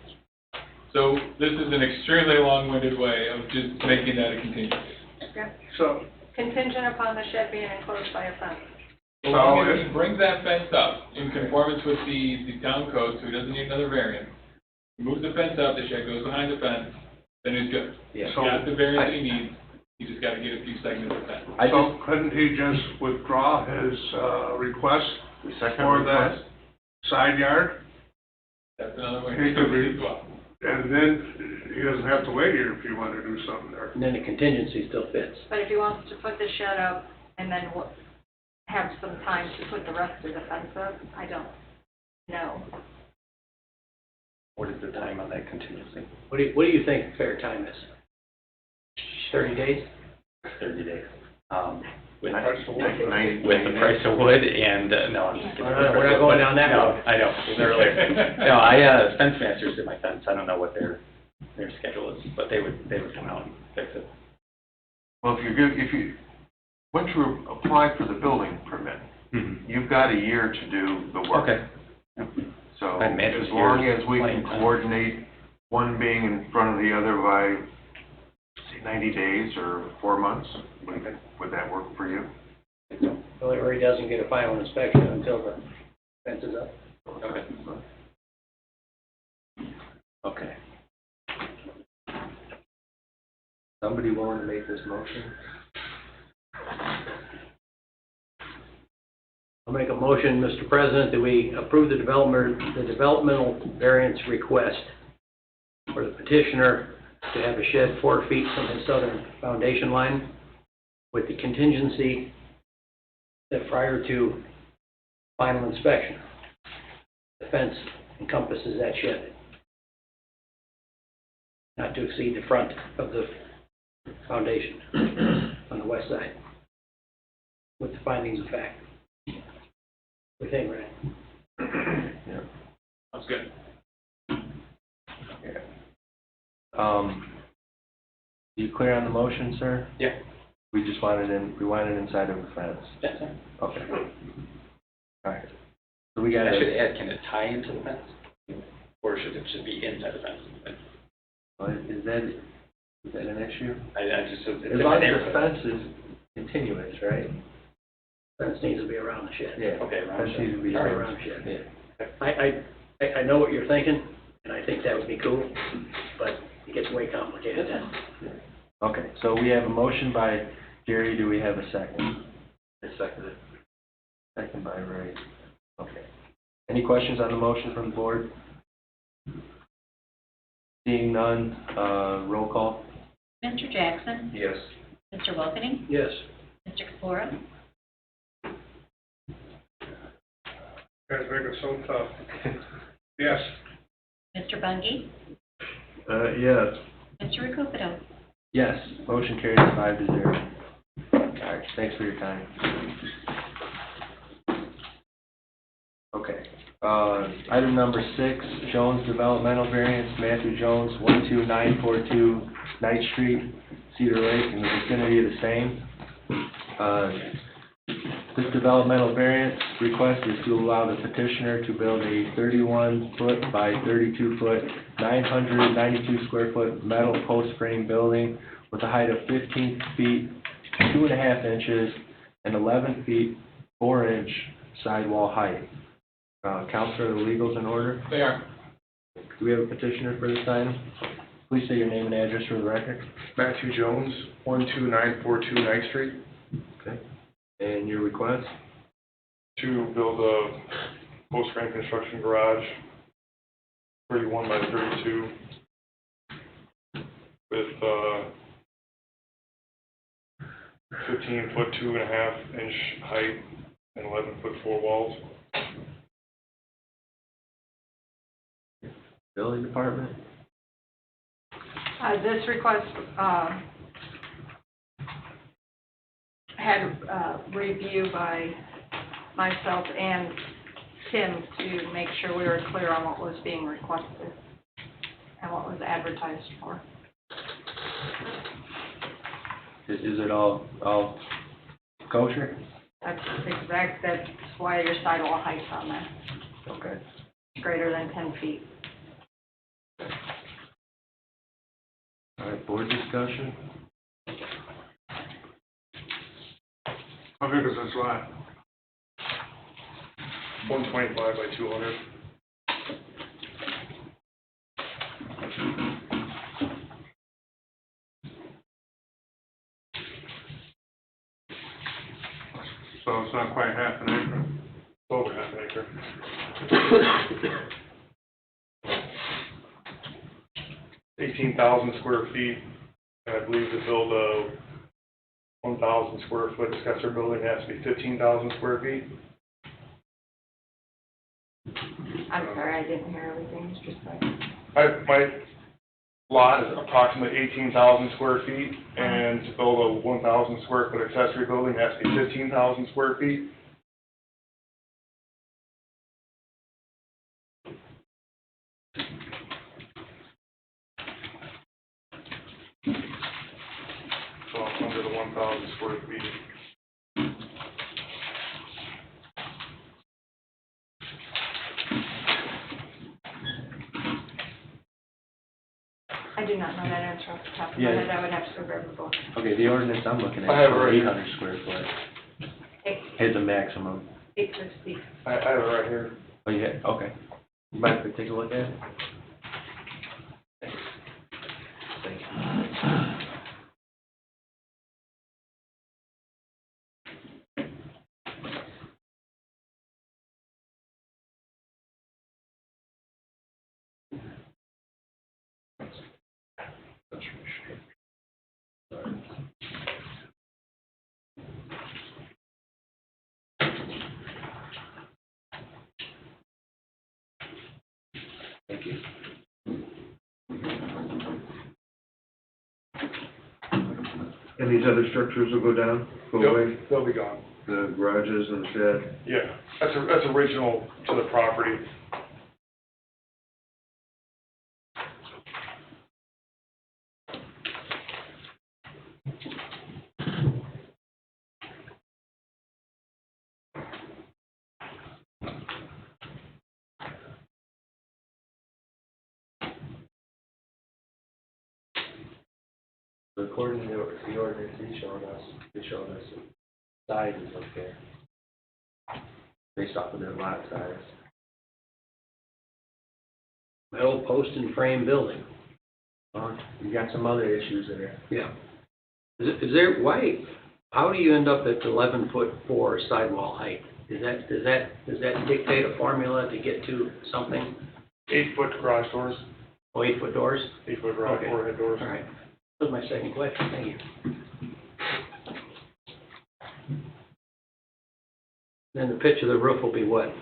So this is an extremely long-winded way of just making that a contingency. So, Contingent upon the shed being enclosed by a fence. So long as he brings that fence up in conformance with the town code, so he doesn't need another variance, he moves the fence up, the shed goes behind the fence, then he's good. Yeah. He's got the variance he needs, he just gotta get a few segments of fence. so couldn't he just withdraw his, request The second for that request? side yard? That's another way He to could do it re- as well. And then he doesn't have to wait here if you want to do something there. And then the contingency still fits. But if he wants to put the shed up and then have some time to put the rest of the fence up, I don't know. What is the time on that contingency? What do you think fair time is? 30 days? 30 days. With With the price of wood and, no, I'm just kidding. We're not going down that No, road. I know, it was earlier. No, Fence Masters did my fence, I don't know what their schedule is, but they would come out and fix it. Well, once you apply for the building permit, you've got a year to do the work. Okay. So I'd imagine as long years as we plenty can of time. coordinate one being in front of the other by, say, 90 days or 4 months, would that work for you? Well, it really doesn't get a final inspection until the fence is up. Okay. Okay. Somebody willing to make this motion? I'll make a motion, Mr. President, that we approve the developmental variance request for the petitioner to have a shed 4 feet from his southern foundation line with the contingency that prior to final inspection, the fence encompasses that shed, not to exceed the front of the foundation on the west side, with the findings of fact. What do you think, Ryan? Yeah. Sounds good. You clear on the motion, sir? Yeah. We just want we want it inside of the fence. That's it. Okay. All right. So we got I should to, add, can it tie into the fence? Or should it just be inside the fence? is that an issue? I just, it's As long as the fence is continuous, right? Fence needs to be around the shed. Yeah. Okay, around Fence the needs to be All right, around. around the shed. Yeah. I know what you're thinking, and I think that would be cool, but it gets way complicated then. Okay, so we have a motion by Gary, do we have a second? I second it. Second by Ray. Okay. Any questions on the motion from the board? Seeing none, roll call? Mr. Jackson? Yes. Mr. Wilkening? Yes. Mr. Kapura? Guys make it so tough. Yes. Mr. Bungie? Yes. Mr. Recupero? Yes, motion carries 5-0. All right, thanks for your time. Okay, item number 6, Jones Developmental Variance, Matthew Jones, 12942 Knight Street, Cedar Lake, in the vicinity of the same. This developmental variance request is to allow the petitioner to build a 31-foot by 32-foot, 992 square foot metal post frame building with a height of 15 feet, 2.5 inches, and 11 feet, 4-inch sidewall height. Counselor, the legal's in order? They are. Do we have a petitioner for this item? Please say your name and address for the record. Matthew Jones, 12942 Knight Street, Okay. And your request? to build a post-frame construction garage, 31 by 32, with 15-foot, 2.5-inch height, and 11-foot 4 walls. Building department? This request, had review by myself and Tim to make sure we were clear on what was being requested and what was advertised for. Is it all kosher? That's why your sidewall height's on there. Okay. It's greater than 10 feet. All right, board discussion? How big is this lot? 125 by 200. So it's not quite half an acre. Over half an acre. 18,000 square feet, and I believe to build a 1,000 square foot accessory building has to be 15,000 square feet. I'm sorry, I didn't hear everything, Mr. Spicer. My lot is approximately 18,000 square feet, and to build a 1,000 square foot accessory building, it has to be 15,000 square feet. So I'm under the 1,000 square feet. I do not know that answer off the top of my Yeah. head. I would have to grab a book. Okay, the ordinance I'm looking at I have it is right here. 800 square foot, Eight, is the maximum. 860. I have it right here. Oh, you had, okay. You mind if we take a look at it? Thanks. Thank you. Thank you. And these other structures will go down, go away? They'll be gone. The garages and the shed? Yeah, that's original to the property. According to the ordinance he's showing us, the size is okay. Based off of their lot size. Metal post and frame building. You got some other issues there. Yeah. Is there, why, how do you end up at 11'4" sidewall height? Does that dictate a formula to get to something? 8-foot garage doors, Oh, 8-foot doors? 8-foot garage Okay. overhead doors. All right. That was my second question. Thank you. Then the pitch of the roof will be what?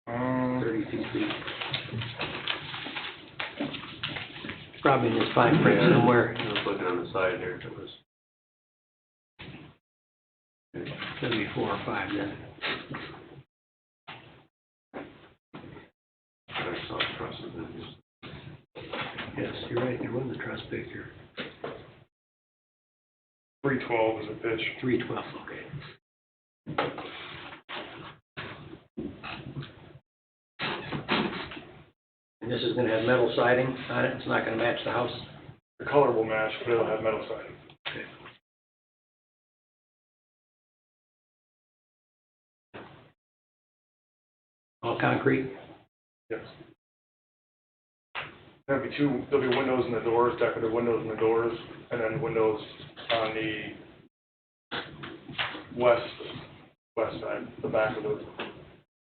32 feet. Probably in this fine print somewhere. I was looking on the side there, it was. Should be 4 or 5 then. I saw trusses in this. Yes, you're right. There was a truss picture. 312 is a pitch. 312, okay. And this is gonna have metal siding on it? It's not gonna match the house? The color will match, but it'll have metal siding. Okay. All concrete? Yes. There'll be windows in the doors, decorative windows in the doors, and then windows on the west side, the back of the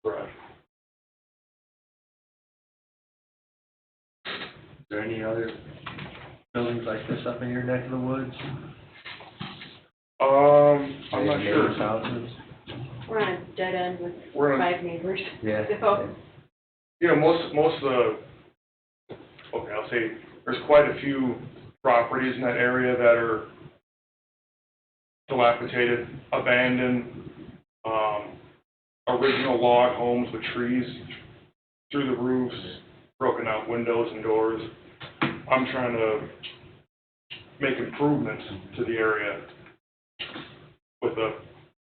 garage. Is there any other buildings like this up in your neck of the woods? I'm not Neighbors' sure. houses? We're on a dead end with We're on- 5 neighbors. Yeah. So, You know, most of the, okay, I'll say, there's quite a few properties in that area that are dilapidated, abandoned, original log homes with trees through the roofs, broken out windows and doors. I'm trying to make improvements to the area with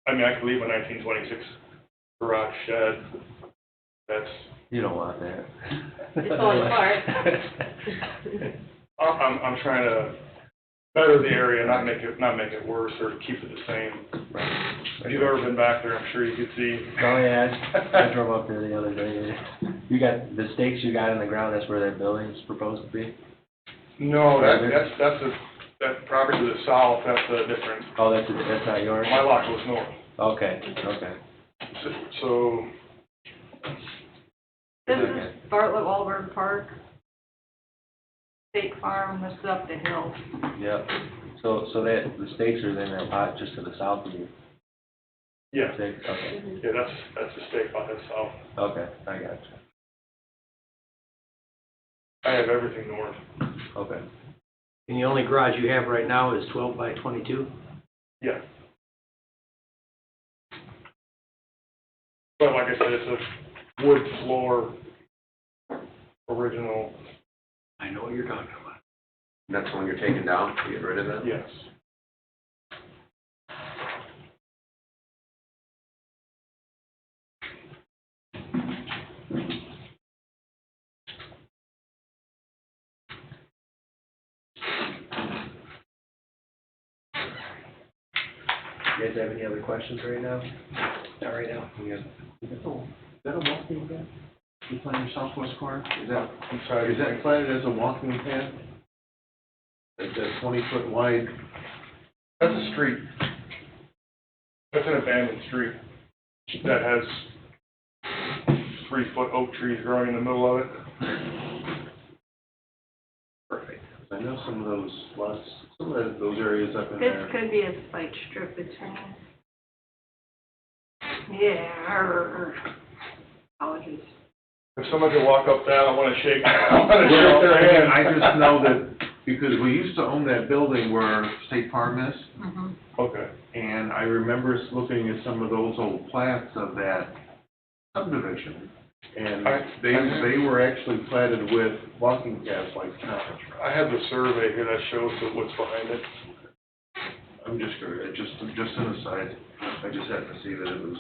I could leave a 1926 garage shed. That's, You don't want that. It's falling apart. I'm trying to better the area, not make it worse or keep it the same. If you've ever been back there, I'm sure you could see. Oh, yeah, I drove up there the other day. You got, the stakes you got in the ground, that's where that building's proposed to be? No, that property to the south, that's a different, Oh, that's not yours? my lot goes north. Okay, okay. So, This is Bartlett Walburn Park. State Farm, this is up the hill. Yep. So that, the stakes are in that lot just to the south of you? yeah, Stakes, okay, yeah, that's the stake on the south. okay, I got you. I have everything north. Okay. And the only garage you have right now is 12 by 22? Yeah. But like I said, it's a wood floor, original, I know what you're talking about. That's the one you're taking down, to get rid of it? yes. You guys have any other questions right now? Not right now. You guys- Is that a walking path? You plan your southwest corner? Is that, I'm sorry. is that planted as a walking path? Is that 20-foot wide? That's a street. That's an abandoned street that has 3-foot oak trees growing in the middle of it. Perfect. I know some of those lots, some of those areas up in This there. could be a slight strip between. Yeah, apologies. If someone could walk up that, I wanna shake, I wanna shake their hand. I just know that, because we used to own that building where State Farm is, Mm-hmm. Okay. and I remember us looking at some of those old plats of that subdivision, and they were actually platted with walking paths like that. I have the survey here that shows what's behind it. I'm just curious, just an aside, I just had to see that it was.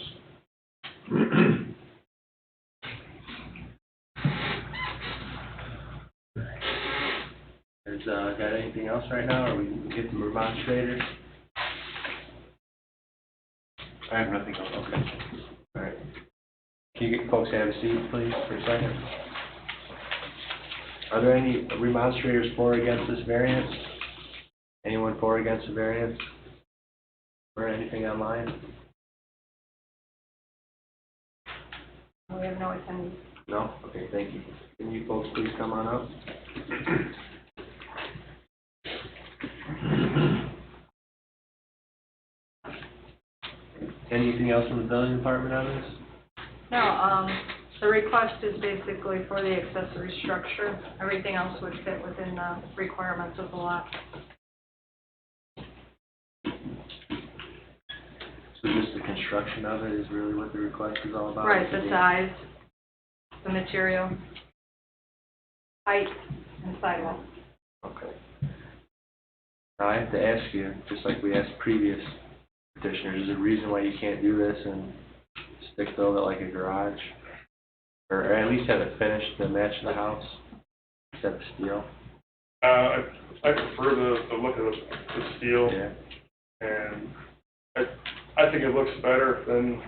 Got anything else right now, or we can get the remonstrators? I have nothing else. Okay. All right. Can you get folks to have a seat, please, for a second? Are there any remonstrators for or against this variance? Anyone for or against the variance? Or anything online? We have no attendees. No? Okay, thank you. Can you folks please come on up? Anything else from the building department on this? No, the request is basically for the accessory structure. Everything else would fit within the requirements of the lot. So just the construction of it is really what the request is all about? Right, the size, the material, height, and sidewalk. Okay. Now, I have to ask you, just like we asked previous petitioners, is there a reason why you can't do this and stick build it like a garage? Or at least have it finished to match the house, except steel? I prefer the look of the steel, Yeah. and I think it looks better than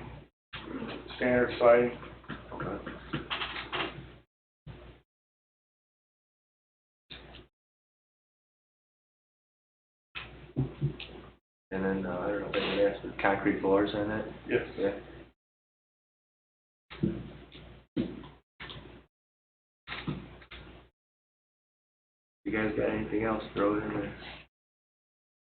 standard siding. Okay. And then, I don't know if anyone asked, with concrete floors in it? Yes. Yeah. You guys got anything else, throw it in there.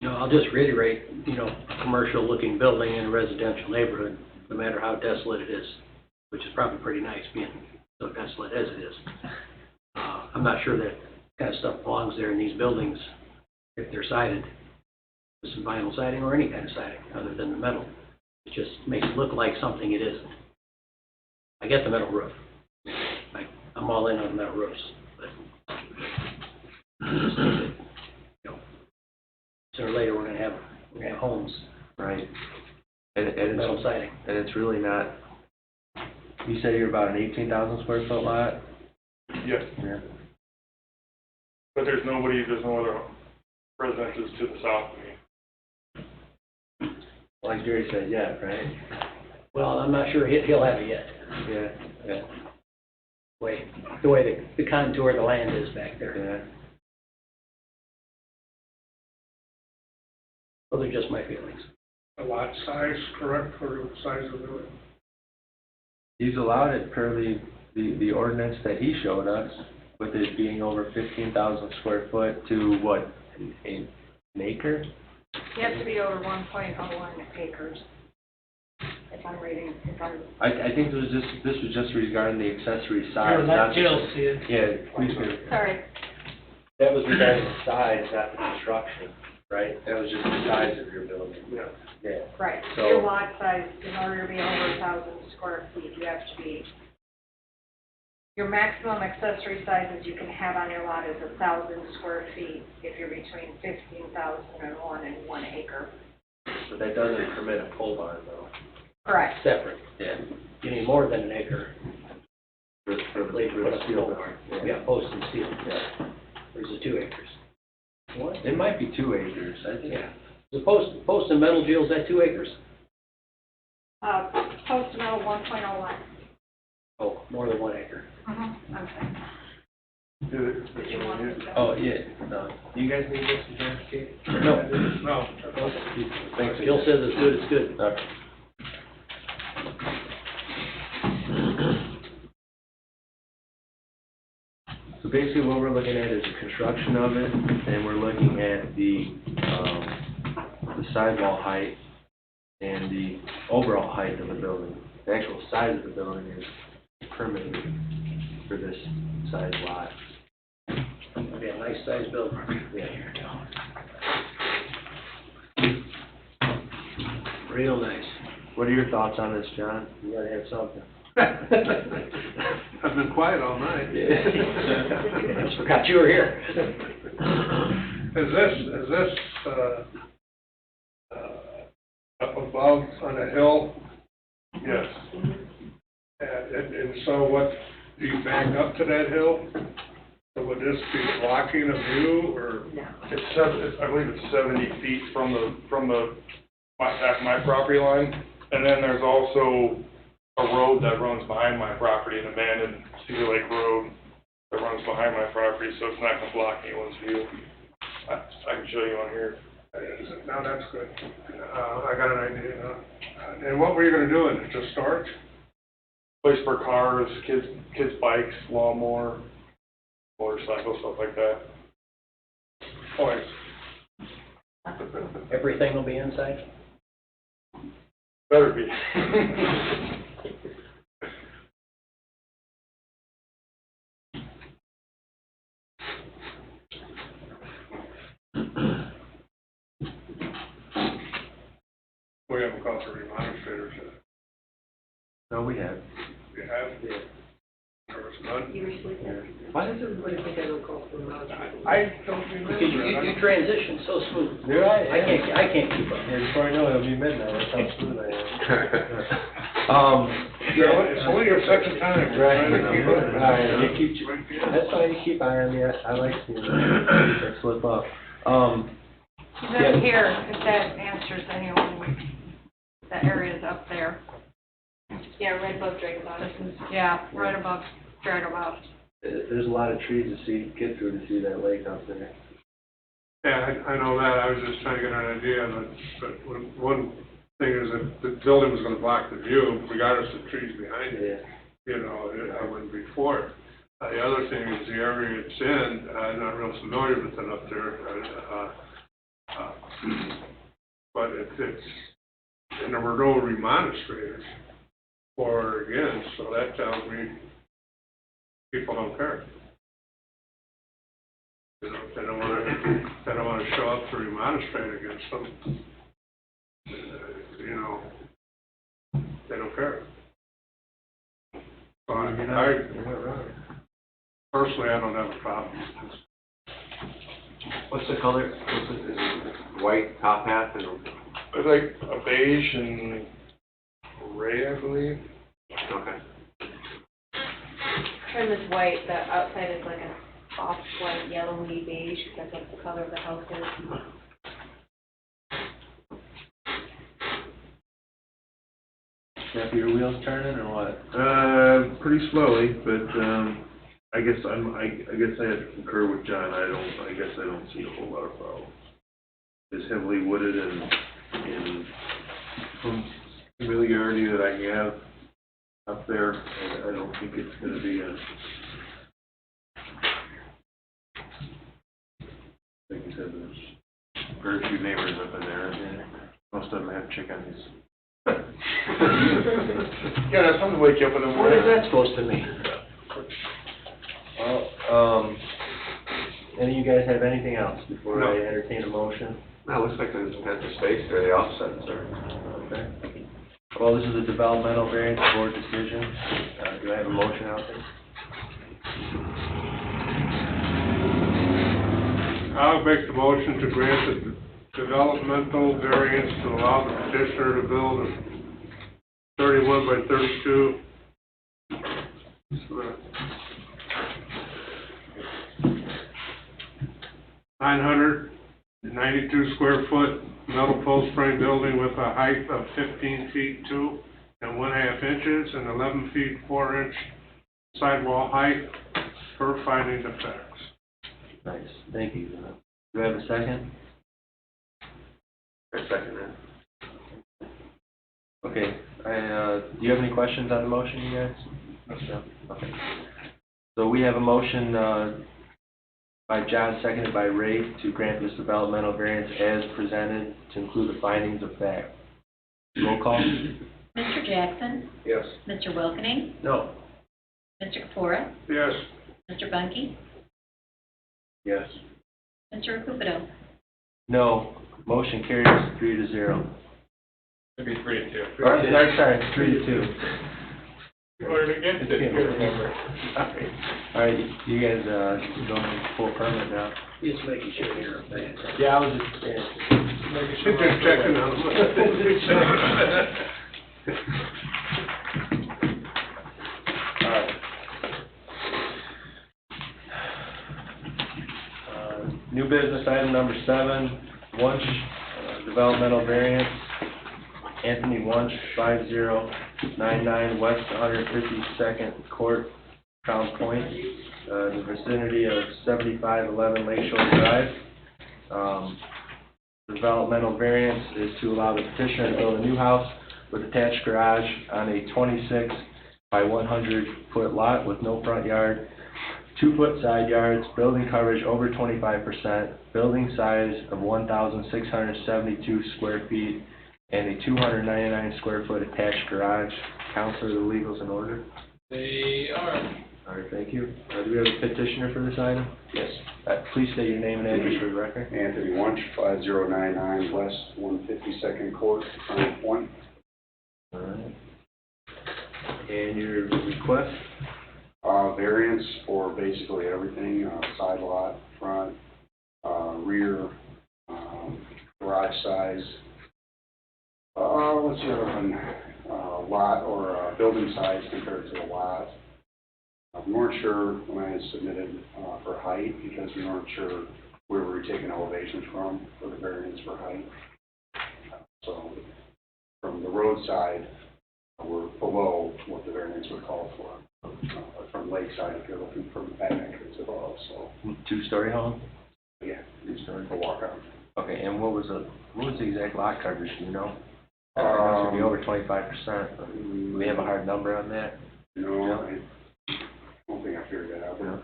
No, I'll just reiterate, a commercial-looking building in a residential neighborhood, no matter how desolate it is, which is probably pretty nice being so desolate as it is. I'm not sure that kind of stuff belongs there in these buildings if they're sided with some vinyl siding or any kind of siding other than the metal. It just makes it look like something it isn't. I get the metal roof. I'm all in on metal roofs, but I just think that, sooner or later, we're gonna have homes, Right. And metal it's, siding. and it's really not, you said you're about an 18,000 square foot lot? Yes, Yeah. but there's no other residences to the south of me. Like Jerry said, yeah, right? Well, I'm not sure he'll have it yet. Yeah, yeah, The way the contour of the land is back there. yeah. Those are just my feelings. The lot size, correct, for the size of the building? He's allowed it per the ordinance that he showed us, with it being over 15,000 square foot to what, an acre? You have to be over 1.01 acres. If I'm reading, if I'm I think this was just regarding the accessory size. Here, not let the- Jill see it. Yeah, please do. sorry. That was regarding the size, not the construction, right? That was just the size of your building. Yeah. Yeah. Right, So- your lot size, in order to be over 1,000 square feet, you have to be, your maximum accessory sizes you can have on your lot is 1,000 square feet if you're between 15,001 and 1 acre. But that doesn't permit a pole barn though. Correct. Separate. Yeah. You need more than an acre. For They put a steel pole barn. barn. Yeah, post and steel. Yeah. There's the 2 acres. What? It might be 2 acres, I think. Yeah. The post and metal, Jill, is that 2 acres? Post metal 1.01. Oh, more than 1 acre. I'm sorry. Did you want to go? Oh, yeah, no. Do you guys need this again, Kate? No. No. Thanks. Jill says it's good, it's good. Okay. So basically what we're looking at is the construction of it, and we're looking at the sidewall height and the overall height of the building. The actual size of the building is permitted for this size lot. It'll be a nice sized building. Yeah. Real nice. What are your thoughts on this, John? You gotta have something. I've been quiet all night. I just forgot you were here. Is this, up above on a hill? Yes. And so what, do you back up to that hill? So would this be blocking a view, or? I believe it's 70 feet from the back of my property line. And then there's also a road that runs behind my property, an abandoned Cedar Lake Road that runs behind my property, so it's not gonna block anyone's view. I can show you on here. No, that's good. I got an idea now. And what were you gonna do in it, just storage? Place for cars, kids' bikes, lawnmower, motorcycles, stuff like that. Toys. Everything will be inside? Better be. We haven't called for remonstrators yet. No, we have. We have? Yeah. There was none? You were sleeping. Why does everybody think I don't call for I don't remember. Because you transition so smooth. You're right. I can't keep up. Yeah, before I know it, it'll be midnight. That's how smooth I am. It's only your second time. Right. Trying to keep up. All right, you keep, that's fine, you keep eyeing me. I like seeing that slip up. He's up here, if that answers anyone, the area's up there. Yeah, right above Dragon Bottom. Yeah, right above, right above. There's a lot of trees to get through to see that lake up there. Yeah, I know that. I was just trying to get an idea, but one thing is that the building was gonna block the view regardless of trees behind it. Yeah. You know, I wouldn't be for it. The other thing is the area it's in, I'm not real familiar with it up there. But it's, and there were no remonstrators for or against, so that tells me people don't care. You know, if they don't wanna show up to remonstrate against them, you know, they don't care. So personally, I don't have a problem with this. What's the color? What's it, is it white top hat and? It's like a beige and gray, I believe. Okay. Trim is white, the outside is like a soft white, yellowy beige, because that's the color of the house is. Jeff, your wheels turning or what? Pretty slowly, but, I guess I have to concur with John. I guess I don't see a whole lot of problem. It's heavily wooded and from familiarity that I have up there, I don't think it's gonna be like you said, there's very few neighbors up in there. Most of them have chickens. Yeah, that's something to wake you up in the What morning. is that supposed to mean? Well, any of you guys have anything else before No. I entertain a motion? No, it looks like there's empty space there, the offsets are. Okay. Well, this is a developmental variance board decision. Do I have a motion out there? I'll make the motion to grant the developmental variance to allow the petitioner to build a 31 by 32 992 square foot metal post frame building with a height of 15 feet 2 and 1/2 inches and 11 feet 4 inch sidewall height per finding of facts. Nice, thank you. Do I have a second? I second that. Okay, do you have any questions on the motion, you guys? No? Okay. So we have a motion, by John, seconded by Ray, to grant this developmental variance as presented to include the findings of fact. Roll call? Mr. Jackson? Yes. Mr. Wilkening? No. Mr. Kapura? Yes. Mr. Bungie? Yes. Mr. Rakupedo? No. Motion carries 3-0. Maybe 3-2. Or, sorry, 3-2. You voted against it, you remember. All right, you guys, going full permit now. Just making sure you're a fan. Yeah, I was just, Just checking on New business item number 7, Wunsch, developmental variance, Anthony Wunsch, 5099 West 152nd Court, Crown Point, in the vicinity of 7511 Lakeshore Drive. Developmental variance is to allow the petitioner to build a new house with attached garage on a 26 by 100 foot lot with no front yard, 2-foot side yards, building coverage over 25%, building size of 1,672 square feet, and a 299 square foot attached garage. Counselor, the legals in order? They are. All right, thank you. Do we have a petitioner for this item? Yes. Please state your name and address for the record. Anthony Wunsch, 5099 West 152nd Court, Crown Point. All right. And your request? Variance for basically everything, side lot, front, rear, garage size. What's the other one? Lot or building size compared to the lot. We weren't sure when I had submitted for height because we weren't sure where we were taking elevations from for the variance for height. So from the roadside, we're below what the variance would call for. From lakeside, if you're looking from that entrance above, so. 2-story home? Yeah. 2-story. A walkout. Okay, and what was the exact lot coverage, do you know? It must be over 25%, but do we have a hard number on that? No, I don't think I figured that out. No.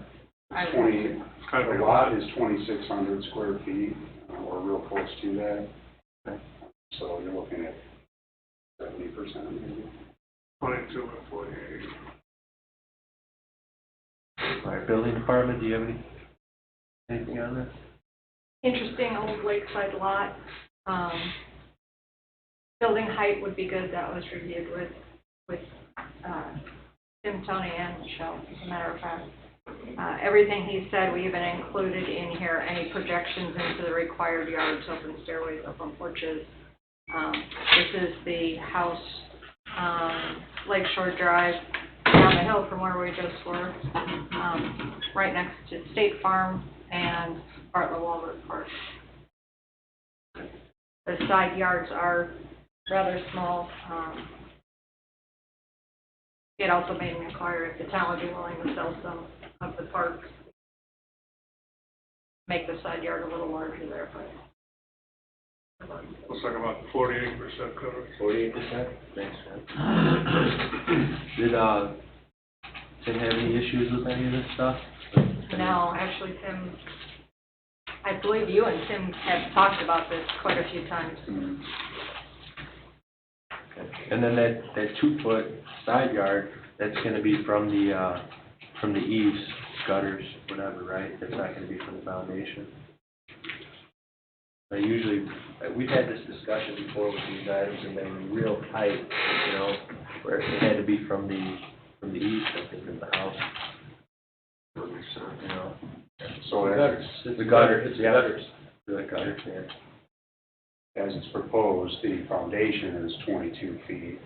The lot is 2,600 square feet, or real close to that. Okay. So you're looking at 70% maybe. 22 and 48. All right, building department, do you have anything on this? Interesting old lakeside lot. Building height would be good, that was reviewed with Tim, Tony, and Michelle, as a matter of fact. Everything he said, we even included in here, any projections into the required yards, open stairways, open porches. This is the house, Lakeshore Drive, down the hill from where we just were, right next to State Farm and Bartlett Walbert Park. The side yards are rather small. It also made me inquire if the town would be willing to sell some of the park, make the side yard a little larger there, but. Looks like about 48% coverage. 48%? Thanks, man. Did, Tim have any issues with any of this stuff? No, actually, Tim, I believe you and Tim have talked about this quite a few times. Okay. And then that 2-foot side yard, that's gonna be from the eaves, gutters, whatever, right? That's not gonna be from the foundation. Usually, we've had this discussion before with these items, and they were real tight, you know, where it had to be from the east, I think, of the house. You know, So the gutters, yeah. The gutters, yeah. as it's proposed, the foundation is 22 feet,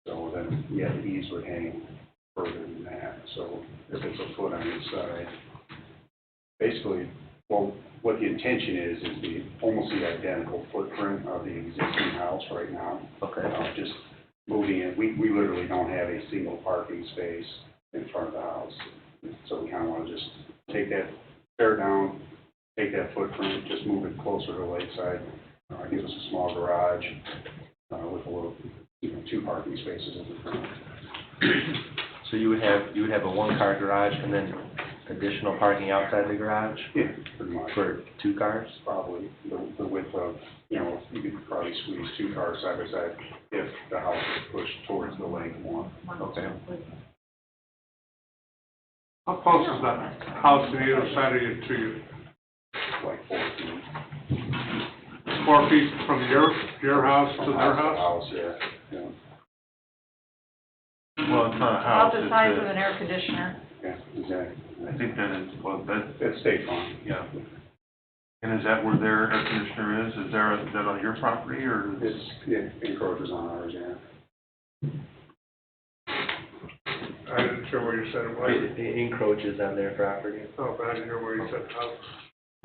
so then, yeah, the eaves would hang further than that, so if it's a foot on each side. Basically, well, what the intention is almost the identical footprint of the existing house right now. Okay. Just moving it, we literally don't have a single parking space in front of the house, so we kind of want to just take that, tear down, take that footprint, just move it closer to the lakeside. Gives us a small garage with a little, 2 parking spaces in the front. So you would have a 1-car garage and then additional parking outside the garage? Yeah, pretty much. For 2 cars? Probably the width of, you could probably squeeze 2 cars side by side if the house is pushed towards the lake more. Okay. How close is that house on either side of you to you? Like 4 feet. 4 feet from your house to their house? House, yeah. Well, it's not a About house, the size of an air conditioner. Yeah, exactly. I think that is, well, that, It's state farm. yeah. And is that where their air conditioner is? Is that on your property, or? It encroaches on ours, yeah. I didn't hear where you said it was. It encroaches on their property. Oh, but I didn't hear where you said house.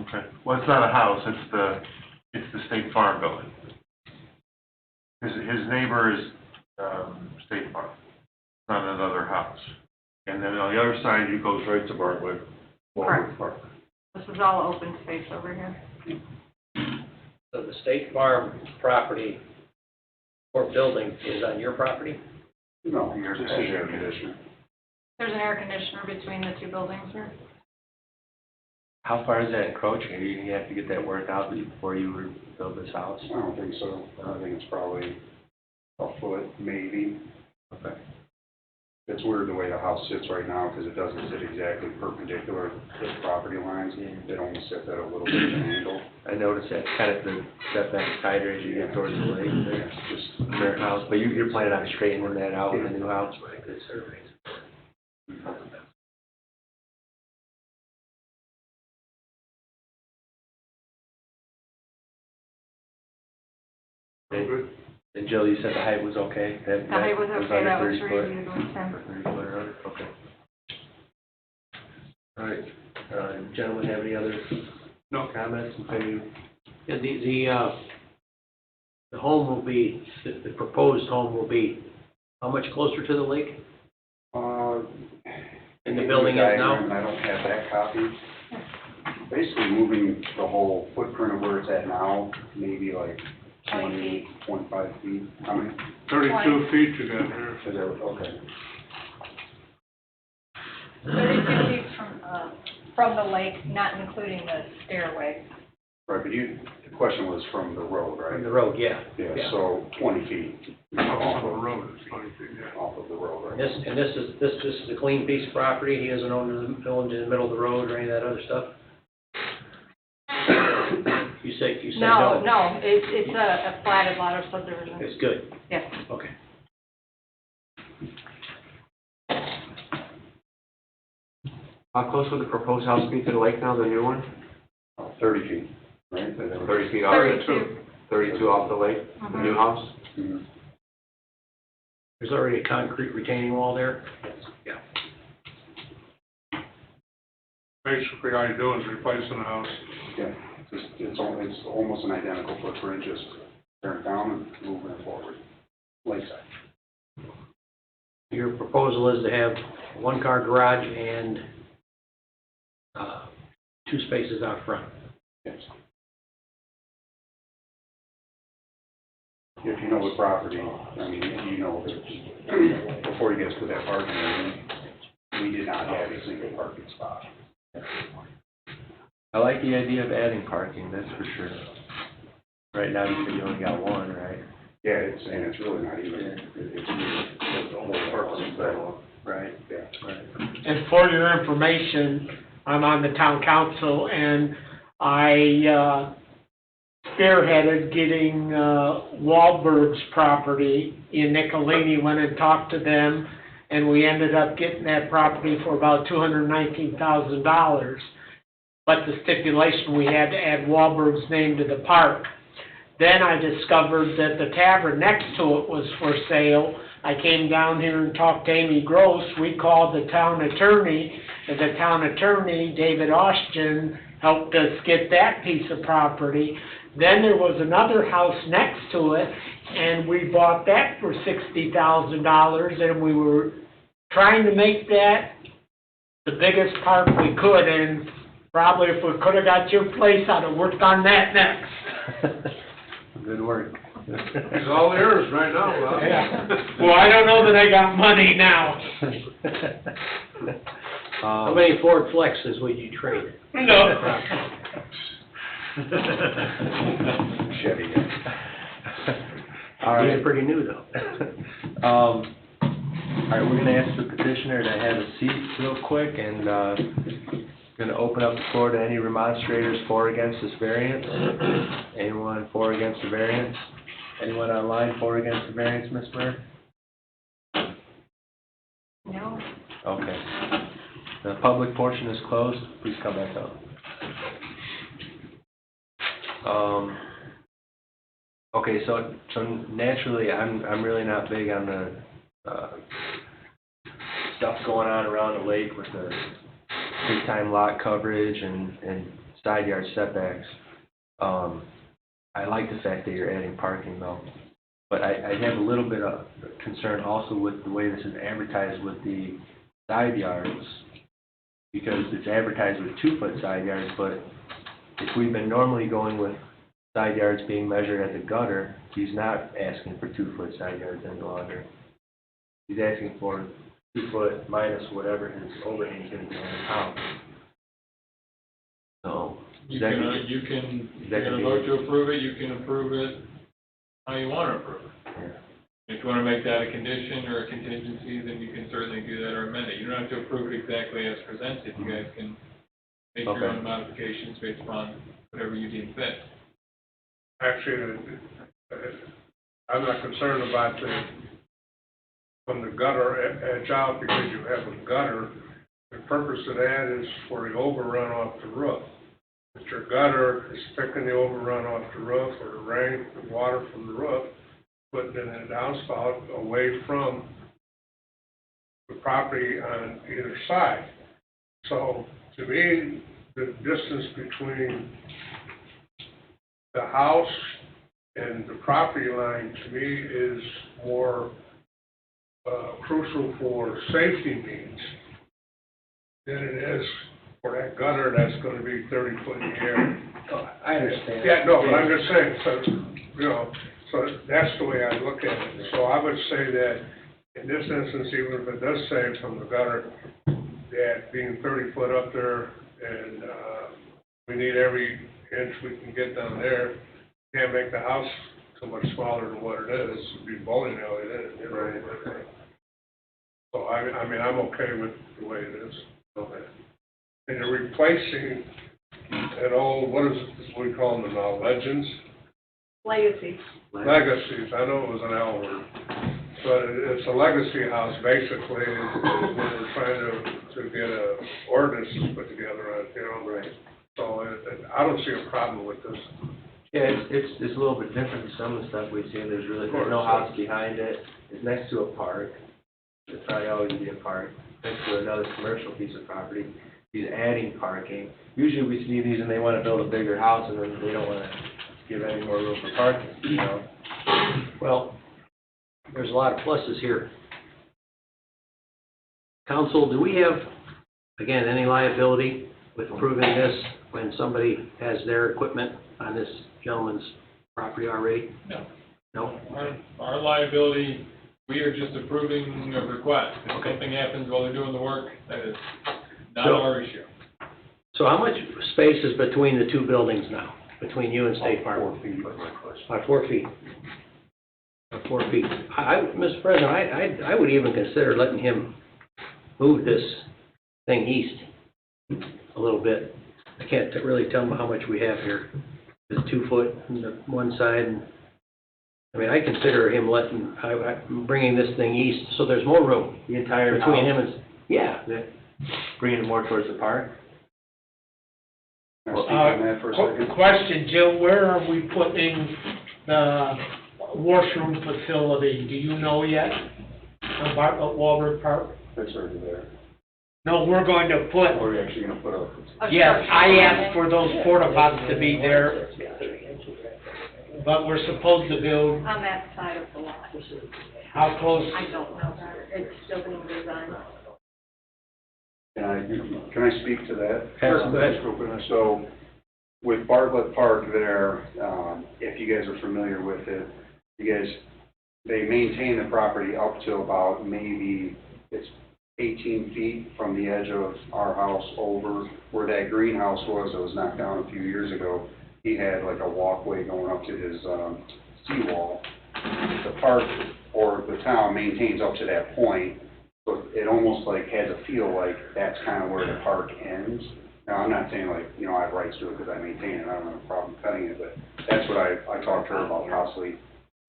Okay, well, it's not a house, it's the State Farm building. His neighbor is, State Farm, not another house. And then on the other side, you goes right to Bartlett. Correct. This is all open space over here. So the State Farm property or building is on your property? No, just an air conditioner. There's an air conditioner between the 2 buildings here. How far is that encroaching? Are you gonna have to get that worked out before you build this house? I don't think so. I think it's probably a foot, maybe. Okay. It's weird the way the house sits right now because it doesn't sit exactly perpendicular to the property lines. It only sits at a little bit of an angle. I noticed that kind of the setback tighter as you get towards the lake there. Just Their house, but you're planning on straightening that out in the new house? good surveys. And Jill, you said the height was okay? The height was okay, under that was 30 foot? reviewed with him. 30 foot or under, okay. All right, gentlemen, have any other comments? Okay. Yeah, the home will be, the proposed home will be how much closer to the lake? In the building is now? I don't have that copy. Basically moving the whole footprint of where it's at now, maybe like 20, 25 feet. How many? 32 feet you got here. Is that, okay. 32 feet from the lake, not including the stairway. Right, but the question was from the road, right? From the road, yeah. Yeah, so 20 feet. Off the road, it's 20 feet, yeah. Off of the road, right? This is a clean piece of property, he doesn't own in the middle of the road or any of that other stuff? You say no? No, it's a platted lot of subdivision. It's good, Yes. okay. How close would the proposed house be to the lake now, the new one? 30 feet, right? 30 feet off? 32. 32 off the lake, the new house? Mhm. There's already a concrete retaining wall there? Yeah. Basically, all you're doing is replacing the house. Yeah, it's almost an identical footprint, just tearing it down and moving it forward. Lakeside. Your proposal is to have 1-car garage and 2 spaces out front. Yes. If you know the property, I mean, you know that before you get to that parking area, we did not have a single parking spot. I like the idea of adding parking, that's for sure. Right now, you said you only got 1, right? Yeah, and it's really not even, it's the whole purpose of that. Right. Yeah. And for your information, I'm on the town council, and I spearheaded getting Wahlberg's property in Nicolini, went and talked to them, and we ended up getting that property for about $219,000. But the stipulation, we had to add Wahlberg's name to the park. Then I discovered that the tavern next to it was for sale. I came down here and talked to Amy Gross. We called the town attorney, and the town attorney, David Austin, helped us get that piece of property. Then there was another house next to it, and we bought that for $60,000, and we were trying to make that the biggest park we could, and probably if we could have got your place, I'd have worked on that next. Good work. It's all yours right now, Bob. Yeah. Well, I don't know that I got money now. How many Ford Flexes would you trade? No. Chevy. All right. These are pretty new, though. All right, we're gonna ask the petitioner to have a seat real quick, and, gonna open up the floor to any remonstrators for or against this variance. Anyone for or against the variance? Anyone online for or against the variance, Ms. Murray? No. Okay. The public portion is closed. Please come back up. Okay, so naturally, I'm really not big on the, stuff going on around the lake with the big-time lot coverage and side yard setbacks. I like the fact that you're adding parking though, but I have a little bit of concern also with the way this is advertised with the side yards, because it's advertised with 2-foot side yards, but if we've been normally going with side yards being measured at the gutter, he's not asking for 2-foot side yards any longer. He's asking for 2 foot minus whatever his overhang is gonna be on the house. So, You can, if you're gonna vote to approve it, you can approve it how you wanna approve it. Yeah. If you wanna make that a condition or a contingency, then you can certainly do that or amend it. You don't have to approve it exactly as presented. You guys can make your own modifications based upon whatever you deem fit. Actually, I'm not concerned about from the gutter edge out, because you have a gutter. The purpose of that is for the overrun off the roof. If your gutter is picking the overrun off the roof, or the rain, the water from the roof, putting it in a downspout away from the property on either side. So, to me, the distance between the house and the property line, to me, is more crucial for safety needs than it is for that gutter that's gonna be 30 foot in the air. I understand. Yeah, no, but I'm just saying, so, you know, so that's the way I look at it. So I would say that in this instance, even if it does say from the gutter, that being 30 foot up there, and we need every inch we can get down there, can't make the house too much smaller than what it is. It'd be bowling alley then, you know. Right. So I mean, I'm okay with the way it is. Okay. And you're replacing an old, what is it, what do we call them now, legends? Legacy. Legacies, I know it was an L word, but it's a legacy house, basically, is what we're trying to get a ordinance put together on, you know. Right. So I don't see a problem with this. Yeah, it's a little bit different than some of the stuff we've seen. There's no house behind it. It's next to a park. It's probably always be a park, next to another commercial piece of property. He's adding parking. Usually we see these and they want to build a bigger house, and then they don't want to give any more room for parking, you know? Well, there's a lot of pluses here. Council, do we have, again, any liability with approving this when somebody has their equipment on this gentleman's property already? No. No? Our liability, we are just approving a request. If something happens while they're doing the work, that is not our issue. So how much space is between the two buildings now, between you and State Farm? 4 feet. About 4 feet. 4 feet. Mr. President, I would even consider letting him move this thing east a little bit. I can't really tell him how much we have here. It's 2 foot on the one side, and, I mean, I consider him bringing this thing east, so there's more room. The entire Between house? him and, yeah. Bringing it more towards the park? Can I speak on that for a second? Question, Jill, where are we putting the washroom facility? Do you know yet? On Wahlberg Park? That's already there. No, we're going to put, Or are you actually gonna put up? yes, I asked for those porta pots to be there, but we're supposed to build, On that side of the lot. how close? I don't know that. It's still being designed. Can I speak to that? Sure, go ahead. So, with Bartlett Park there, if you guys are familiar with it, they maintain the property up to about maybe, it's 18 feet from the edge of our house over where that greenhouse was that was knocked down a few years ago. He had like a walkway going up to his seawall. The park or the town maintains up to that point, so it almost like has a feel like that's kind of where the park ends. Now, I'm not saying like, you know, I have rights to it because I maintain it, I don't have a problem cutting it, but that's what I talked to her about possibly,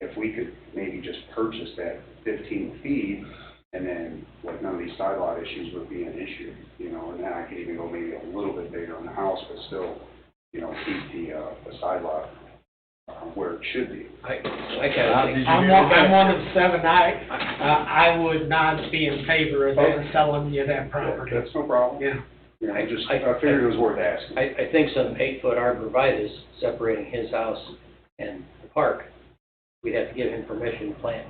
if we could maybe just purchase that 15 feet, and then, like, none of these side lot issues would be an issue, you know, and then I could even go maybe a little bit bigger on the house, but still, you know, keep the side lot where it should be. I kind of think. I'm one of 7, I would not be in favor of them selling you that property. That's no problem. Yeah. You know, I figured it was worth asking. I think some 8-foot arborvitae separating his house and the park, we'd have to give him permission to plant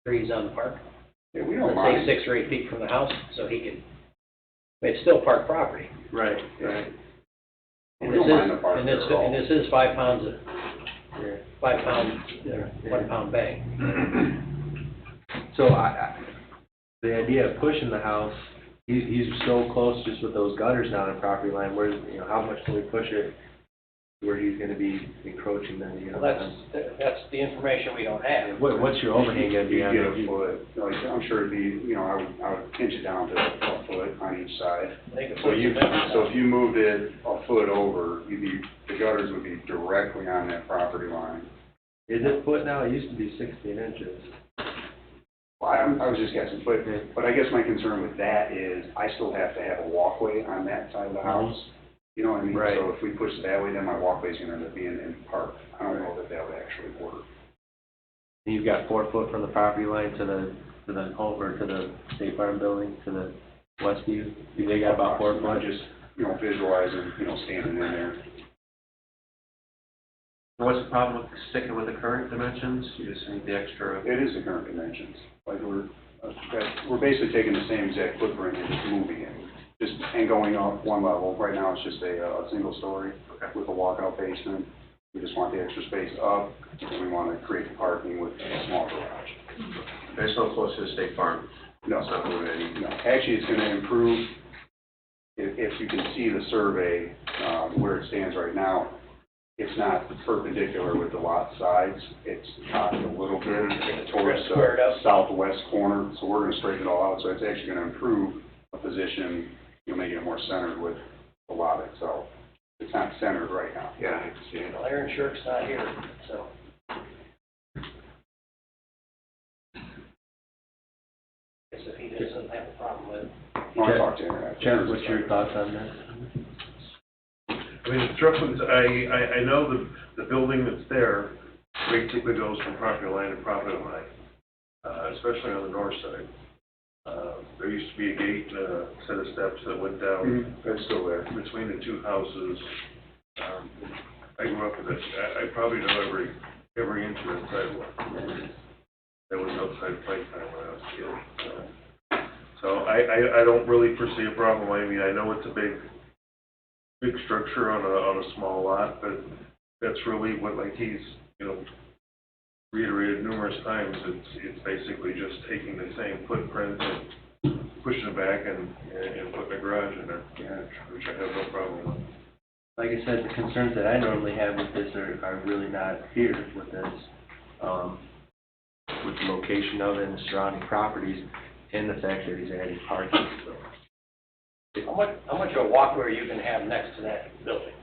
trees on the park. Yeah, we don't Let's mind. say 6 or 8 feet from the house, so he can, it's still park property. Right, right. And We this don't mind is, the park and there at all. this is 5 pounds of, 5 pound, 1 pound bag. So the idea of pushing the house, he's so close just with those gutters down the property line, where, you know, how much can we push it where he's gonna be encroaching then, you know? Well, that's the information we don't have. What's your overhang gonna be You on get it? a foot, like, I'm sure it'd be, you know, I would pinch it down to a foot on each side. So if you moved it a foot over, the gutters would be directly on that property line. Is it foot now? It used to be 16 inches. Well, I was just guessing, but I guess my concern with that is I still have to have a walkway on that side of the house. You know what I mean? Right. So if we push it that way, then my walkway's gonna end up being in the park. I don't know that would actually work. And you've got 4 foot from the property line to the home, or to the State Farm building, to the west view? They got about 4 I'm foot? just, you know, visualizing, you know, standing in there. What's the problem with sticking with the current dimensions? You just need the extra. It is the current dimensions. Like we're basically taking the same exact footprint and just moving it. And going up one level. Right now it's just a single story with a walkout basement. We just want the extra space up, and we want to create parking with a small garage. It's not close to the State Farm. No, It's not moving any. no. Actually, it's going to improve, if you can see the survey, where it stands right now, it's not perpendicular with the lot sides. It's cocked a little bit towards the southwest corner, so we're going to straighten it all out. So it's actually going to improve a position, you know, making it more centered with the lot itself. It's not centered right now. Yeah, I can see it. Well, Aaron Shirk's not here, so. Guess if he doesn't have a problem with it. Well, I talked to Aaron. Jeff, what's your thoughts on that? I mean, I know the building that's there basically goes from property line to property line, especially on the north side. There used to be a gate and a set of steps that went down. That's still there. Between the two houses. I grew up with it. I probably know every inch of that sidewalk. That was outside playtime when I was a kid. So I don't really foresee a problem. I mean, I know it's a big structure on a small lot, but that's really what, like he's, you know, reiterated numerous times, it's basically just taking the same footprint and pushing it back and putting a garage in there, which I have no problem with. Like I said, the concerns that I normally have with this are really not here with this. with the location of it and the surrounding properties and the fact that he's adding parking, so. How much of a walkway are you gonna have next to that building?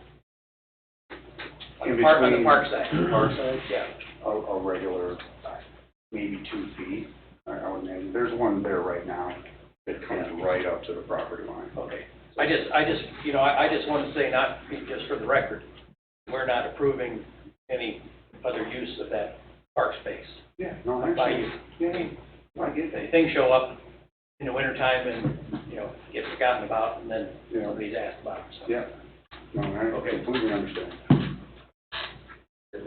On In the park between- side? Park side? Yeah. A regular, maybe 2 feet, I would imagine. There's one there right now that comes right up to the property line. Okay. I just want to say, not just for the record, we're not approving any other use of that park space. Yeah, no, By actually, you. I get that. Things show up in the wintertime and, get forgotten about, and then nobody's asked about it, so. Yeah, no, I completely understand. And,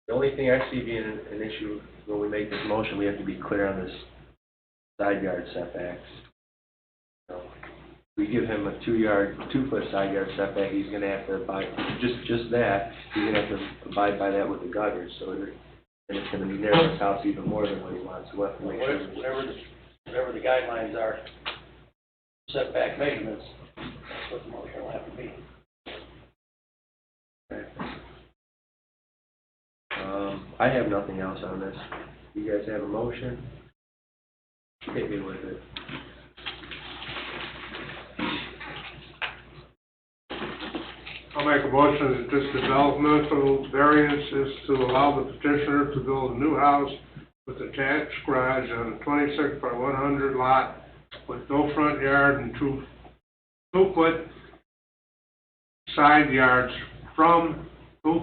the only thing I see being an issue when we make this motion, we have to be clear on this side yard setbacks. So, we give him a 2-foot side yard setback, he's gonna have to abide, just that, he's gonna have to abide by that with the gutters, so and it's gonna narrow his house even more than what he wants, so we'll have to make sure. Whatever the guidelines are, setback measurements, that's what the motion will have to be. I have nothing else on this. You guys have a motion? Hit me with it. I'll make a motion that this developmental variance is to allow the petitioner to build a new house with attached garage on a 26 by 100 lot with no front yard and 2-foot side yards 2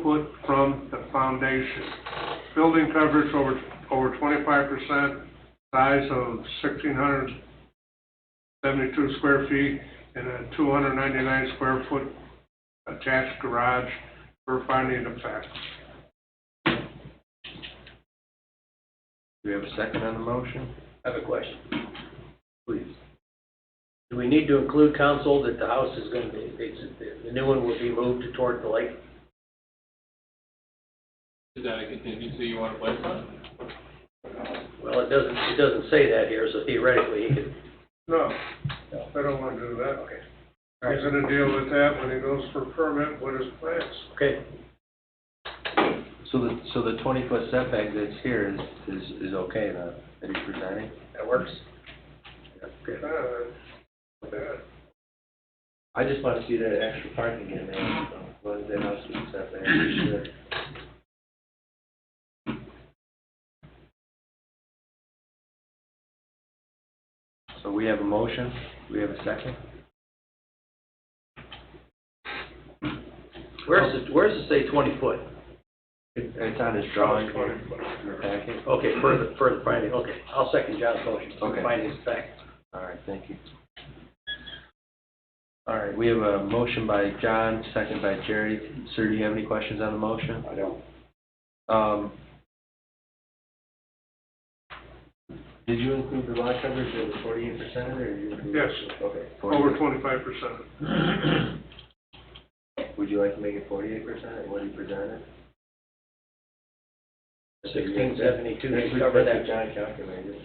foot from the foundation. Building coverage over 25%, size of 1,672 square feet, and a 299 square foot attached garage for finding of fact. Do we have a second on the motion? I have a question. Please. Do we need to include council that the house is going to be, the new one will be moved toward the lake? Is that a contingency you want to place on? Well, it doesn't say that here, so theoretically, he could. No, I don't want to do that. Okay. He's gonna deal with that when he goes for permit with his plans. Okay. So the 20-foot setback that's here is okay, that he's presenting? That works? Okay. I just want to see that extra parking in there, so, what is that house with setback, sure. So we have a motion, we have a second? Where's it say 20 foot? It's on his drawing here, in the packet. Okay, further finding, okay. I'll second John's motion. Okay. Findings of fact. All right, thank you. All right, we have a motion by John, second by Jerry. Sir, do you have any questions on the motion? I don't. Did you include the lot coverage of the 48% of it, or you included? Yes. Okay. Over 25%. Would you like to make it 48%, and what do you present it? 1672 should That's cover what that. John calculated.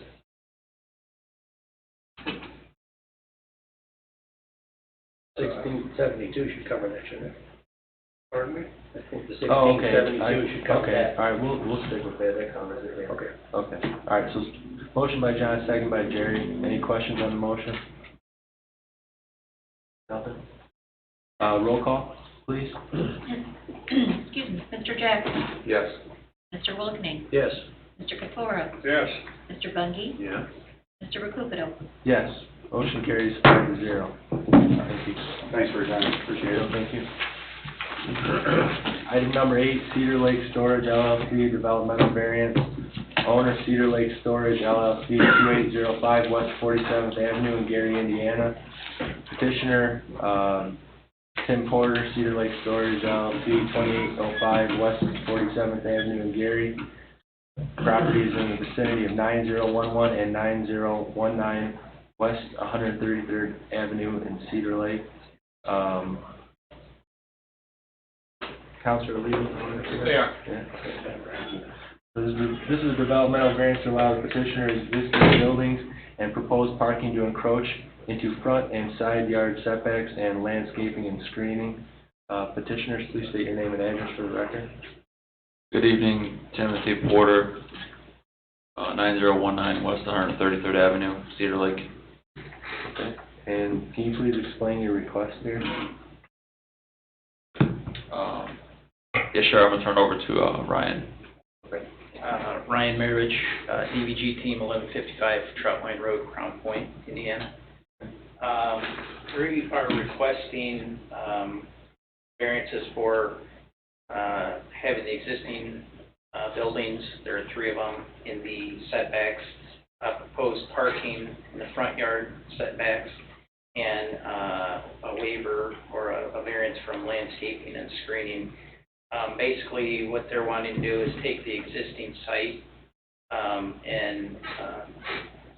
$1672 should cover that, shouldn't it? Pardon me? I think the Oh, okay. 1672 should cover Okay, that. all right, we'll stick with that, that covers it, yeah. Okay. Okay, all right, so motion by John, second by Jerry. Any questions on the motion? Nothing? Roll call, please. Excuse me, Mr. Jackson, Yes. Mr. Wilkening, Yes. Mr. Kafoura, Yes. Mr. Bungie, Yeah. Mr. Recupero. Yes, motion carries 5-0. Thank you. Thanks for your time, appreciate it. Thank you. Item number 8, Cedar Lake Storage LLC, developmental variance. Owner Cedar Lake Storage LLC, 2805 West 47th Avenue in Gary, Indiana. Petitioner, Tim Porter, Cedar Lake Storage LLC, 2805 West 47th Avenue in Gary. Properties in the vicinity of 9011 and 9019 West 133rd Avenue in Cedar Lake. Counselor Lee? They are. Yeah. This is a developmental variance to allow the petitioner's existing buildings and proposed parking to encroach into front and side yard setbacks and landscaping and screening. Petitioners, please state your name and address for the record. Good evening, Timothy Porter, 9019 West 133rd Avenue, Cedar Lake. Okay. And can you please explain your request here? Yeah, sure, I'm gonna turn it over to Ryan. Ryan Marich, DVG Team 1155, Troutline Road, Crown Point, Indiana. We are requesting variances for having the existing buildings, there are 3 of them, in the setbacks, proposed parking in the front yard setbacks, and a waiver or a variance from landscaping and screening. Basically, what they're wanting to do is take the existing site and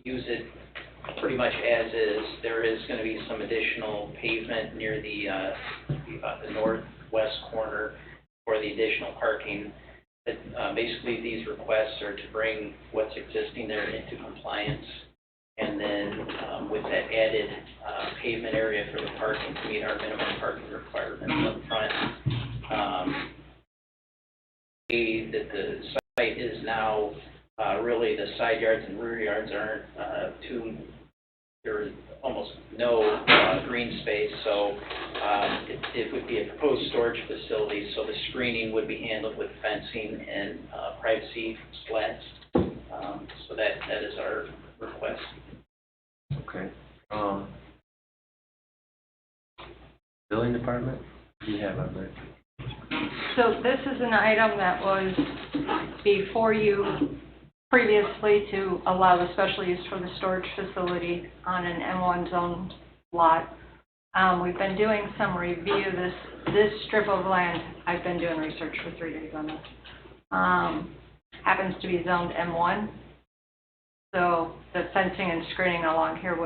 use it pretty much as is. There is going to be some additional pavement near the northwest corner for the additional parking. But basically, these requests are to bring what's existing there into compliance, and then with that added pavement area for the parking to meet our minimum parking requirements up front. That the site is now really the side yards and rear yards aren't there is almost no green space, so it would be a proposed storage facility, so the screening would be handled with fencing and privacy slats. So that is our request. Okay. Building department, what do you have on there? So this is an item that was before you previously to allow the special use for the storage facility on an M1 zone lot. We've been doing some review. This strip of land, I've been doing research for 3 days on this, happens to be zoned M1. So the fencing and screening along here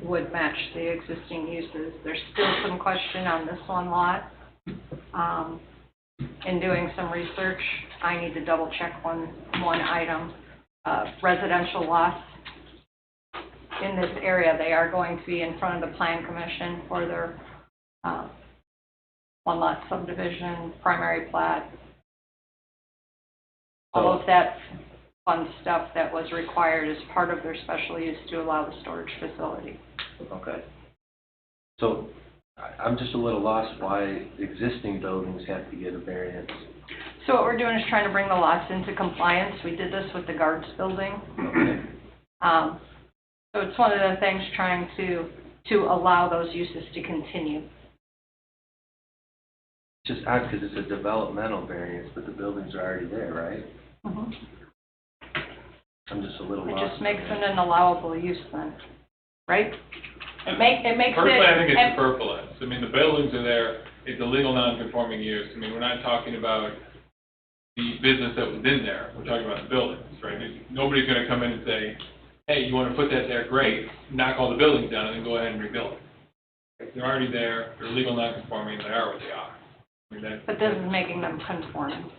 would match the existing uses. There's still some question on this one lot. In doing some research, I need to double check one item. Residential lots in this area, they are going to be in front of the Plan Commission for their one lot subdivision, primary plat. All of that fun stuff that was required as part of their special use to allow the storage facility. Okay. So I'm just a little lost why existing buildings have to get a variance. So what we're doing is trying to bring the lots into compliance. We did this with the guards building. Okay. So it's one of the things trying to allow those uses to continue. It's just odd because it's a developmental variance, but the buildings are already there, right? Mm-hmm. I'm just a little lost. It just makes it an allowable use then, right? It makes Personally, I think it's it. superfluous. I mean, the buildings are there, it's a legal non-conforming use. I mean, we're not talking about the business that was in there, we're talking about the buildings, right? Nobody's gonna come in and say, hey, you wanna put that there, great, knock all the buildings down and then go ahead and rebuild it. If they're already there, they're legal non-conforming, they are what they are. I mean, But this is making them conforming.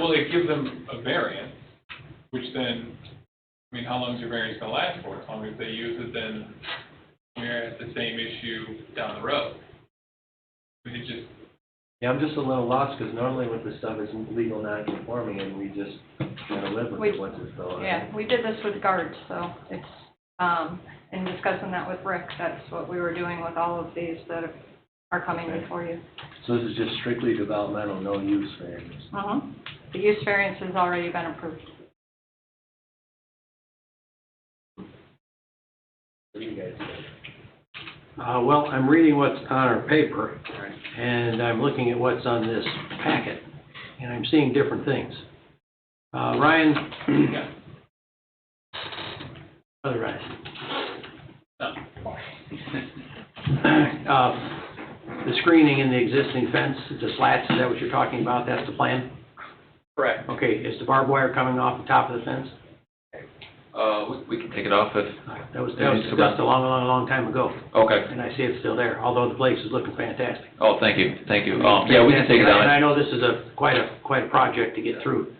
well, it gives them a variance, which then, I mean, how long is your variance gonna last for? As long as they use it, then we're at the same issue down the road. We could just, Yeah, I'm just a little lost because normally when the stuff is legal non-conforming and we just gotta live with it once it's built. Yeah, we did this with guards, so it's, in discussing that with Rick, that's what we were doing with all of these that are coming before you. So this is just strictly developmental, no use variance. Mm-hmm. The use variance has already been approved. What do you guys think? Well, I'm reading what's on our paper, and I'm looking at what's on this packet, and I'm seeing different things. Ryan? yeah. Other Ryan. The screening in the existing fence, the slats, is that what you're talking about? That's the plan? Correct. Okay, is the barbed wire coming off the top of the fence? We can take it off if... That was discussed a long time ago. Okay. And I see it's still there, although the place is looking fantastic. Oh, thank you. Yeah, we can take it And I down. know this is quite a project to get through.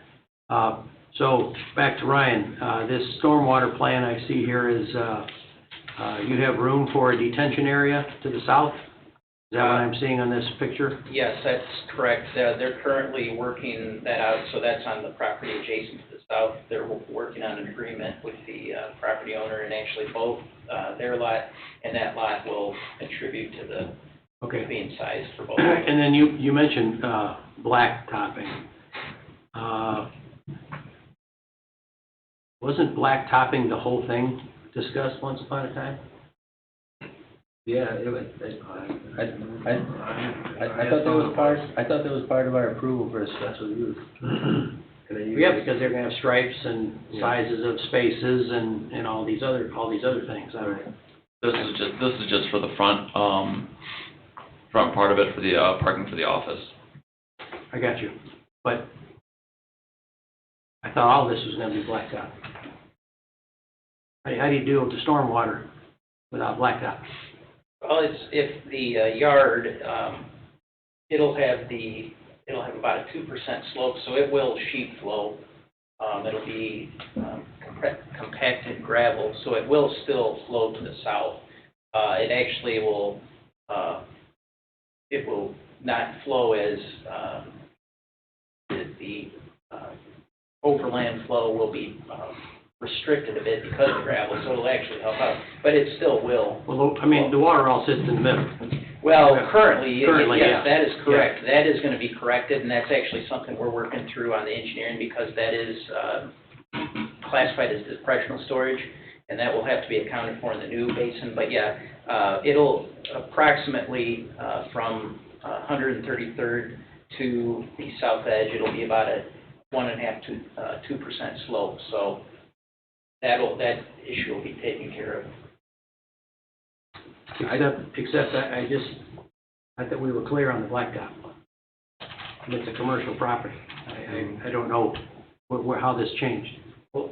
So, back to Ryan, this stormwater plan I see here is, you have room for a detention area to the south? that what I'm seeing on this picture? Yes, that's correct. They're currently working that out, so that's on the property adjacent to the south. They're working on an agreement with the property owner, and actually both their lot and that lot will contribute to the Okay. being sized for both. And then you mentioned black topping. Wasn't black topping the whole thing discussed once upon a time? Yeah, it was, I thought that was part of our approval for a special use. Yeah, because they're gonna have stripes and sizes of spaces and all these other things. This is just for the front part of it for the parking for the office. I got you. But I thought all this was gonna be blacktop. How do you deal with the stormwater without blacktop? Well, if the yard, it'll have about a 2% slope, so it will sheet flow. It'll be compacted gravel, so it will still flow to the south. It actually will, it will not flow as the overland flow will be restricted a bit because of gravel, so it'll actually help out, but it still will. Well, I mean, the water all sits in the middle. Well, currently, yeah. yes, that is correct. That is gonna be corrected, and that's actually something we're working through on the engineering, because that is classified as depressional storage, and that will have to be accounted for in the new basin, but yeah, it'll approximately from 133rd to the south edge, it'll be about a 1.5 to 2% slope, so that issue will be taken care of. Except that I thought we were clear on the blacktop. It's a commercial property. I don't know how this changed. Well,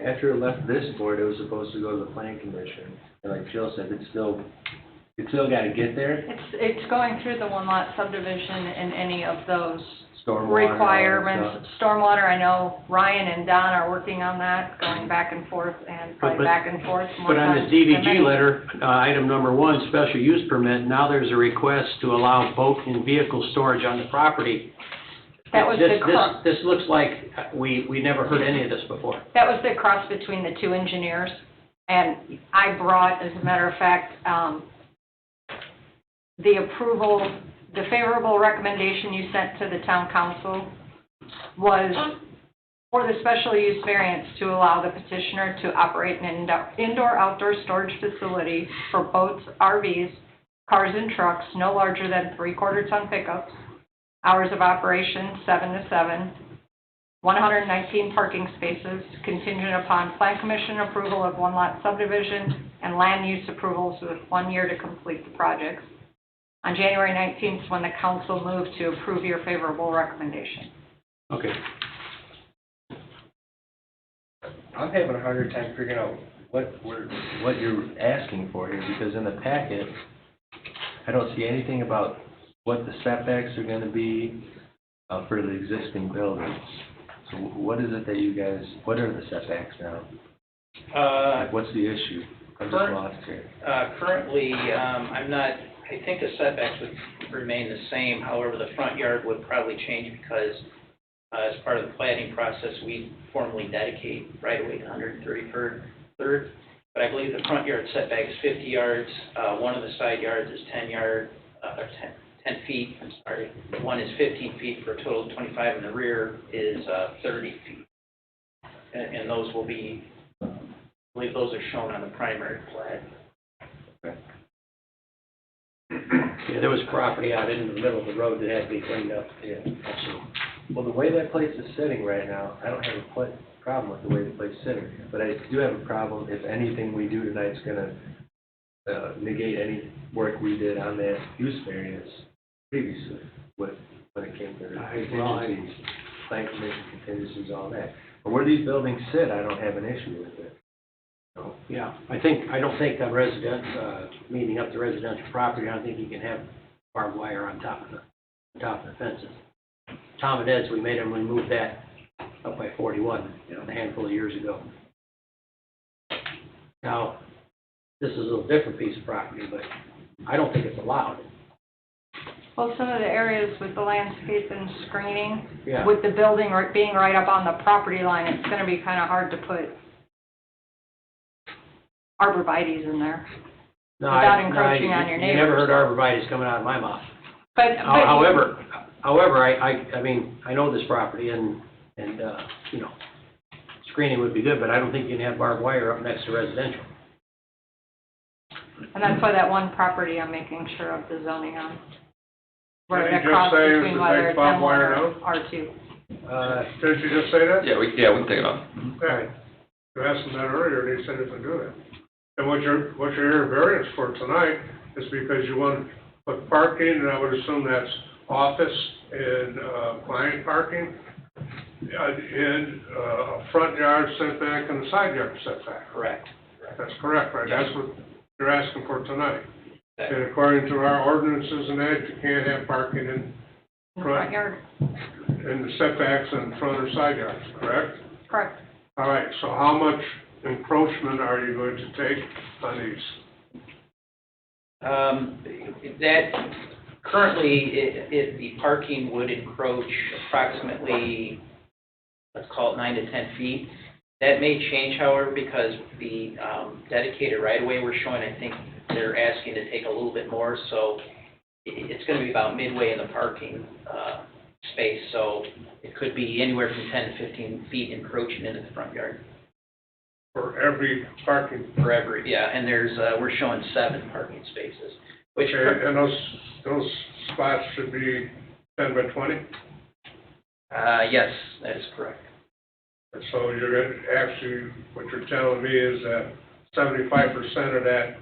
after it left this board, it was supposed to go to the planning commission, and like Jill said, it's still gotta get there. It's going through the one lot subdivision and any of those Stormwater, requirements. Stormwater, I know Ryan and Don are working on that, going back and forth and probably back and forth more But on the times than DVG many. letter, item number 1, special use permit, now there's a request to allow boat and vehicle storage on the property. That was the This looks like we never heard any of this before. That was the cross between the two engineers, and I brought, as a matter of fact, the approval, the favorable recommendation you sent to the town council was for the special use variance to allow the petitioner to operate an indoor-outdoor storage facility for boats, RVs, cars and trucks no larger than 3/4 ton pickups, hours of operation 7 to 7, 119 parking spaces, contingent upon plan commission approval of one lot subdivision and land use approvals with 1 year to complete the projects. On January 19th, when the council moved to approve your favorable recommendation. Okay. I'm having a harder time figuring out what you're asking for here, because in the packet, I don't see anything about what the setbacks are gonna be for the existing buildings. So what is it that you guys, what are the setbacks now? Like, what's the issue? I'm just lost here. Currently, I think the setbacks would remain the same, however, the front yard would probably change because as part of the planning process, we formally dedicate right away to 133rd, but I believe the front yard setback is 50 yards, one of the side yards is 10 feet, I'm sorry, one is 15 feet for a total of 25, and the rear is 30 feet. And those will be, I believe those are shown on the primary plat. Okay. Yeah, there was property out in the middle of the road that had to be cleaned up. Yeah, absolutely. Well, the way that place is sitting right now, I don't have a problem with the way the place is sitting, but I do have a problem if anything we do tonight's gonna negate any work we did on that use variance previously, when it came to the contingencies, plan commission contingencies, all that. But where these buildings sit, I don't have an issue with it. So, Yeah, I don't think a meeting up the residential property, I don't think you can have barbed wire on top of the fences. Tom and Ed's, we made them remove that up by 41, a handful of years ago. Now, this is a little different piece of property, but I don't think it's allowed. Well, some of the areas with the landscape and screening, Yeah. with the building being right up on the property line, it's gonna be kinda hard to put arborvitae's in there. No, Without I- no, encroaching on your You never neighbors. heard arborvitae's coming out of my mouth. But However, I mean, I know this property and, you know, screening would be good, but I don't think you can have barbed wire up next to residential. And that's why that one property I'm making sure of the zoning on. Where Did it you just crosses say between to whether take it's barbed M1 wire or down? R2. Did you just say that? Yeah, we can take it off. Okay. You asked him that earlier, and he said he could do that. And what you're here variance for tonight is because you want to put parking, and I would assume that's office and, client parking, and, a front yard setback and a side yard setback. Correct. That's correct, right? That's what you're asking for tonight. Exactly. And according to our ordinances and that, you can't have parking in In the front, front yard, in the setbacks in front or side yards, correct? correct. All right, so how much encroachment are you going to take on these? That, currently, the parking would encroach approximately, let's call it 9 to 10 feet. That may change, however, because the dedicated right-of-way we're showing, I think they're asking to take a little bit more, so it's going to be about midway in the parking space, so it could be anywhere from 10 to 15 feet encroaching into the front yard. For every parking? For every, yeah, and there's, we're showing 7 parking spaces, which. Okay, and those spots should be 10 by 20? Yes, that is correct. And so you're going to, actually, what you're telling me is that 75% of that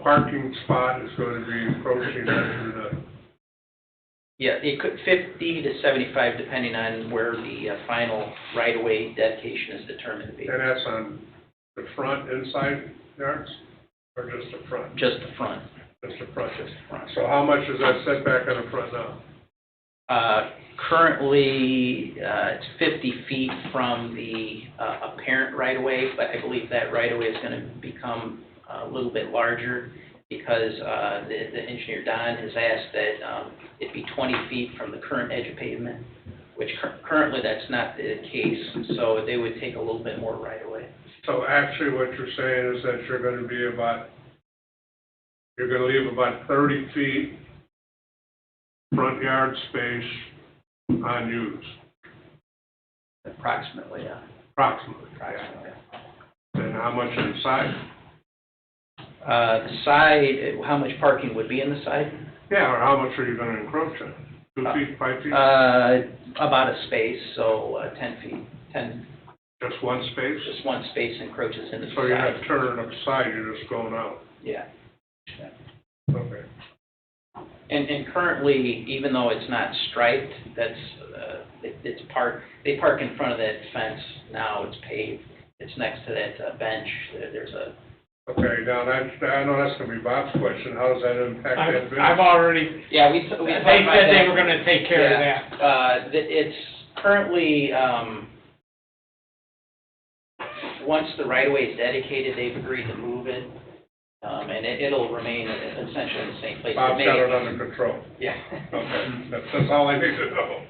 parking spot is going to be encroaching into the... Yeah, it could 50 to 75, depending on where the final right-of-way dedication is determined to be. And that's on the front, inside yards, or just the front? Just the front. Just the front. Just the front. So how much is that setback on the front now? Currently, it's 50 feet from the apparent right-of-way, but I believe that right-of-way is going to become a little bit larger because the engineer, Don, has asked that it be 20 feet from the current edge of pavement, which currently that's not the case, so they would take a little bit more right-of-way. So actually what you're saying is that you're going to be about, you're going to leave about 30 feet front yard space unused. Approximately, yeah. Approximately. Approximately. And how much inside? The side, how much parking would be in the side? Yeah, or how much are you going to encroach on? 2 feet, 5 feet? About a space, so 10 feet, 10. Just one space? Just one space encroaches into the So you're side. not turning upside, you're just going out? Yeah. Okay. And currently, even though it's not striped, that's, it's parked, they park in front of that fence now, it's paved. It's next to that bench, there's a. Okay, now that, I know that's going to be Bob's question, how does that impact that business? I've already, Yeah, we they talked about said they that. were gonna take care of that. It's currently, once the right-of-way is dedicated, they've agreed to move it, and it'll remain essentially in the same place. Bob's got it under control. Yeah. Okay, that's all I need to know.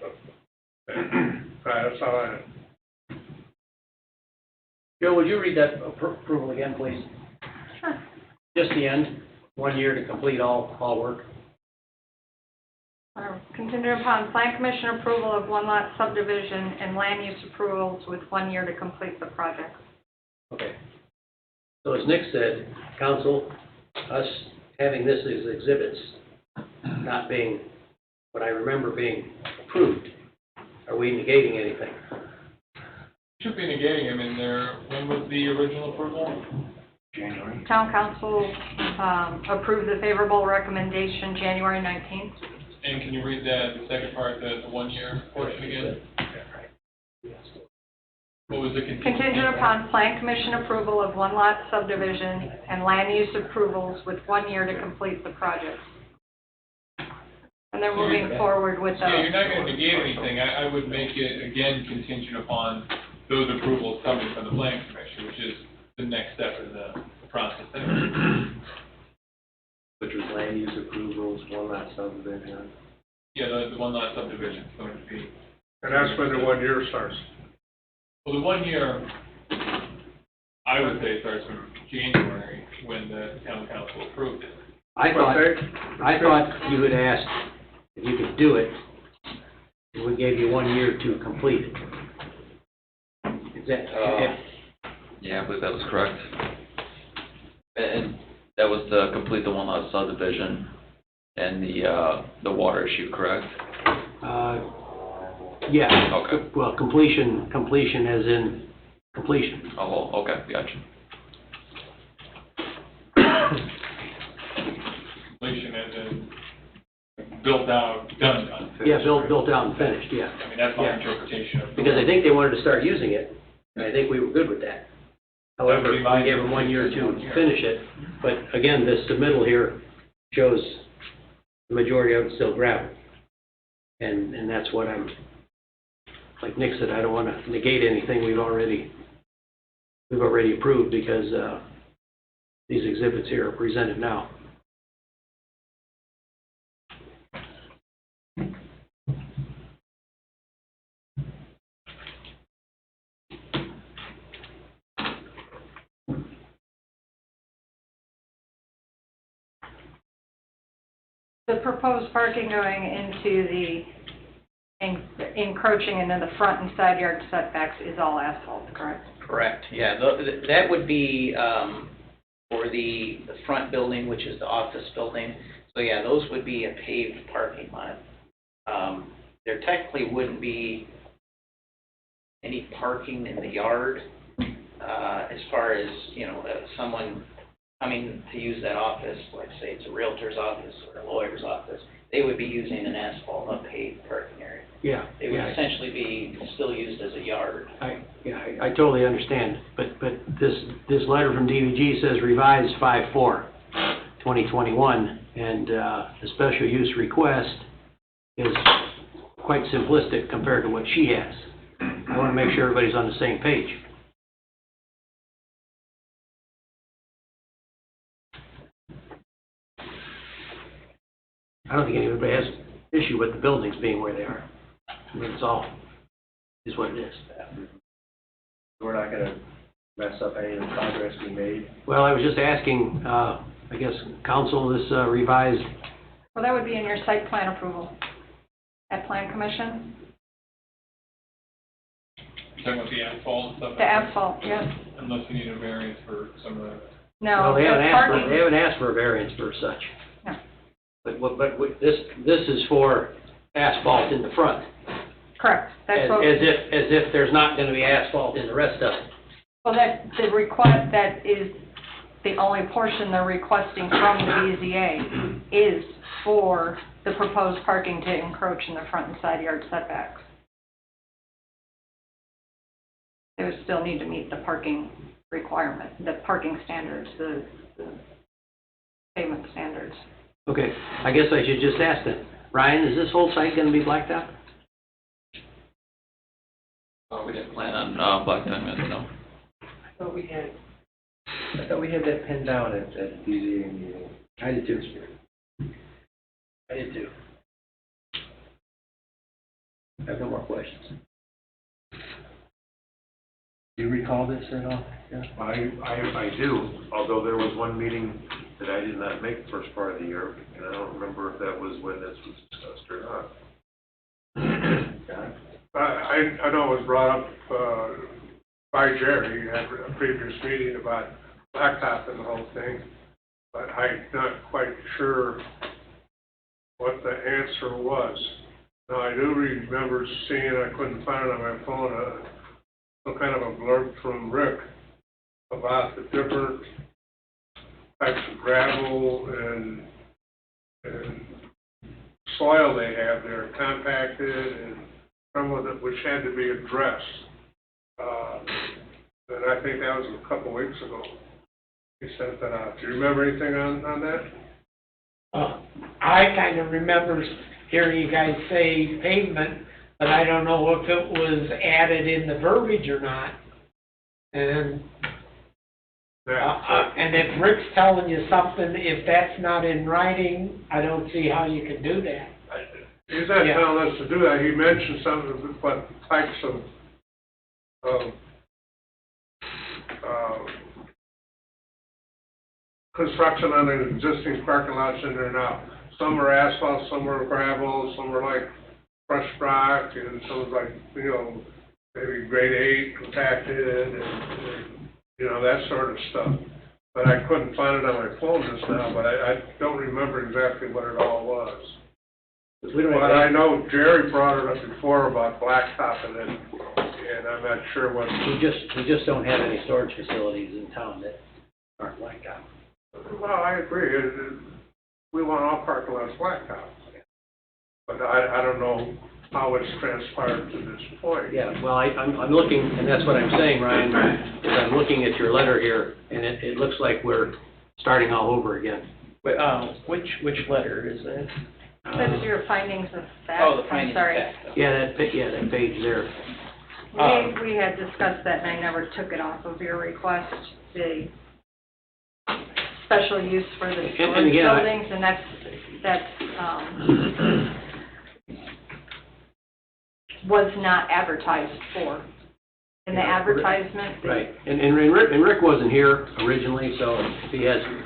All right, that's all I have. Joe, would you read that approval again, please? Sure. Just the end, 1 year to complete all work. Contingent upon plan commission approval of one lot subdivision and land use approvals with 1 year to complete the project. Okay. So as Nick said, council, us having this as exhibits, not being what I remember being approved, are we negating anything? Should be negating them in there. When was the original approval? January. Town council approved the favorable recommendation January 19th. And can you read the second part, the 1 year portion again? What was the contingent? Contingent upon plan commission approval of one lot subdivision and land use approvals with 1 year to complete the project. And they're moving forward with Yeah, you're the, not gonna negate anything. I would make it, again, contingent upon those approvals coming from the planning commission, which is the next step in the process. which was land use approvals, one lot subdivision. Yeah, the one lot subdivision is going to be, And that's when the 1 year starts. well, the 1 year, I would say starts from January, when the town council approved it. I thought you had asked if you could do it, and we gave you 1 year to complete it. Is that, Yeah, I believe that was correct. And that was to complete the one lot subdivision and the water issue, correct? yeah. Okay. Well, completion as in completion. Oh, okay, gotcha. Completion as in built out, done. Yeah, built out and finished, yeah. I mean, that's my Yeah. interpretation of. Because I think they wanted to start using it, and I think we were good with that. However, we gave them 1 year to finish it, but again, this submittal here shows the majority of it's still gravel. And that's what I'm, like Nick said, I don't want to negate anything we've already approved, because these exhibits here are presented now. The proposed parking going into the, encroaching into the front and side yard setbacks is all asphalt, correct? Correct, yeah, that would be, for the front building, which is the office building. So yeah, those would be a paved parking lot. There technically wouldn't be any parking in the yard, as far as, someone coming to use that office, like say it's a realtor's office or a lawyer's office, they would be using an asphalt, unpaved parking area. Yeah. They would yeah. essentially be still used as a yard. I totally understand, but this letter from DVG says revised 5/4/2021, and the special use request is quite simplistic compared to what she has. I want to make sure everybody's on the same page. I don't think anybody has issue with the buildings being where they are. I mean, it's all, is what it is. We're not gonna mess up any of the progress we made. Well, I was just asking, I guess, council, this revised, Well, that would be in your site plan approval at Plan Commission. You're talking about the asphalt and stuff? The asphalt, yes. Unless you need a variance for some of the. No, well, they the haven't parking. asked for a variance for such. No. But this is for asphalt in the front. Correct. That's As what, if there's not gonna be asphalt in the rest of it. well, that, the request, that is the only portion they're requesting from the BZA is for the proposed parking to encroach in the front and side yard setbacks. They would still need to meet the parking requirement, the parking standards, the pavement standards. Okay, I guess I should just ask then, Ryan, is this whole site gonna be blacked out? We didn't plan on blacktopping it, no. I thought we had that pinned down at the BZA meeting. I did too. I did too. I have no more questions. Do you recall this at all? Yeah. I do, although there was one meeting that I did not make the first part of the year, and I don't remember if that was when this was discussed or not. John? I know it was brought up, by Jerry at a previous meeting about blacktop and the whole thing, but I'm not quite sure what the answer was. Now, I do remember seeing, I couldn't find it on my phone, some kind of a blurb from Rick about the different types of gravel and soil they have there, compacted and some of it which had to be addressed. And I think that was a couple weeks ago. He sent that out. Do you remember anything on that? I kind of remember hearing you guys say pavement, but I don't know if it was added in the verbiage or not. And And if Rick's telling you something, if that's not in writing, I don't see how you can do that. He's not Yeah. telling us to do that, he mentioned some of the, what types of, construction on the existing parking lots in there now. Some are asphalt, some are gravel, some are like crushed rock, and some is like, you know, maybe grade 8 compacted, and, you know, that sort of stuff. But I couldn't find it on my phone just now, but I don't remember exactly what it all was. We don't have But I any- know Jerry brought it up before about blacktopping it, and I'm not sure what. we just don't have any storage facilities in town that aren't blacktop. Well, I agree. We want all parking lots blacktop. But I don't know how it's transpired to this point. Yeah, well, I'm looking, and that's what I'm saying, Ryan, is I'm looking at your letter here, and it looks like we're starting all over again. But, which letter is that? That's your findings of fact. Oh, the I'm findings of sorry. fact. Yeah, that page there. We had discussed that, and I never took it off of your request, the special use for the And storage again, buildings, and that's was not advertised for. In the advertisement, Right, and Rick wasn't here originally, so if he hasn't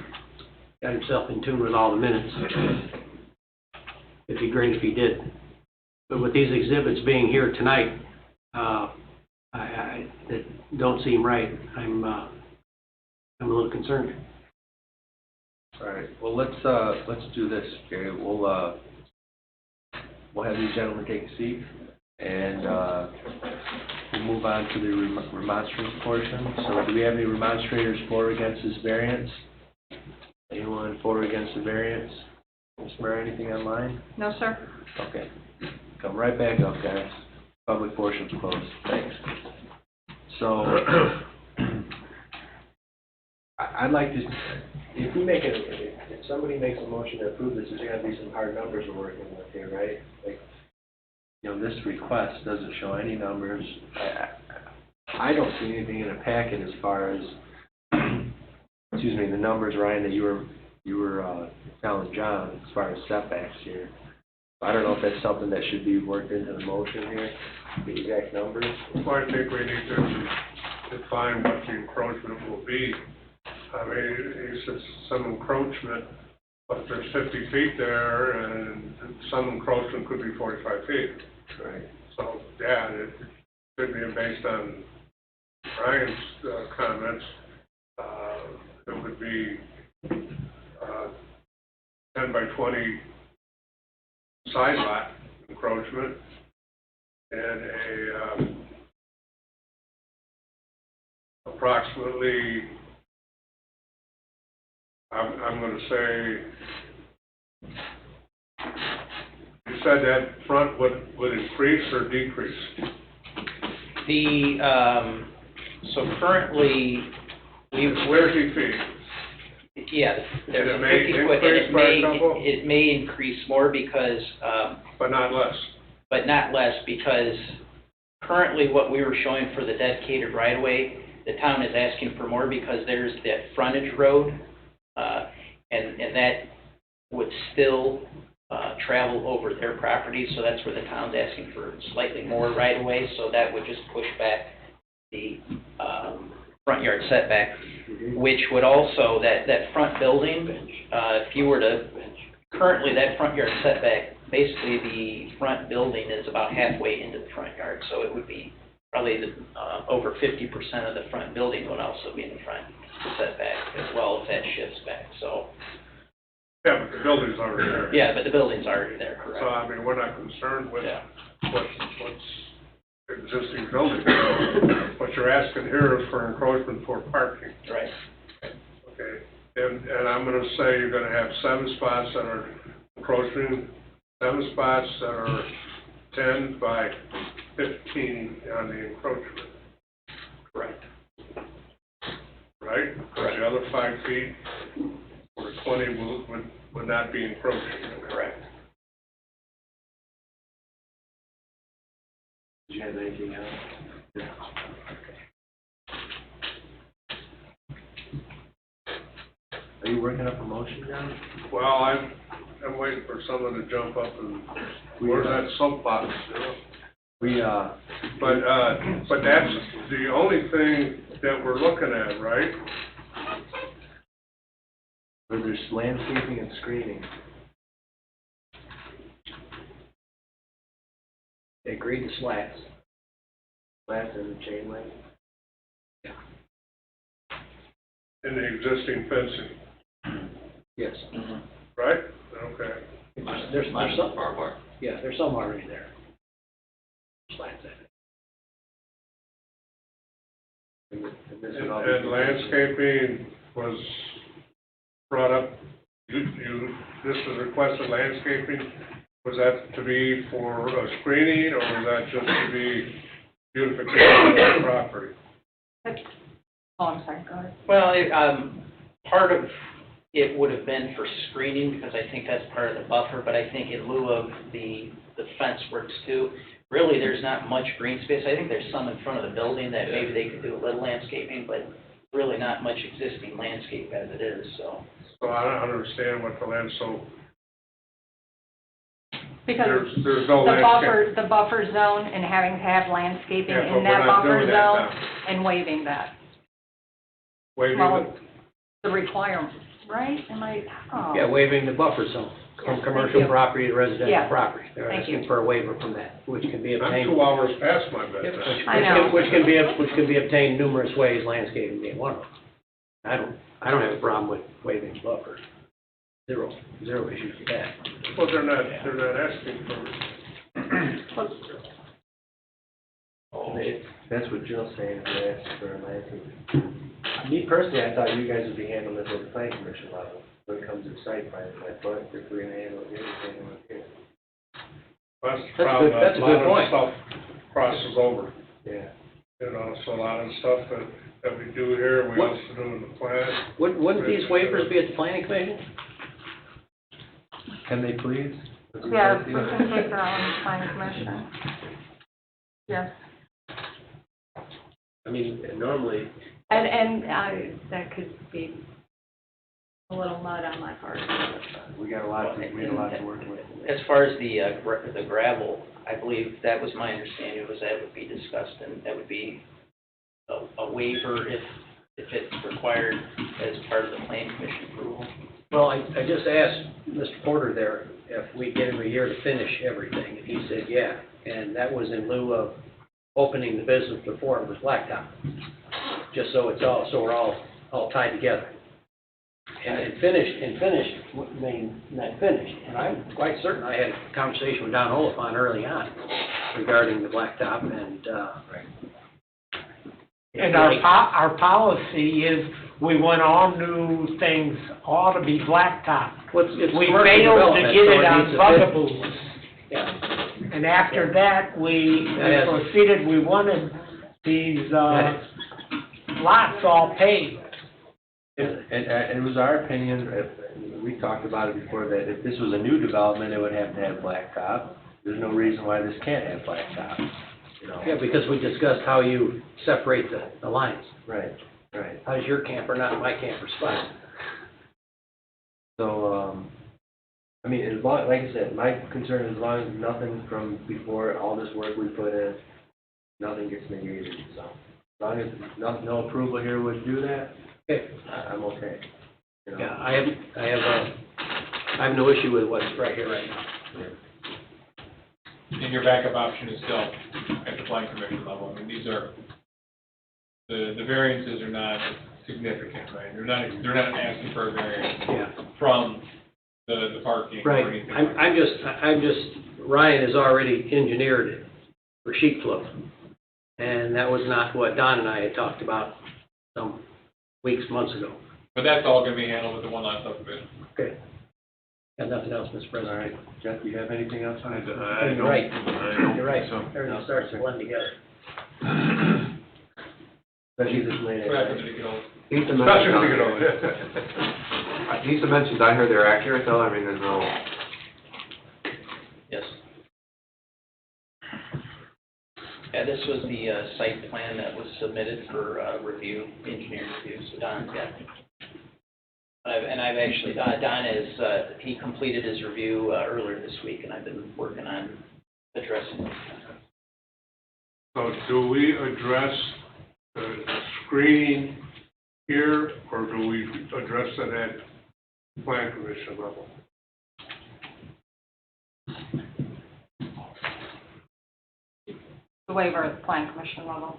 got himself in tune with all the minutes, it'd be great if he did. But with these exhibits being here tonight, that don't seem right. I'm a little concerned. All right, well, let's do this, Gary. We'll have these gentlemen take a seat, and we'll move on to the remonstrance portion. So do we have any remonstrators for or against this variance? Anyone for or against the variance? Ms. Murray, anything online? no, sir? Okay. Come right back up, guys. Public portion's closed. Thanks. So, I'd like to, if somebody makes a motion to approve this, there's gotta be some hard numbers we're working with here, right? Like, you know, this request doesn't show any numbers. I don't see anything in the packet as far as, excuse me, the numbers, Ryan, that you were telling John as far as setbacks here. I don't know if that's something that should be worked into the motion here, the exact numbers. Well, I think we need to define what the encroachment will be. I mean, he says some encroachment, but there's 50 feet there, and some encroachment could be 45 feet. Right. So, yeah, it could be based on Ryan's comments. It would be 10 by 20 side lot encroachment, and approximately, I'm going to say, you said that front would increase or decrease? So currently, Where's he feet? yeah, there's It a may 50 foot, and increase by a couple? it may increase more because, But not less. but not less, because currently what we were showing for the dedicated right-of-way, the town is asking for more because there's that frontage road, and that would still travel over their property, so that's where the town's asking for slightly more right-of-way, so that would just push back the front yard setback, which would also, that front building, if you were to, currently that front yard setback, basically the front building is about halfway into the front yard, so it would be probably over 50% of the front building would also be in the front setback as well, if that shifts back, so. Yeah, but the building's already there. Yeah, but the building's already there, correct. So, I mean, we're not concerned with Yeah. what's existing building. What you're asking here is for encroachment for parking. Right. Okay, and I'm gonna say you're gonna have 7 spots that are encroaching, 7 spots that are 10 by 15 on the encroachment, Correct. right? Correct. The other 5 feet, or 20 would not be encroaching. Correct. Do you have anything else? Are you working up a motion, John? Well, I'm waiting for someone to jump up and, where's that soapbox, you know? We, But that's the only thing that we're looking at, right? where there's landscaping and screening. They agreed to slats. Slats and chain link. In the existing fencing, Yes. right? Okay. There's some, Barbed wire. yeah, there's some already there. Slats in it. And this would all be- And landscaping was brought up, this was requested landscaping, was that to be for a screening, or was that just to be beautification of the property? Oh, I'm sorry, go ahead. Well, part of it would have been for screening, because I think that's part of the buffer, but I think in lieu of the fence works too. Really, there's not much green space. I think there's some in front of the building that maybe they could do a little landscaping, but really not much existing landscape as it is, so. So I don't understand what the land, so Because there's no landscape. the buffer zone and having to have landscaping Yeah, but in we're that not buffer doing that zone now. and waiving that. Waiving Well, it? the requirement, right? Am I, oh. Yeah, waiving the buffer zone from Yes, commercial thank you. property to residential Yes, property. They're thank asking you. for a waiver from that, which can be I'm obtained. 2 hours past my Yep, bedtime. I know. which can be obtained numerous ways, landscaping being one of them. I don't have a problem with waiving buffer. Zero issues with that. Well, they're not asking for, That's what Jill's saying, if they're asking for a landscape. Me personally, I thought you guys would be handling this at the planning commission level, when it comes to site plans, but if we're gonna handle it here, we're handling it here. that's the problem. That's a good point. A lot of stuff crosses over, Yeah. you know, so a lot of stuff that we do here, we What- also do in the plan. Wouldn't these waivers be at the planning commission? Can they please? Yes, we can take that on the planning commission. Yes, I mean, normally, and that could be a little mud on my part. we got a lot to work with. As far as the gravel, I believe that was my understanding, was that would be discussed, and that would be a waiver if it's required as part of the planning commission approval. Well, I just asked Mr. Porter there if we'd get him a year to finish everything, and he said, yeah. And that was in lieu of opening the business before it was blacktop, just so we're all tied together. And finished, not finished. And I'm quite certain I had a conversation with Don Oliphant early on regarding the blacktop, and, And our policy is, we want all new things ought to be blacktop. it's We commercial failed to development, get so it on needs to fit. bugaboos. Yeah. And after that, we Yes. proceeded, we wanted these, lots all paved. And it was our opinion, we talked about it before, that if this was a new development, it would have to have blacktop. There's no reason why this can't have blacktop, you know? Yeah, because we discussed how you separate the lines. Right, right. How's your camper not my camper spot? So, I mean, as long, like I said, my concern is as long as nothing from before, all this work we put in, nothing gets negated, so. As long as no approval here would do that, Okay. I'm okay. You know? Yeah, I have no issue with what's right here right now. And your backup option is still at the planning commission level. I mean, these are, the variances are not significant, right? They're not asking for a variance Yeah. from the parking or Right. anything. I'm just, Ryan has already engineered it for sheet flow. And that was not what Don and I had talked about some weeks, months ago. But that's all gonna be handled with the one lot subdivision. Okay. Got nothing else, Mr. President. All right, Jeff, do you have anything else on it? You're right. You're right. So- Everything starts to blend together. Especially this late What at happens night. if you get old? These Especially dimensions, when you get over these dimensions, I heard they're accurate though, I mean, there's no, Yes. Yeah, this was the site plan that was submitted for review, engineer review, so Don's got it. I and I've actually, Don is, he completed his review earlier this week, and I've been working on addressing it. So do we address the screening here, or do we address it at plan commission level? The waiver at the plan commission level.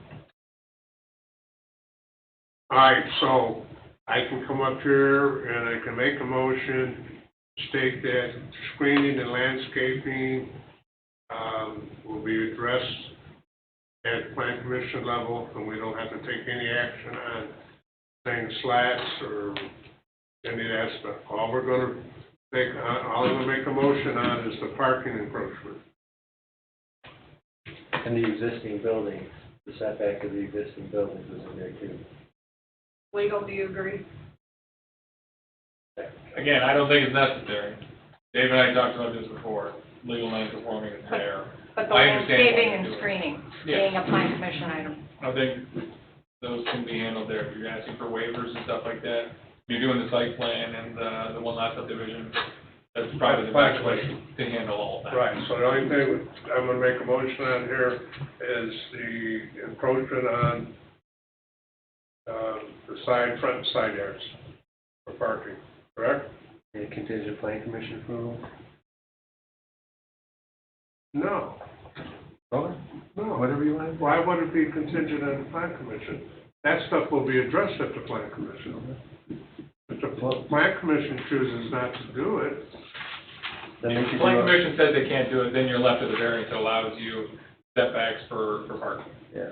All right, so I can come up here and I can make a motion, state that screening and landscaping will be addressed at plan commission level, and we don't have to take any action on saying slats or any of that stuff. All I'm gonna make a motion on is the parking encroachment. And the existing building, the setback of the existing buildings is in there too. Legal, do you agree? Again, I don't think it's necessary. Dave and I talked about this before, legal non-conforming is there. But the I understand why landscaping they and do it. screening, Yeah. being a plan commission item. I think those can be handled there, if you're asking for waivers and stuff like that. You're doing the site plan and the one lot subdivision, that's probably the best way to handle all of that. Right, so the only thing I'm gonna make a motion on here is the encroachment on the front and side yards for parking, correct? And contingent plan commission approval? No, Okay. no. Whatever you want. Why would it be contingent on the plan commission? That stuff will be addressed at the plan commission. If the plan commission chooses not to do it, Then they If should the plan do it. commission says they can't do it, then you're left with a variance that allows you setbacks for parking. Yeah.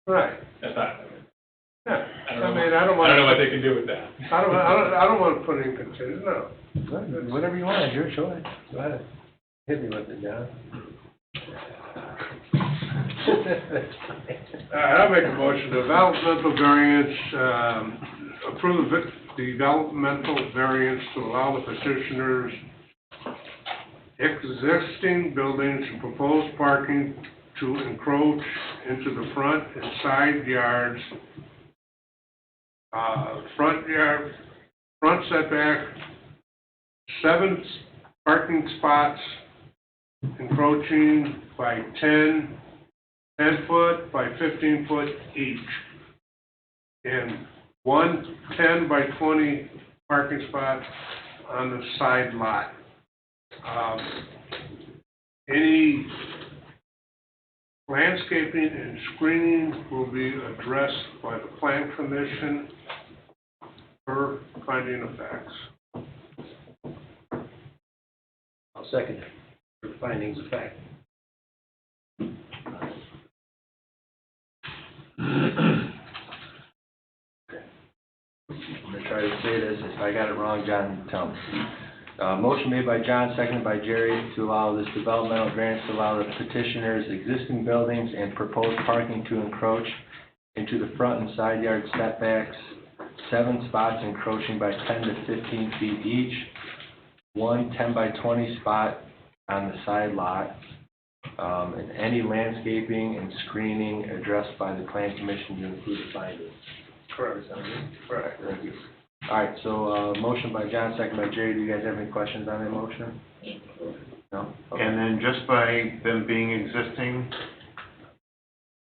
right, That's not, yeah. I don't know, I don't want. I don't know what they can do with that. I don't want to put in contingent, no. Whatever you want, it's your choice. Go ahead. Hit me with it, John. I'll make a motion, developmental variance, approve the developmental variance to allow the petitioners existing buildings and proposed parking to encroach into the front and side yards. Front setback, 7 parking spots encroaching by 10 foot by 15 foot each. And 1 10 by 20 parking spot on the side lot. Any landscaping and screening will be addressed by the plan commission per finding of facts. I'll second it, for findings of fact. I'm gonna try to say this, if I got it wrong, John, tell me. Motion made by John, seconded by Jerry, to allow this developmental variance to allow the petitioner's existing buildings and proposed parking to encroach into the front and side yard setbacks, 7 spots encroaching by 10 to 15 feet each, 1 10 by 20 spot on the side lot, and any landscaping and screening addressed by the plan commission to include the findings. Correct. Correct, thank you. All right, so, motion by John, second by Jerry. Do you guys have any questions on that motion? No? Okay. And then just by them being existing,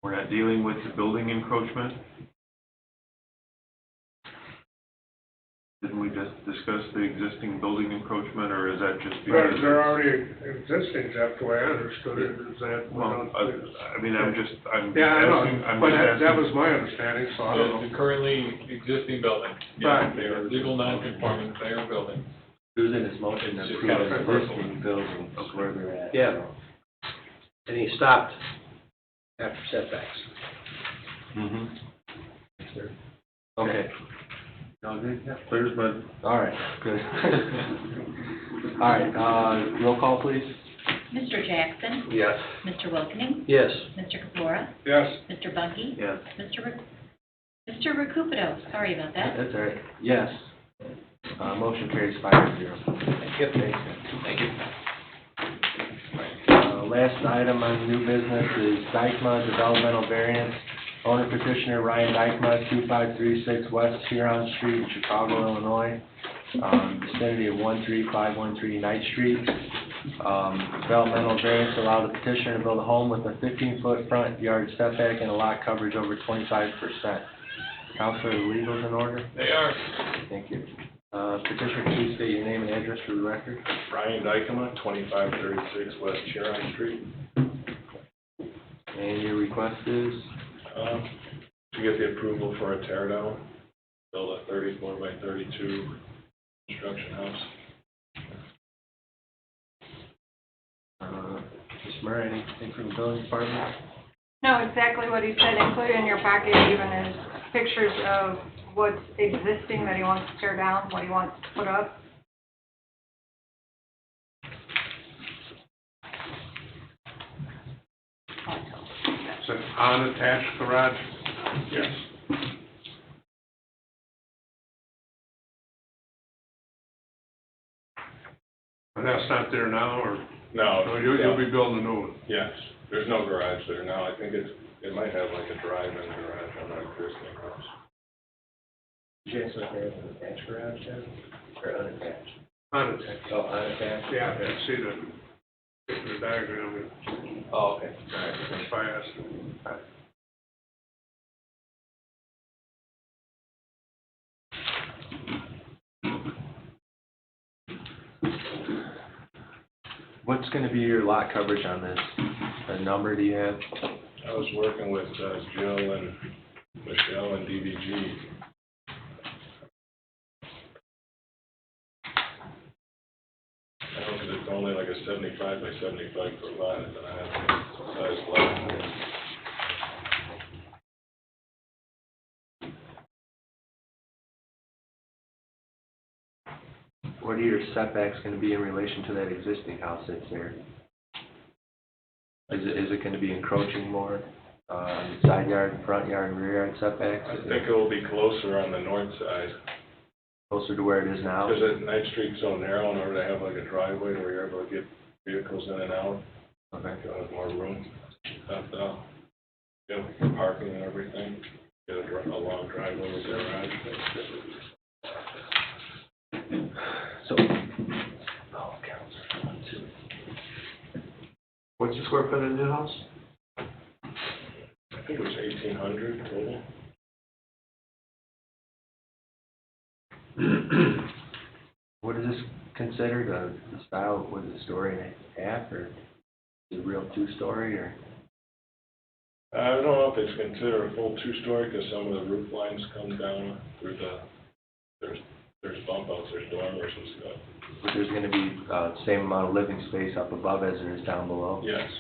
we're not dealing with the building encroachment? Didn't we just discuss the existing building encroachment, or is that just? They're already existing, Jeff, the way I understood it, is that. Well, I mean, I'm just Yeah, I know, asking, but that was my understanding, so I don't know. The currently existing buildings, Right. yeah, they are legal non-conforming, they are buildings. Who's in this motion to It's just approve kind of existing buildings, where they're at? Yeah. And he stopped after setbacks. Mm-hmm. Okay. All good? Yeah. There's my, All right, good. All right, roll call, please. Mr. Jackson? Yes. Mr. Wilkening? Yes. Mr. Kapora? Yes. Mr. Bungie? yes. Mr. Recupedo, sorry about that. That's all right. Yes. Motion carries 5-0. Thank you. Last item on new business is Dykma Developmental Variance. Owner petitioner Ryan Dykma, 2536 West Huron Street in Chicago, Illinois. vicinity of 13513 Knight Street. Developmental variance allowed the petitioner to build a home with a 15-foot front yard setback and a lot coverage over 25%. Counselor, the legals in order? They are. Thank you. Petitioner, please state your name and address for the record. Brian Dykema, 2536 West Huron Street. And your request is? To get the approval for a tear down, build a 34 by 32 construction house. Ms. Murray, anything from the building department? No, exactly what he said, included in your package even is pictures of what's existing that he wants to tear down, what he wants to put up. It's an unattached garage? Yes. But that's not there now, or? No. So you'll be building a new one? Yes, there's no garage there now. I think it might have like a drive-in garage on that existing house. Did you answer that as an attached garage, Jen? Or unattached? Unattached. Oh, unattached? Yeah, I can see the diagram. Oh, okay. All right. That's why I asked. What's gonna be your lot coverage on this? A number do you have? I was working with Jill and Michelle and DVG. I don't think it's only like a 75 by 75 foot lot, and I have a size lot. What are your setbacks gonna be in relation to that existing house that's there? Is it gonna be encroaching more, on the side yard, front yard, and rear yard setbacks? I think it will be closer on the north side, Closer to where it is now? because Knight Street's so narrow, in order to have like a driveway where you're able to get vehicles in and out, Okay. you'll have more room. For parking and everything, get a long driveway with garage. So, What's the square foot of the new house? I think it was 1,800 total. what is this considered, the style, was it a story and a half, or is it a real two-story, or? I don't know if it's considered a full two-story, because some of the roof lines come down through there's bump outs, there's dormers and stuff. But there's gonna be, same amount of living space up above as there is down below? Yes.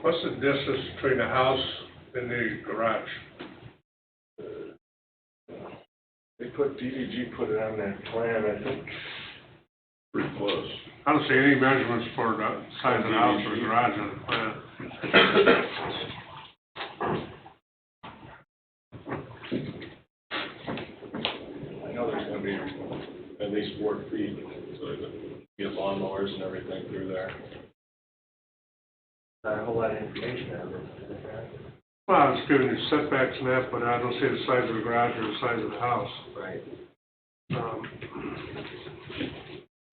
What's the distance between the house and the garage? DVG put it on that plan, I think. Pretty close. I don't see any measurements for the size of the house or the garage on the plan. I know there's gonna be at least 4 feet, so they can get lawnmowers and everything through there. Not a whole lot of information on this, is it, right? Well, I was giving you setbacks and that, but I don't see the size of the garage or the size of the house. Right.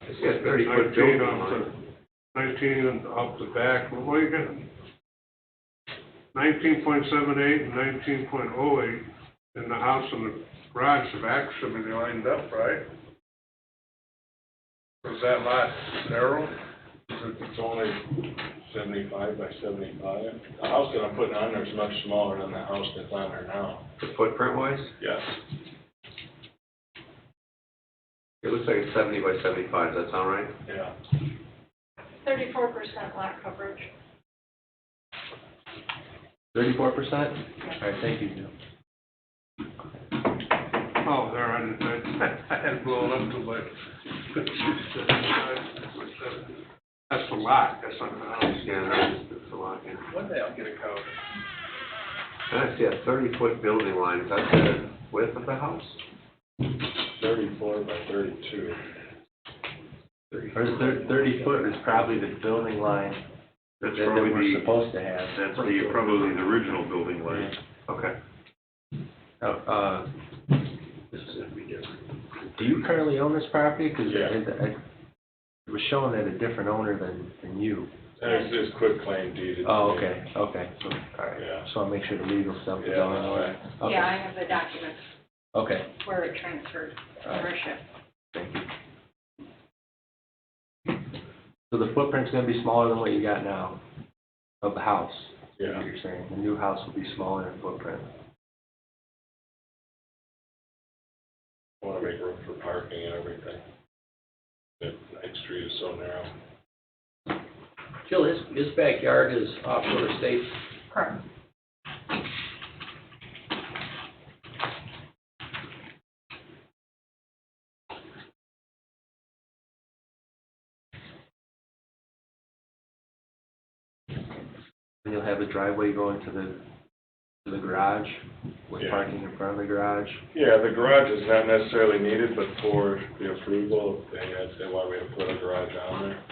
It's got 30-foot 19 building off line. the, 19 and off the back, well, what do you got? 19.78 and 19.08, and the house and the garage, the back should be lined up, right? Or is that lot narrow? It's only 75 by 75. The house that I'm putting on there is much smaller than the house that's on there now. Footprint wise? Yes. It looks like it's 70 by 75, does that sound right? Yeah. 34% lot coverage. 34%? All right, thank you, Jim. Oh, there, I had it blown up too much. That's the lot, that's not the house. Yeah, that's a lot, yeah. One day I'll get a code. And I see a 30-foot building line, is that the width of the house? 34 by 32. Or 30 foot is probably the building line that That's probably we're supposed to have. That's probably the original building line. Okay. This is gonna be different. Do you currently own this property? Because it was showing that a different owner than you. It's quit claim deeded. Oh, okay, okay, so, all right. Yeah. Just wanna make sure the legal stuff is Yeah, all in no, order. Okay. Yeah, I have the documents Okay, where it transferred ownership. thank you. So the footprint's gonna be smaller than what you got now of the house? Yeah. You're saying, the new house will be smaller in footprint? I wanna make room for parking and everything. That Ninth Street is so narrow. Jill, his backyard is off Shore Estate? Correct. And you'll have a driveway going to the garage, with Yeah. parking in front of the garage? Yeah, the garage is not necessarily needed, but for the approval, they want me to put a garage on there.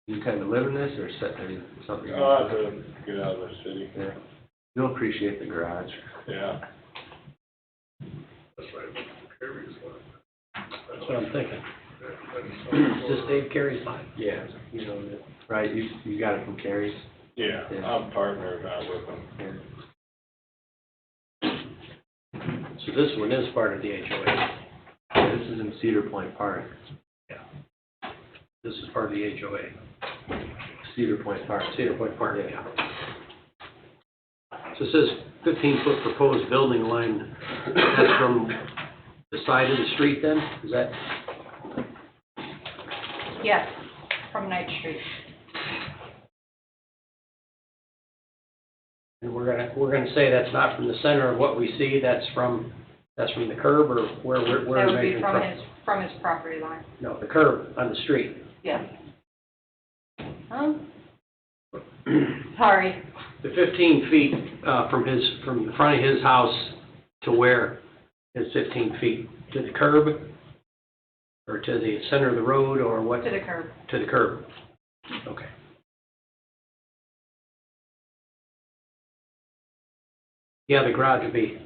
You kind of live in this, or something? I'll have to get out of the city. Yeah. You'll appreciate the garage. Yeah. That's right, Carrie's one. That's what I'm thinking. That's- Is this Dave Carey's lot? Yeah, you know, right, you got it from Carey's? Yeah, I'm partnered with them. Yeah. So this one is part of the HOA? Yeah, this is in Cedar Point Park. Yeah. This is part of the HOA. Cedar Point Park. Cedar Point Park, yeah. So it says 15-foot proposed building line, that's from the side of the street then? Is that? Yes, from Ninth Street. And we're gonna say that's not from the center of what we see, that's from the curb, or where That we're would be measuring from his property line. No, the curb on the street. Yes. Sorry. The 15 feet from the front of his house to where is 15 feet? To the curb? Or to the center of the road, or what? To the curb. To the curb. Okay. Yeah, the garage would be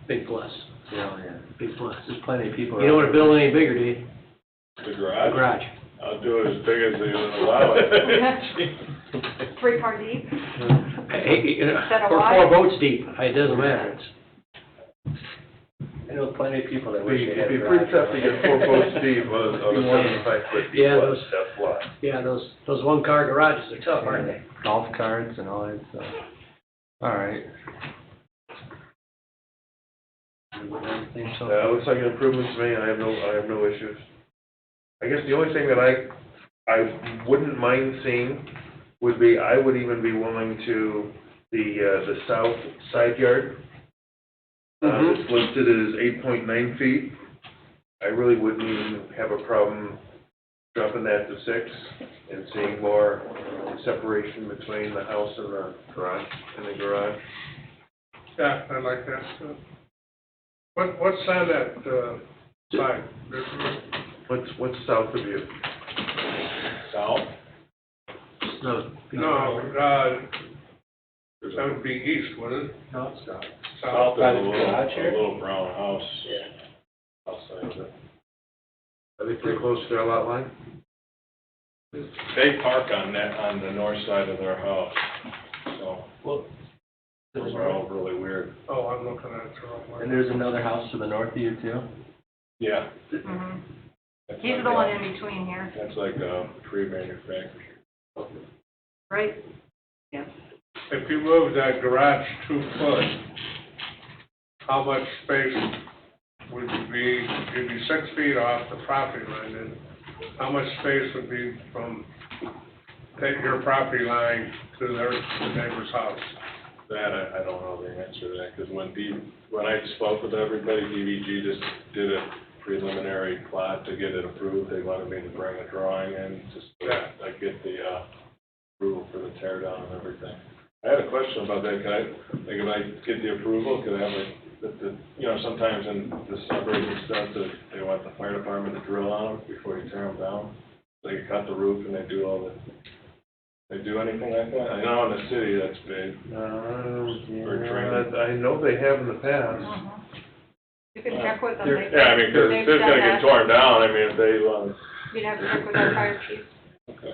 big plus. Yeah. Big plus. There's plenty of people. You don't want to build any bigger, do you? The garage? The garage. I'll do it as big as they allow it. 3 car deep. Hey, you know, Instead of or wide? 4 boats deep, it doesn't matter. I know plenty of people that wish they had It'd a be pretty garage. tough to get 4 boats deep on a 75-foot deep Yeah, lot, those- that's lot. Yeah, those one-car garages are tough, aren't they? Golf carts and all that stuff. All right. Everything so- It looks like an improvement to me, I have no issues. I guess the only thing that I wouldn't mind seeing would be, I would even be willing to, the south side yard. It's listed as 8.9 feet. I really wouldn't even have a problem dropping that to 6 and seeing more separation between the house and the garage. Yeah, I like that stuff. What's on that, side? What's south of you? South? No. No, that would be east, wouldn't it? No, it's not. South is By a the garage here? little brown house. Yeah. Outside of it. Are they pretty close to their lot line? They park on the north side of their house, so. Well, Those are all really weird. Oh, I'm looking at it the wrong way. And there's another house to the north of you too? Yeah. Mhm. That's He's like the a- one in between here, That's like a pre-manufactured. right? Yeah. If you move that garage 2 foot, how much space would be, you'd be 6 feet off the property line, and how much space would be from your property line to the neighbor's house? That, I don't know the answer to that, because when I spoke with everybody, DVG just did a preliminary plot to get it approved. They wanted me to bring a drawing in, just to get the approval for the tear down and everything. I had a question about that. Could if I get the approval, could I have sometimes in the suburbs and stuff, that they want the fire department to drill on them before you tear them down? They cut the roof and they do all the They do anything like that? I know in the city that's big. For training. I know they have in the past. You can check with them. They're- Yeah, I mean, cause They've it's gonna done get that. torn down, I mean, if they, You'd have to check with our fire chief. okay.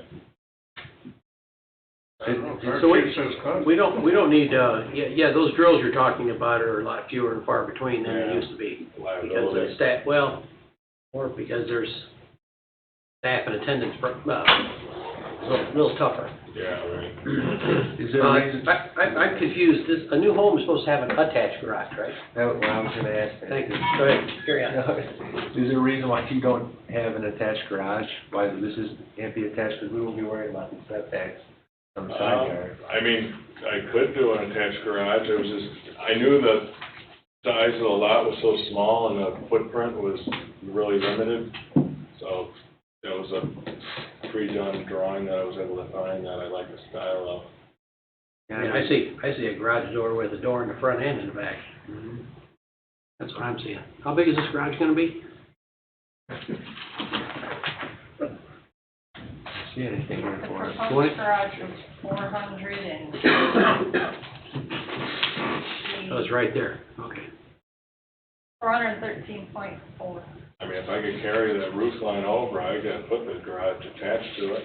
So we don't need, those drills you're talking about are a lot fewer and far between than they Yeah. used to be. Because Liability. of staff, well, or because there's staff and attendance, a little tougher. Yeah, right. Is there a reason? I'm confused, a new home is supposed to have an attached garage, right? That was what I was gonna ask. Thank you, go ahead, carry on. Is there a reason why you don't have an attached garage? Why this can't be attached? Because we won't be worried about the setbacks from the side yard. I mean, I could do an attached garage, it was just, I knew the size of the lot was so small and the footprint was really limited, so that was a pre-done drawing that I was able to find that I like the style of. I mean, I see a garage door with a door in the front and in the back. That's what I'm seeing. How big is this garage gonna be? See anything here for us? Proposed garage was 400 and. Oh, it's right there, okay. 413.4. I mean, if I could carry that roof line over, I could put the garage attached to it.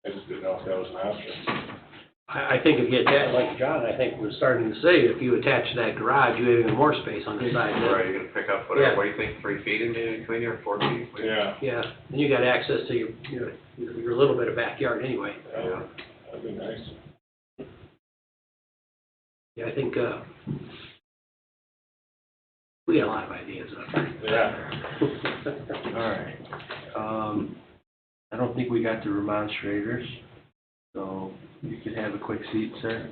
I just didn't know if that was an option. I think if you attach, like John, I think was starting to say, if you attach that garage, you have even more space on the side. Right, you're gonna pick up, Yeah. what do you think, 3 feet in between you, or 4 feet? Yeah, Yeah, and you got access to your little bit of backyard anyway. yeah, that'd be nice. Yeah, I think, we got a lot of ideas up there. Yeah. All right. I don't think we got the remonstrators, so you could have a quick seat, sir.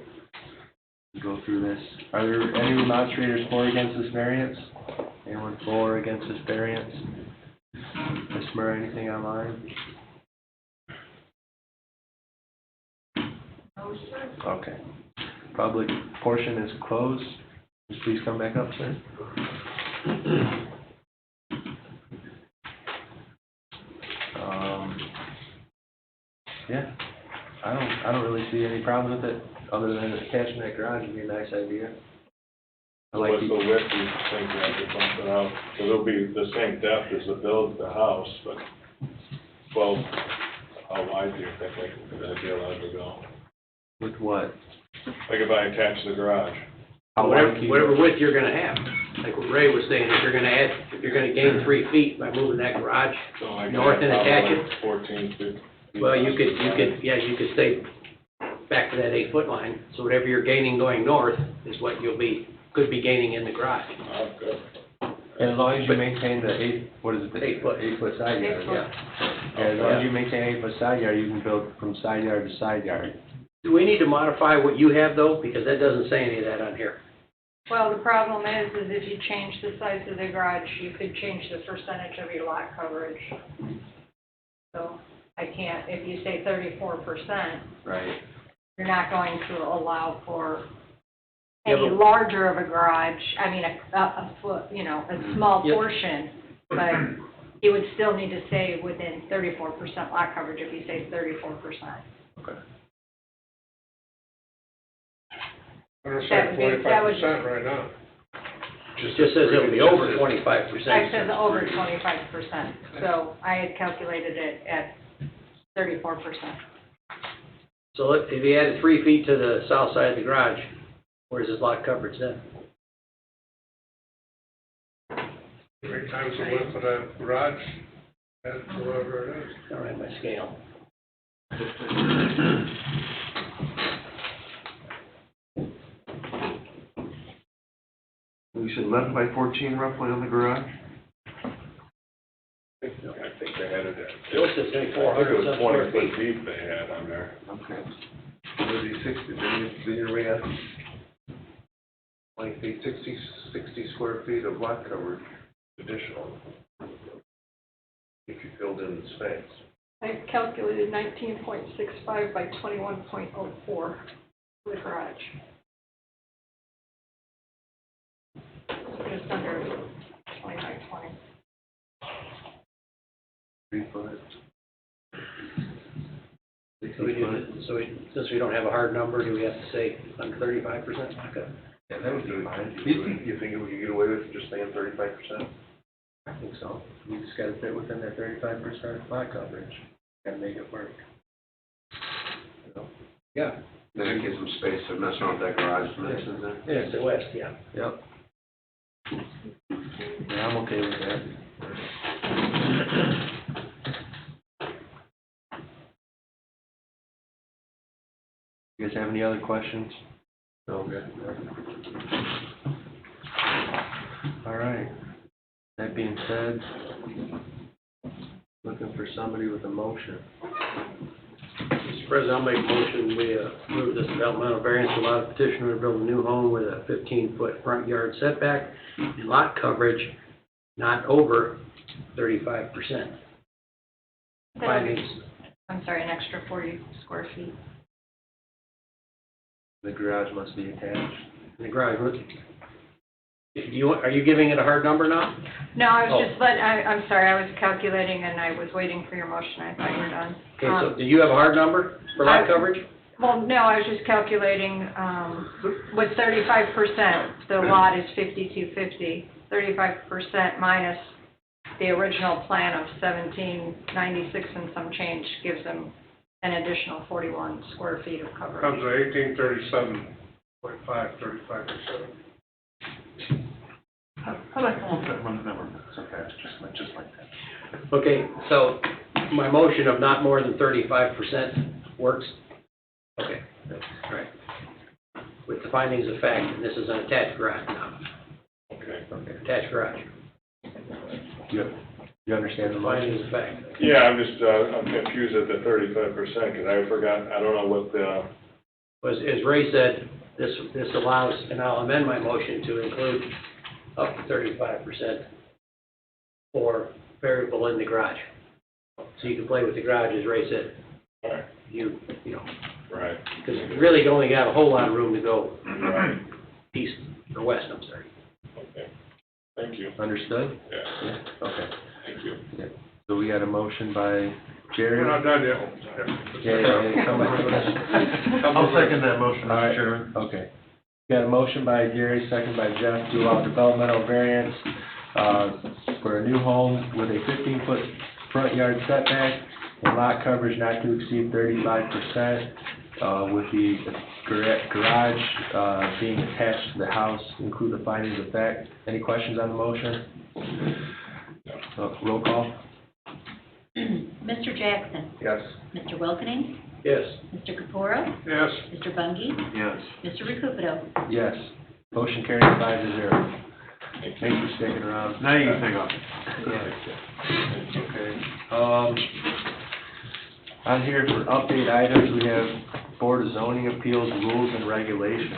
Go through this. Are there any remonstrators for or against this variance? Anyone for or against this variance? Ms. Murray, anything online? No, sir. Okay. Public portion is closed. Please come back up, sir. Yeah, I don't really see any problem with it, other than attaching that garage would be a nice idea. I like What's the width you think you have to bump it out? Because it'll be the same depth as the house, but, well, how wide do you think that'd be allowed to go? With what? Like if I attach the garage? Whatever width you're gonna have, like what Ray was saying, if you're gonna gain 3 feet by moving that garage So I could north and have attach probably it, 14 feet. well, you could stay back to that 8-foot line, so whatever you're gaining going north is what could be gaining in the garage. Oh, good. And as long as you maintain the 8 foot side yard, 8 foot. yeah. As long as you maintain 8 foot side yard, you can build from side yard to side yard. Do we need to modify what you have though, because that doesn't say any of that on here? Well, the problem is if you change the size of the garage, you could change the percentage of your lot coverage. So I can't, if you say 34%, Right. you're not going to allow for Yeah, any but- larger of a garage, I mean, a foot, a small Yeah. portion, but you would still need to stay within 34% lot coverage if you say 34%. Okay. We're That saying would be- that would- 45% right now. It just says it'll be over 25%. It says over 25%, so I had calculated it at 34%. So if you added 3 feet to the south side of the garage, where's his lot coverage then? 3 times the width of that garage, and whatever it is. All right, my scale. You said 11 by 14 roughly on the garage? I think they had it at. Bill says say I think 400 it was some 20 square foot feet. deep they had on there. Okay. 60, then you're way out. 20 feet, 60 square feet of lot coverage additional. If you filled in the space. I calculated 19.65 by 21.04 for the garage. So just under 20 by 20. 3 foot. 6 So we do, since we don't have a hard number, do we have to say under 35% lockup? Yeah, that would be fine. You think we could get away with just saying 35%? I think so. We just gotta fit within that 35% lot coverage. Gotta make it work. You know? Yeah. Then it gives them space to mess around with that garage dimensions then. Yeah, it's the west, yeah. Yep. Yeah, I'm okay with that. You guys have any other questions? No, good. All right. That being said, looking for somebody with a motion. Mr. President, I'll make a motion, we approve this developmental variance to allow the petitioner to build a new home with a 15-foot front yard setback and lot coverage not over 35%. That'll be- Findings, I'm sorry, an extra 40 square feet. The garage must be attached. in the garage. Are you giving it a hard number now? No, I was Oh. just, I'm sorry, I was calculating and I was waiting for your motion. I thought you were done. Okay, so do you have a hard number for lot coverage? Well, no, I was just calculating, with 35%, the lot is 5250. 35% minus the original plan of 1796 and some change gives them an additional 41 square feet of coverage. Comes to 1837.5, 35%. Just like that. Okay, so my motion of not more than 35% works? Okay, all right. With the findings of fact, and this is an attached garage now. Okay. Okay, attached garage. You understand the motion? Findings of fact. Yeah, I'm just, I'm confused at the 35%, because I forgot, I don't know what the, As Ray said, this allows, and I'll amend my motion to include up to 35% for variable in the garage. So you can play with the garage, as Ray said. Right. You know, right. because you really only got a whole lot of room to go Right. east or west, I'm sorry. Okay. Thank you. Understood? Yeah. Okay. Thank you. Yeah. So we got a motion by Jerry. We're not done yet. Yeah, somebody. I'll second that motion, All right. Mr. Chairman. Okay. Got a motion by Jerry, second by Jeff to allow developmental variance, for a new home with a 15-foot front yard setback and lot coverage not to exceed 35%, with the garage, being attached to the house, include the findings of fact. Any questions on the motion? Roll call? Mr. Jackson? Yes. Mr. Wilkening? Yes. Mr. Capora? Yes. Mr. Bungie? Yes. Mr. Recupero? Yes. Motion carries 5-0. Thanks for sticking around. Now you can take off. Okay. On here for update items, we have Board of Zoning Appeals Rules and Regulations.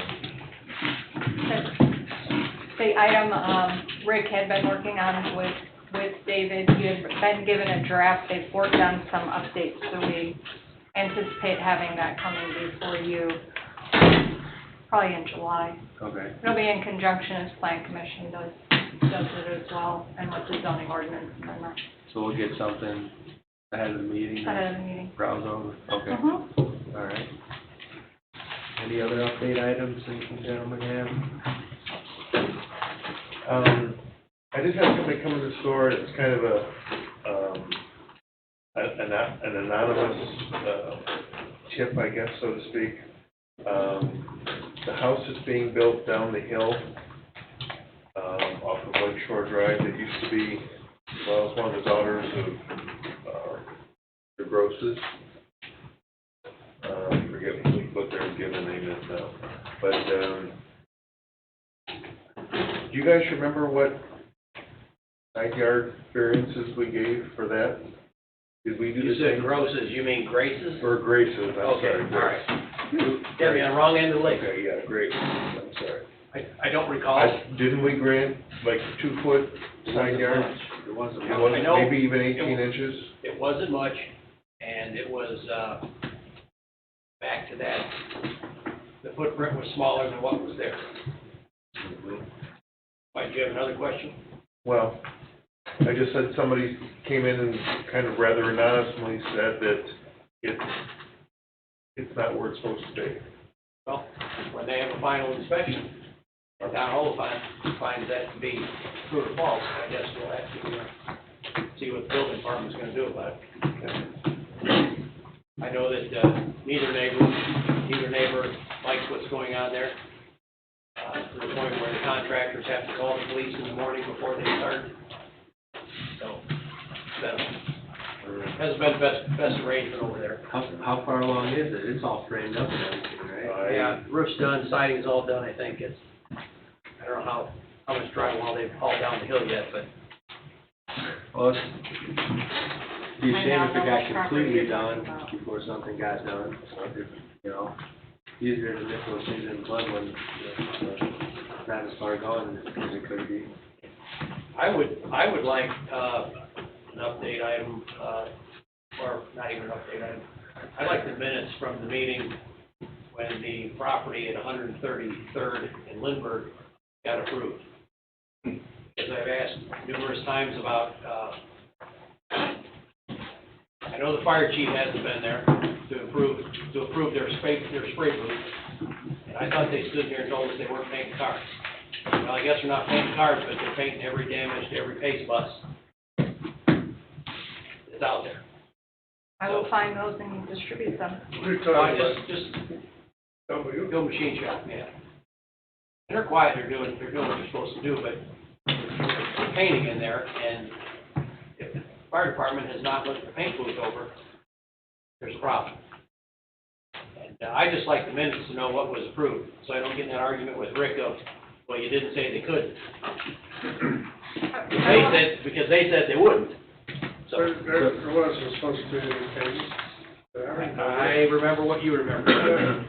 The item, Rick had been working on with David, you had been given a draft, they've worked on some updates, so we anticipate having that coming before you, probably in July. Okay. It'll be in conjunction as Plan Commission does it as well, and with the zoning ordinance amendment, So we'll get something ahead of the meeting? ahead of the meeting. Browse over? Okay. Mhm. All right. Any other update items that you gentlemen have? I just had somebody come to the store, it's kind of an anonymous, tip, I guess, so to speak. The house is being built down the hill, off of Lake Shore Drive, that used to be, well, it's one of the daughters of, the Grosses. Forget what their given name is now, but, do you guys remember what side yard variances we gave for that? Did we do You the said same? Grosses, you mean Graces? Or Graces, I'm Okay, sorry. all right. Got me on the wrong end of the lake. Okay, yeah, Graces, I'm sorry. I don't recall. Didn't we grant like 2-foot side yards? It wasn't It much. wasn't, I know maybe even 18 inches? It wasn't much, and it was, back to that, the footprint was smaller than what was there. Why, do you have another question? Well, I just said somebody came in and kind of rather anonymously said that it's not where it's supposed to be. Well, when they have a final inspection, or town hall finds that to be true or false, I guess we'll have to see what the building department's gonna do about it. I know that, neither neighbor likes what's going on there, to the point where the contractors have to call the police in the morning before they start. So, that hasn't been the best arrangement over there. How far along is it? It's all framed up and everything, right? Yeah, roof's done, siding's all done, I think. I don't know how much drywall they've hauled down the hill yet, but. Well, it'd be a shame if it got completely done before something got done, you know. Easier to miss those things in blood when it's not as far gone as it could be. I would like, an update item, or not even an update item. I'd like the minutes from the meeting when the property at 133rd and Lindbergh got approved. As I've asked numerous times about, I know the fire chief hasn't been there to approve their spray booth. And I thought they stood here and told us they weren't painting cars. Well, I guess they're not painting cars, but they're painting every damaged, every pace bus that's out there. I will find those and distribute them. What are you talking about? Just Go machine shop, yeah. And they're quiet, they're doing what they're supposed to do, but they're painting in there, and if the fire department has not looked the paint booth over, there's a problem. And I just like the minutes to know what was approved, so I don't get in that argument with Rick of, well, you didn't say they couldn't. Because they said they wouldn't. So There wasn't supposed to be any payments. I remember what you remember.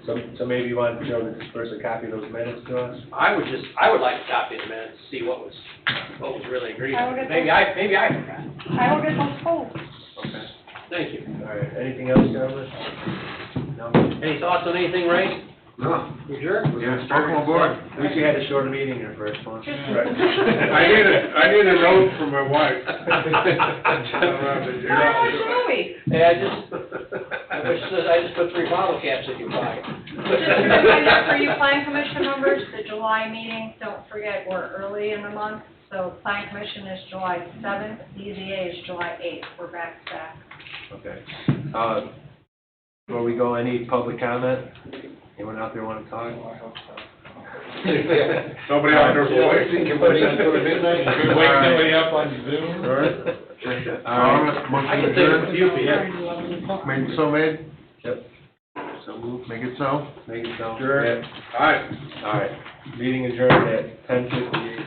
So maybe you want Joe to disperse a copy of those minutes to us? I would like to copy the minutes to see what was really agreed I will on. get Maybe I forgot. I will get those told. Okay. Thank you. All right, anything else, gentlemen? No? Any thoughts on anything, Ray? No. You sure? Yeah, welcome aboard. Wish you had a shorter meeting your first one. Right. I need a note from my wife. Hey, I just put 3 bottle caps in your pocket. Just a reminder for you plan commission members, the July meeting, don't forget, we're early in the month, so plan commission is July 7th, DZA is July 8th, we're back to back. Okay. Before we go, any public comment? Anyone out there want to talk? Nobody out there for waiting. Wake somebody up on Zoom? All right. Motion to adjourn? Made, so made? Yep. So move, make it so? Make it so. Sure. All right. Meeting adjourned at 10:58.